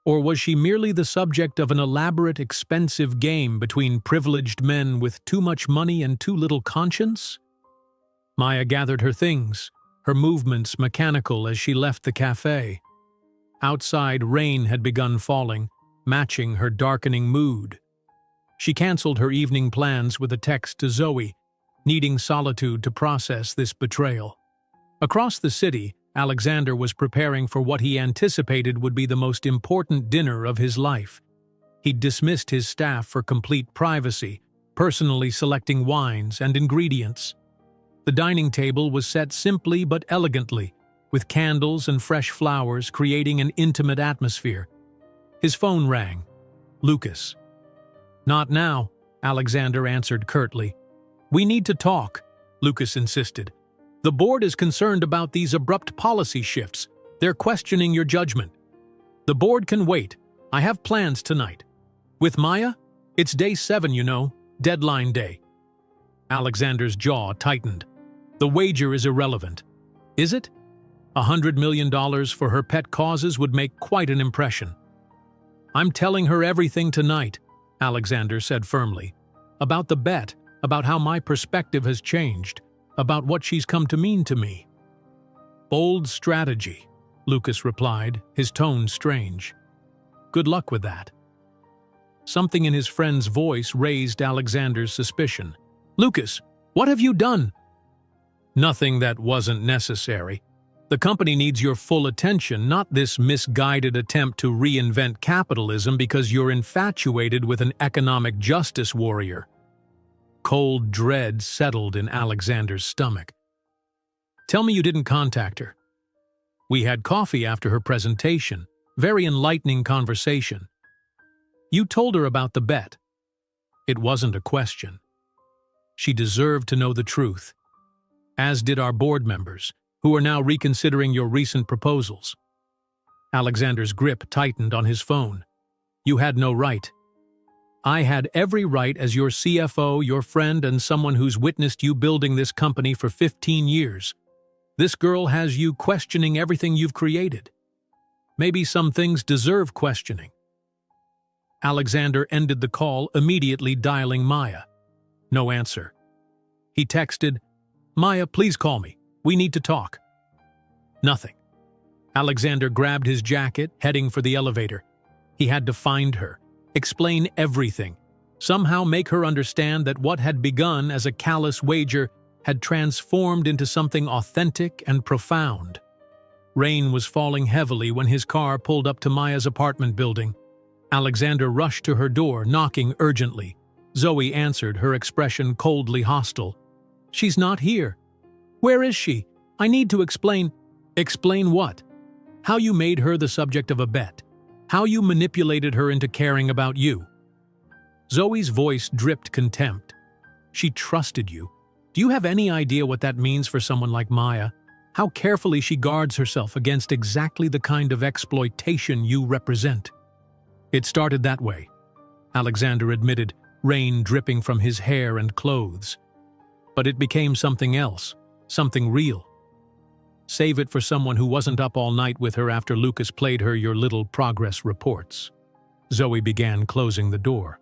Or was she merely the subject of an elaborate, expensive game between privileged men with too much money and too little conscience? Maya gathered her things, her movements mechanical as she left the cafe. Outside, rain had begun falling, matching her darkening mood. She canceled her evening plans with a text to Zoe, needing solitude to process this betrayal. Across the city, Alexander was preparing for what he anticipated would be the most important dinner of his life. He'd dismissed his staff for complete privacy, personally selecting wines and ingredients. The dining table was set simply but elegantly, with candles and fresh flowers creating an intimate atmosphere. His phone rang. Lucas. "Not now," Alexander answered curtly. "We need to talk," Lucas insisted. "The board is concerned about these abrupt policy shifts. They're questioning your judgment." "The board can wait. I have plans tonight." "With Maya? It's day 7, you know, deadline day." Alexander's jaw tightened. "The wager is irrelevant." "Is it? $100 million for her pet causes would make quite an impression." "I'm telling her everything tonight," Alexander said firmly. "About the bet, about how my perspective has changed, about what she's come to mean to me." "Bold strategy," Lucas replied, his tone strange. "Good luck with that." Something in his friend's voice raised Alexander's suspicion. "Lucas, what have you done?" "Nothing that wasn't necessary. The company needs your full attention, not this misguided attempt to reinvent capitalism because you're infatuated with an economic justice warrior." Cold dread settled in Alexander's stomach. "Tell me you didn't contact her." "We had coffee after her presentation. Very enlightening conversation." "You told her about the bet." "It wasn't a question." "She deserved to know the truth. As did our board members, who are now reconsidering your recent proposals." Alexander's grip tightened on his phone. "You had no right." "I had every right as your CFO, your friend, and someone who's witnessed you building this company for 15 years. This girl has you questioning everything you've created. Maybe some things deserve questioning." Alexander ended the call, immediately dialing Maya. No answer. He texted, "Maya, please call me. We need to talk." Nothing. Alexander grabbed his jacket, heading for the elevator. He had to find her, explain everything, somehow make her understand that what had begun as a callous wager had transformed into something authentic and profound. Rain was falling heavily when his car pulled up to Maya's apartment building. Alexander rushed to her door, knocking urgently. Zoe answered, her expression coldly hostile. "She's not here." "Where is she? I need to explain." "Explain what?" "How you made her the subject of a bet. How you manipulated her into caring about you." Zoe's voice dripped contempt. "She trusted you. Do you have any idea what that means for someone like Maya? How carefully she guards herself against exactly the kind of exploitation you represent?" "It started that way," Alexander admitted, rain dripping from his hair and clothes. "But it became something else. Something real. Save it for someone who wasn't up all night with her after Lucas played her your little progress reports." Zoe began closing the door.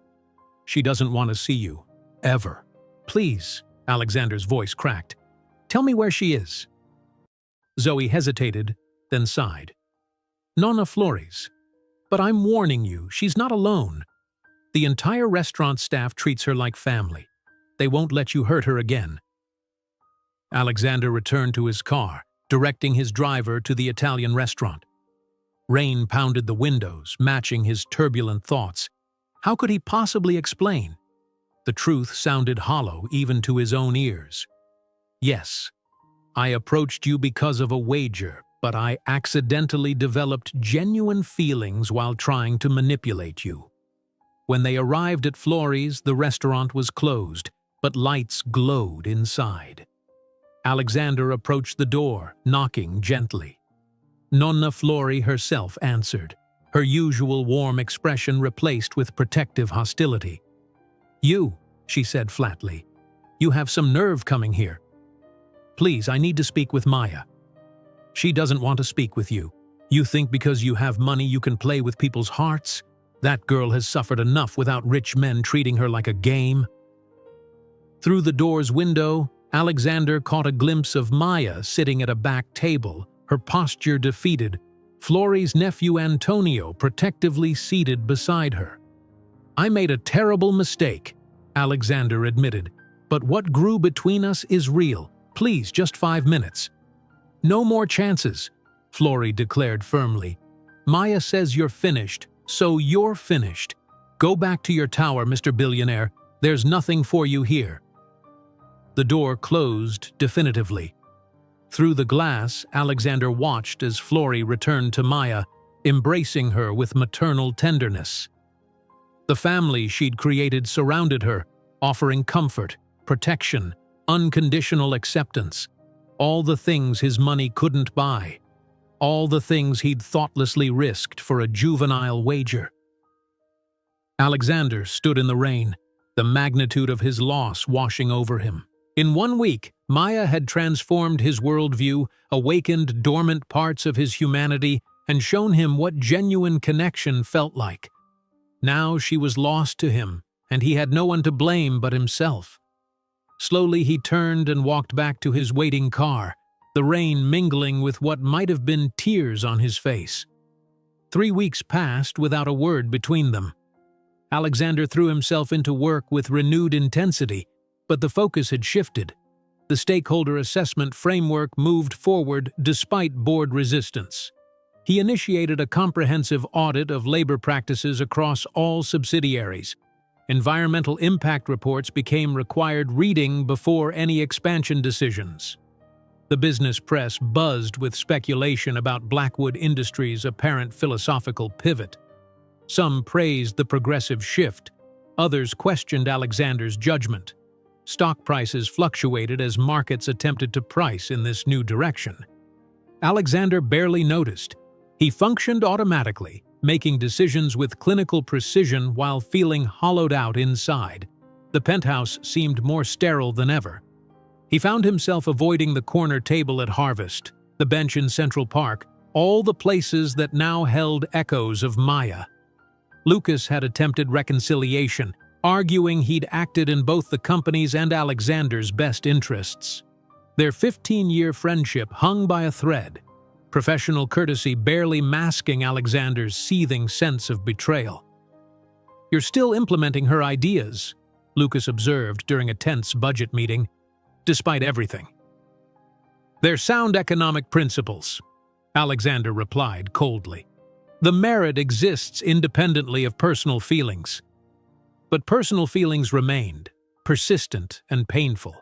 "She doesn't want to see you. Ever." "Please," Alexander's voice cracked. "Tell me where she is." Zoe hesitated, then sighed. "Nonna Flores. But I'm warning you, she's not alone. The entire restaurant staff treats her like family. They won't let you hurt her again." Alexander returned to his car, directing his driver to the Italian restaurant. Rain pounded the windows, matching his turbulent thoughts. How could he possibly explain? The truth sounded hollow even to his own ears. "Yes, I approached you because of a wager, but I accidentally developed genuine feelings while trying to manipulate you." When they arrived at Flores, the restaurant was closed, but lights glowed inside. Alexander approached the door, knocking gently. Nonna Flori herself answered, her usual warm expression replaced with protective hostility. "You," she said flatly, "you have some nerve coming here. Please, I need to speak with Maya." "She doesn't want to speak with you. You think because you have money you can play with people's hearts? That girl has suffered enough without rich men treating her like a game." Through the door's window, Alexander caught a glimpse of Maya sitting at a back table, her posture defeated, Florie's nephew Antonio protectively seated beside her. "I made a terrible mistake," Alexander admitted, "but what grew between us is real. Please, just 5 minutes." "No more chances," Florie declared firmly. "Maya says you're finished, so you're finished. Go back to your tower, Mr. Billionaire. There's nothing for you here." The door closed definitively. Through the glass, Alexander watched as Florie returned to Maya, embracing her with maternal tenderness. The family she'd created surrounded her, offering comfort, protection, unconditional acceptance. All the things his money couldn't buy. All the things he'd thoughtlessly risked for a juvenile wager. Alexander stood in the rain, the magnitude of his loss washing over him. In 1 week, Maya had transformed his worldview, awakened dormant parts of his humanity, and shown him what genuine connection felt like. Now she was lost to him, and he had no one to blame but himself. Slowly he turned and walked back to his waiting car, the rain mingling with what might have been tears on his face. 3 weeks passed without a word between them. Alexander threw himself into work with renewed intensity, but the focus had shifted. The stakeholder assessment framework moved forward despite board resistance. He initiated a comprehensive audit of labor practices across all subsidiaries. Environmental impact reports became required reading before any expansion decisions. The business press buzzed with speculation about Blackwood Industries' apparent philosophical pivot. Some praised the progressive shift, others questioned Alexander's judgment. Stock prices fluctuated as markets attempted to price in this new direction. Alexander barely noticed. He functioned automatically, making decisions with clinical precision while feeling hollowed out inside. The penthouse seemed more sterile than ever. He found himself avoiding the corner table at Harvest, the bench in Central Park, all the places that now held echoes of Maya. Lucas had attempted reconciliation, arguing he'd acted in both the company's and Alexander's best interests. Their 15-year friendship hung by a thread, professional courtesy barely masking Alexander's seething sense of betrayal. "You're still implementing her ideas," Lucas observed during a tense budget meeting, "despite everything." "They're sound economic principles," Alexander replied coldly. "The merit exists independently of personal feelings." But personal feelings remained, persistent and painful.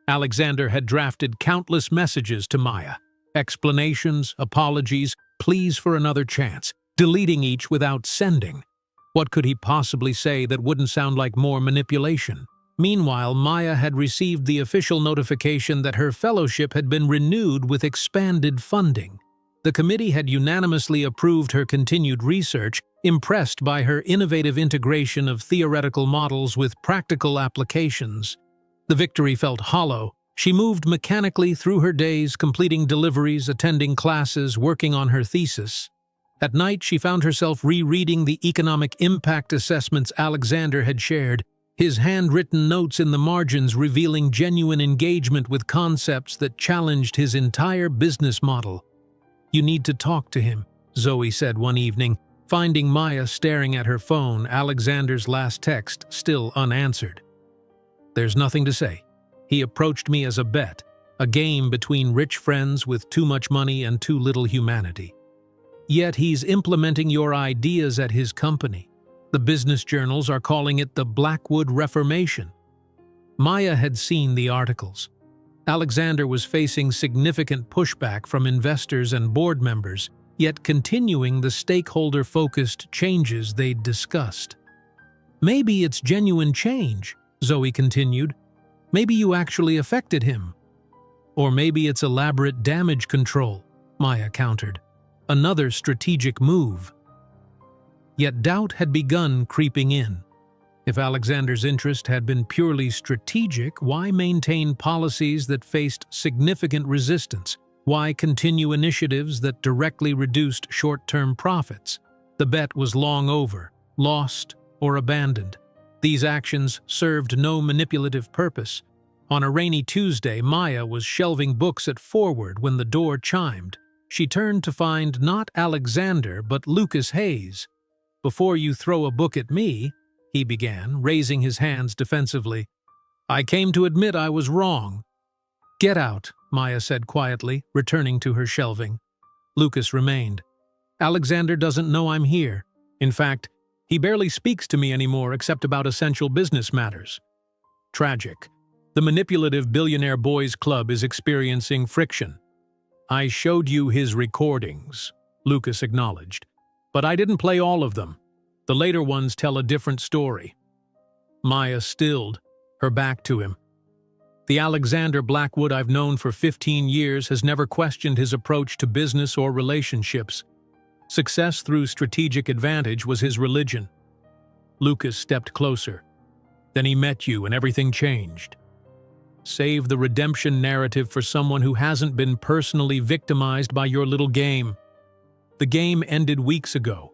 Alexander had drafted countless messages to Maya, explanations, apologies, pleas for another chance, deleting each without sending. What could he possibly say that wouldn't sound like more manipulation? Meanwhile, Maya had received the official notification that her fellowship had been renewed with expanded funding. The committee had unanimously approved her continued research, impressed by her innovative integration of theoretical models with practical applications. The victory felt hollow. She moved mechanically through her days, completing deliveries, attending classes, working on her thesis. At night, she found herself rereading the economic impact assessments Alexander had shared, his handwritten notes in the margins revealing genuine engagement with concepts that challenged his entire business model. "You need to talk to him," Zoe said one evening, finding Maya staring at her phone, Alexander's last text still unanswered. "There's nothing to say. He approached me as a bet, a game between rich friends with too much money and too little humanity. Yet he's implementing your ideas at his company. The business journals are calling it the Blackwood Reformation." Maya had seen the articles. Alexander was facing significant pushback from investors and board members, yet continuing the stakeholder-focused changes they'd discussed. "Maybe it's genuine change," Zoe continued. "Maybe you actually affected him." "Or maybe it's elaborate damage control," Maya countered. "Another strategic move." Yet doubt had begun creeping in. If Alexander's interest had been purely strategic, why maintain policies that faced significant resistance? Why continue initiatives that directly reduced short-term profits? The bet was long over, lost or abandoned. These actions served no manipulative purpose, On a rainy Tuesday, Maya was shelving books at Forward when the door chimed. She turned to find not Alexander, but Lucas Hayes. "Before you throw a book at me," he began, raising his hands defensively, "I came to admit I was wrong." "Get out," Maya said quietly, returning to her shelving. Lucas remained. "Alexander doesn't know I'm here. In fact, he barely speaks to me anymore except about essential business matters." Tragic. The manipulative Billionaire Boys Club is experiencing friction. "I showed you his recordings," Lucas acknowledged. "But I didn't play all of them. The later ones tell a different story." Maya stilled, her back to him. "The Alexander Blackwood I've known for 15 years has never questioned his approach to business or relationships. Success through strategic advantage was his religion." Lucas stepped closer. "Then he met you and everything changed." Save the redemption narrative for someone who hasn't been personally victimized by your little game. The game ended weeks ago.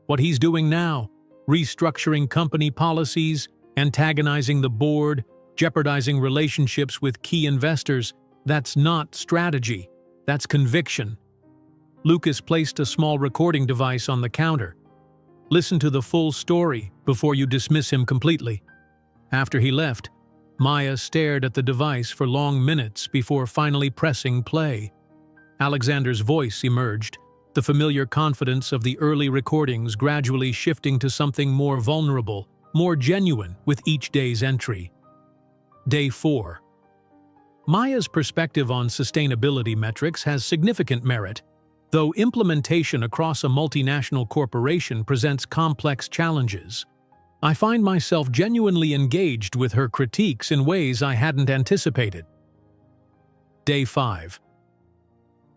What he's doing now, restructuring company policies, antagonizing the board, jeopardizing relationships with key investors, that's not strategy, that's conviction. Lucas placed a small recording device on the counter. "Listen to the full story before you dismiss him completely." After he left, Maya stared at the device for long minutes before finally pressing play. Alexander's voice emerged, the familiar confidence of the early recordings gradually shifting to something more vulnerable, more genuine with each day's entry. Day 4. Maya's perspective on sustainability metrics has significant merit, though implementation across a multinational corporation presents complex challenges. I find myself genuinely engaged with her critiques in ways I hadn't anticipated. Day 5.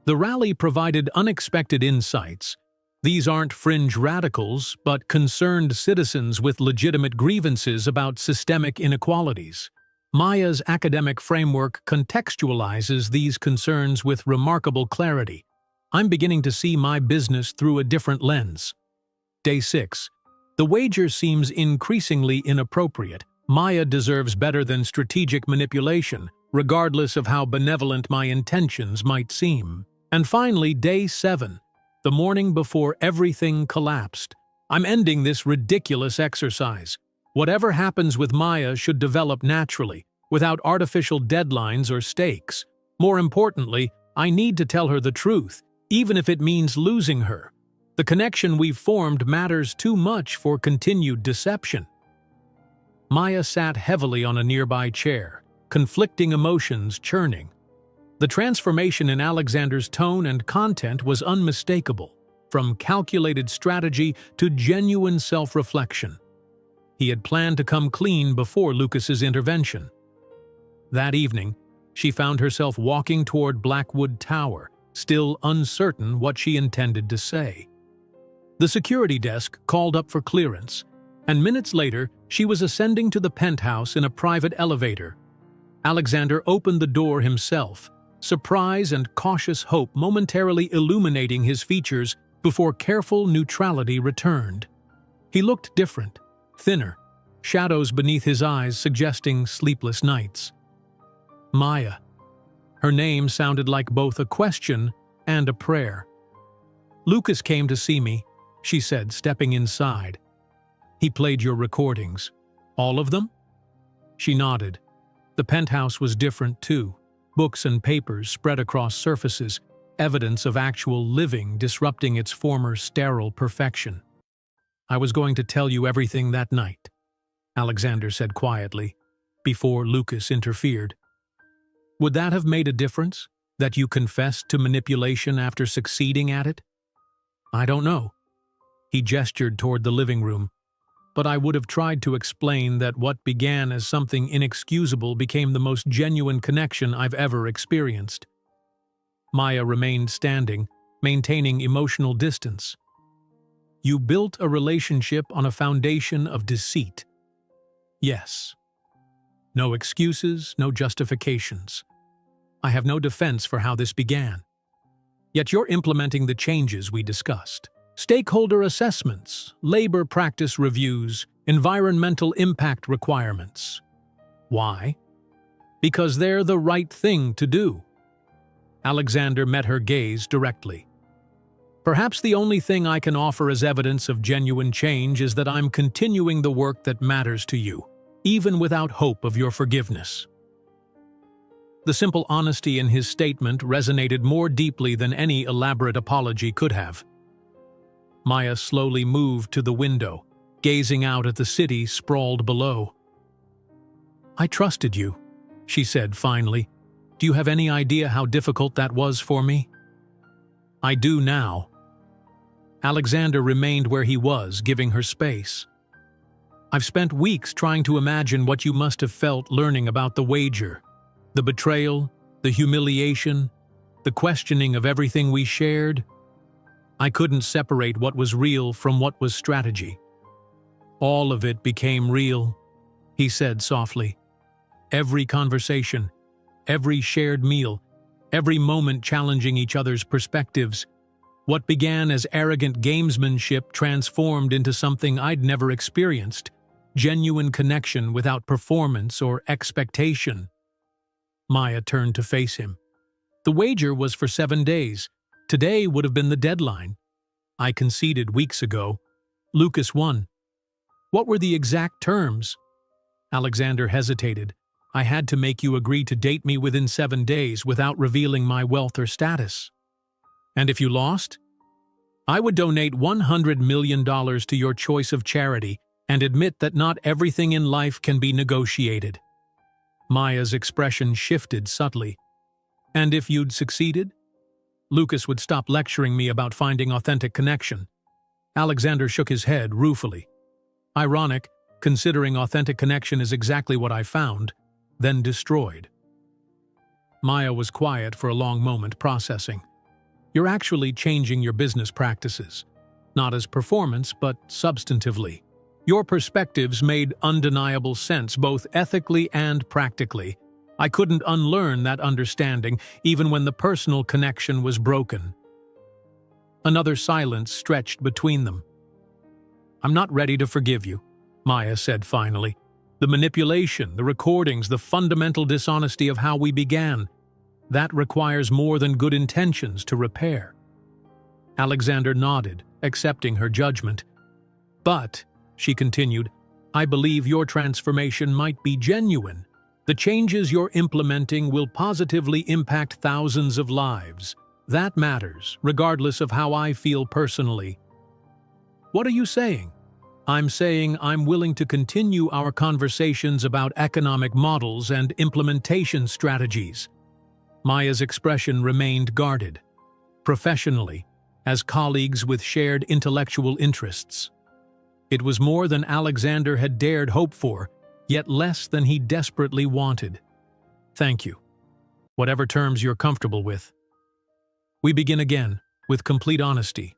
The rally provided unexpected insights. These aren't fringe radicals, but concerned citizens with legitimate grievances about systemic inequalities. Maya's academic framework contextualizes these concerns with remarkable clarity. I'm beginning to see my business through a different lens. Day 6. The wager seems increasingly inappropriate. Maya deserves better than strategic manipulation, regardless of how benevolent my intentions might seem. And finally, Day 7. The morning before everything collapsed. I'm ending this ridiculous exercise. Whatever happens with Maya should develop naturally, without artificial deadlines or stakes. More importantly, I need to tell her the truth, even if it means losing her. The connection we've formed matters too much for continued deception. Maya sat heavily on a nearby chair, conflicting emotions churning. The transformation in Alexander's tone and content was unmistakable, from calculated strategy to genuine self-reflection. He had planned to come clean before Lucas's intervention. That evening, she found herself walking toward Blackwood Tower, still uncertain what she intended to say. The security desk called up for clearance, and minutes later, she was ascending to the penthouse in a private elevator. Alexander opened the door himself, surprise and cautious hope momentarily illuminating his features before careful neutrality returned. He looked different, thinner, shadows beneath his eyes suggesting sleepless nights. Maya. Her name sounded like both a question and a prayer. "Lucas came to see me," she said, stepping inside. "He played your recordings. All of them?" She nodded. The penthouse was different too. Books and papers spread across surfaces, evidence of actual living disrupting its former sterile perfection. "I was going to tell you everything that night," Alexander said quietly, before Lucas interfered. "Would that have made a difference, that you confessed to manipulation after succeeding at it?" "I don't know." He gestured toward the living room. "But I would have tried to explain that what began as something inexcusable became the most genuine connection I've ever experienced." Maya remained standing, maintaining emotional distance. "You built a relationship on a foundation of deceit." "Yes." "No excuses, no justifications. I have no defense for how this began. Yet you're implementing the changes we discussed. Stakeholder assessments, labor practice reviews, environmental impact requirements. Why? because they're the right thing to do. Alexander met her gaze directly. Perhaps the only thing I can offer as evidence of genuine change is that I'm continuing the work that matters to you, even without hope of your forgiveness. The simple honesty in his statement resonated more deeply than any elaborate apology could have. Maya slowly moved to the window, gazing out at the city sprawled below. "I trusted you," she said finally. "Do you have any idea how difficult that was for me?" "I do now." Alexander remained where he was, giving her space. "I've spent weeks trying to imagine what you must have felt learning about the wager. The betrayal, the humiliation, the questioning of everything we shared. I couldn't separate what was real from what was strategy. All of it became real," he said softly. "Every conversation, every shared meal, every moment challenging each other's perspectives. What began as arrogant gamesmanship transformed into something I'd never experienced, genuine connection without performance or expectation." Maya turned to face him. "The wager was for 7 days. Today would have been the deadline. I conceded weeks ago. Lucas won." "What were the exact terms?" Alexander hesitated. "I had to make you agree to date me within 7 days without revealing my wealth or status." "And if you lost?" "I would donate $100 million to your choice of charity and admit that not everything in life can be negotiated." Maya's expression shifted subtly. "And if you'd succeeded?" "Lucas would stop lecturing me about finding authentic connection." Alexander shook his head ruefully. "Ironic, considering authentic connection is exactly what I found, then destroyed." Maya was quiet for a long moment, processing. "You're actually changing your business practices. Not as performance, but substantively. Your perspectives made undeniable sense, both ethically and practically. I couldn't unlearn that understanding, even when the personal connection was broken." Another silence stretched between them. "I'm not ready to forgive you," Maya said finally. "The manipulation, the recordings, the fundamental dishonesty of how we began, that requires more than good intentions to repair." Alexander nodded, accepting her judgment. "But," she continued, "I believe your transformation might be genuine. The changes you're implementing will positively impact thousands of lives. That matters, regardless of how I feel personally." "What are you saying?" "I'm saying I'm willing to continue our conversations about economic models and implementation strategies." Maya's expression remained guarded. "Professionally, as colleagues with shared intellectual interests." It was more than Alexander had dared hope for, yet less than he desperately wanted. "Thank you. Whatever terms you're comfortable with." We begin again, with complete honesty.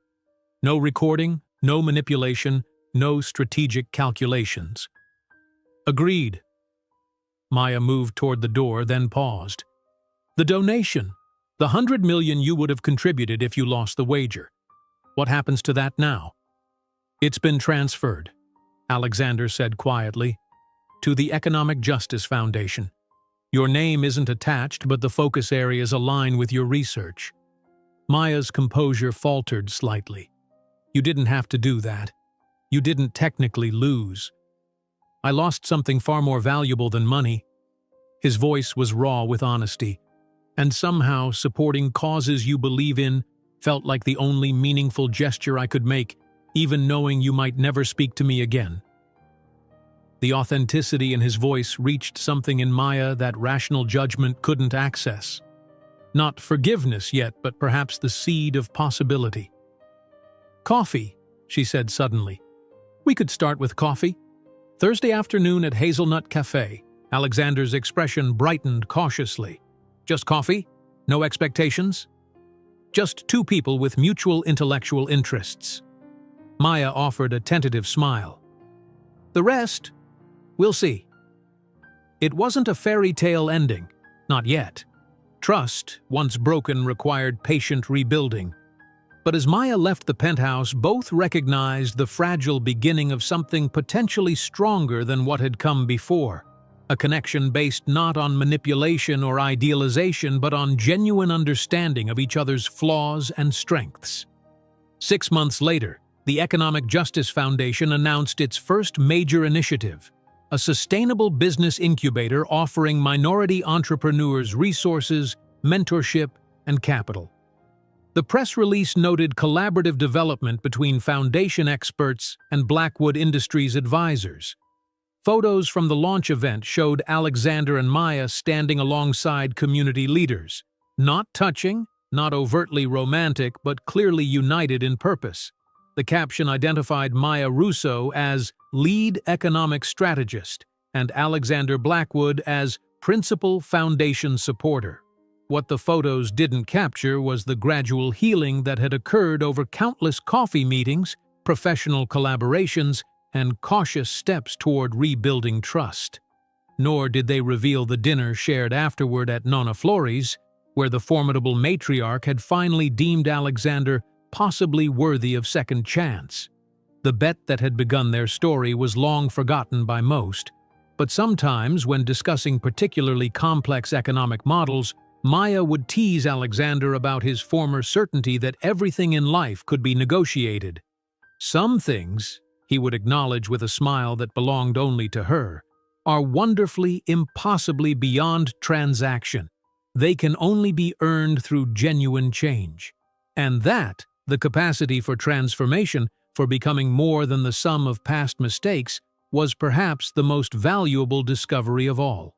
No recording, no manipulation, no strategic calculations. "Agreed." Maya moved toward the door, then paused. "The donation. The $100 million you would have contributed if you lost the wager. What happens to that now?" "It's been transferred," Alexander said quietly, "to the Economic Justice Foundation. Your name isn't attached, but the focus areas align with your research." Maya's composure faltered slightly. "You didn't have to do that. You didn't technically lose. I lost something far more valuable than money." His voice was raw with honesty. "And somehow supporting causes you believe in felt like the only meaningful gesture I could make, even knowing you might never speak to me again." The authenticity in his voice reached something in Maya that rational judgment couldn't access. Not forgiveness yet, but perhaps the seed of possibility. "Coffee," she said suddenly. "We could start with coffee. Thursday afternoon at Hazelnut Cafe." Alexander's expression brightened cautiously. "Just coffee? No expectations?" "Just two people with mutual intellectual interests." Maya offered a tentative smile. "The rest? We'll see." It wasn't a fairy tale ending. Not yet. Trust, once broken, required patient rebuilding. But as Maya left the penthouse, both recognized the fragile beginning of something potentially stronger than what had come before. a connection based not on manipulation or idealization but on genuine understanding of each other's flaws and strengths. 6 months later, the Economic Justice Foundation announced its first major initiative, a sustainable business incubator offering minority entrepreneurs resources, mentorship, and capital. The press release noted collaborative development between foundation experts and Blackwood Industries advisors. Photos from the launch event showed Alexander and Maya standing alongside community leaders, not touching, not overtly romantic, but clearly united in purpose. The caption identified Maya Russo as lead economic strategist and Alexander Blackwood as principal foundation supporter. What the photos didn't capture was the gradual healing that had occurred over countless coffee meetings, professional collaborations, and cautious steps toward rebuilding trust. Nor did they reveal the dinner shared afterward at Nonna Flori's, where the formidable matriarch had finally deemed Alexander possibly worthy of second chance. The bet that had begun their story was long forgotten by most, but sometimes when discussing particularly complex economic models, Maya would tease Alexander about his former certainty that everything in life could be negotiated. Some things, he would acknowledge with a smile that belonged only to her, are wonderfully, impossibly beyond transaction. They can only be earned through genuine change. And that, the capacity for transformation, for becoming more than the sum of past mistakes, was perhaps the most valuable discovery of all.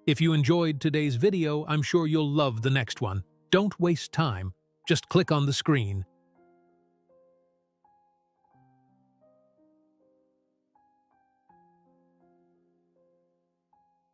If you enjoyed today's video, I'm sure you'll love the next one. Don't waste time. Just click on the screen.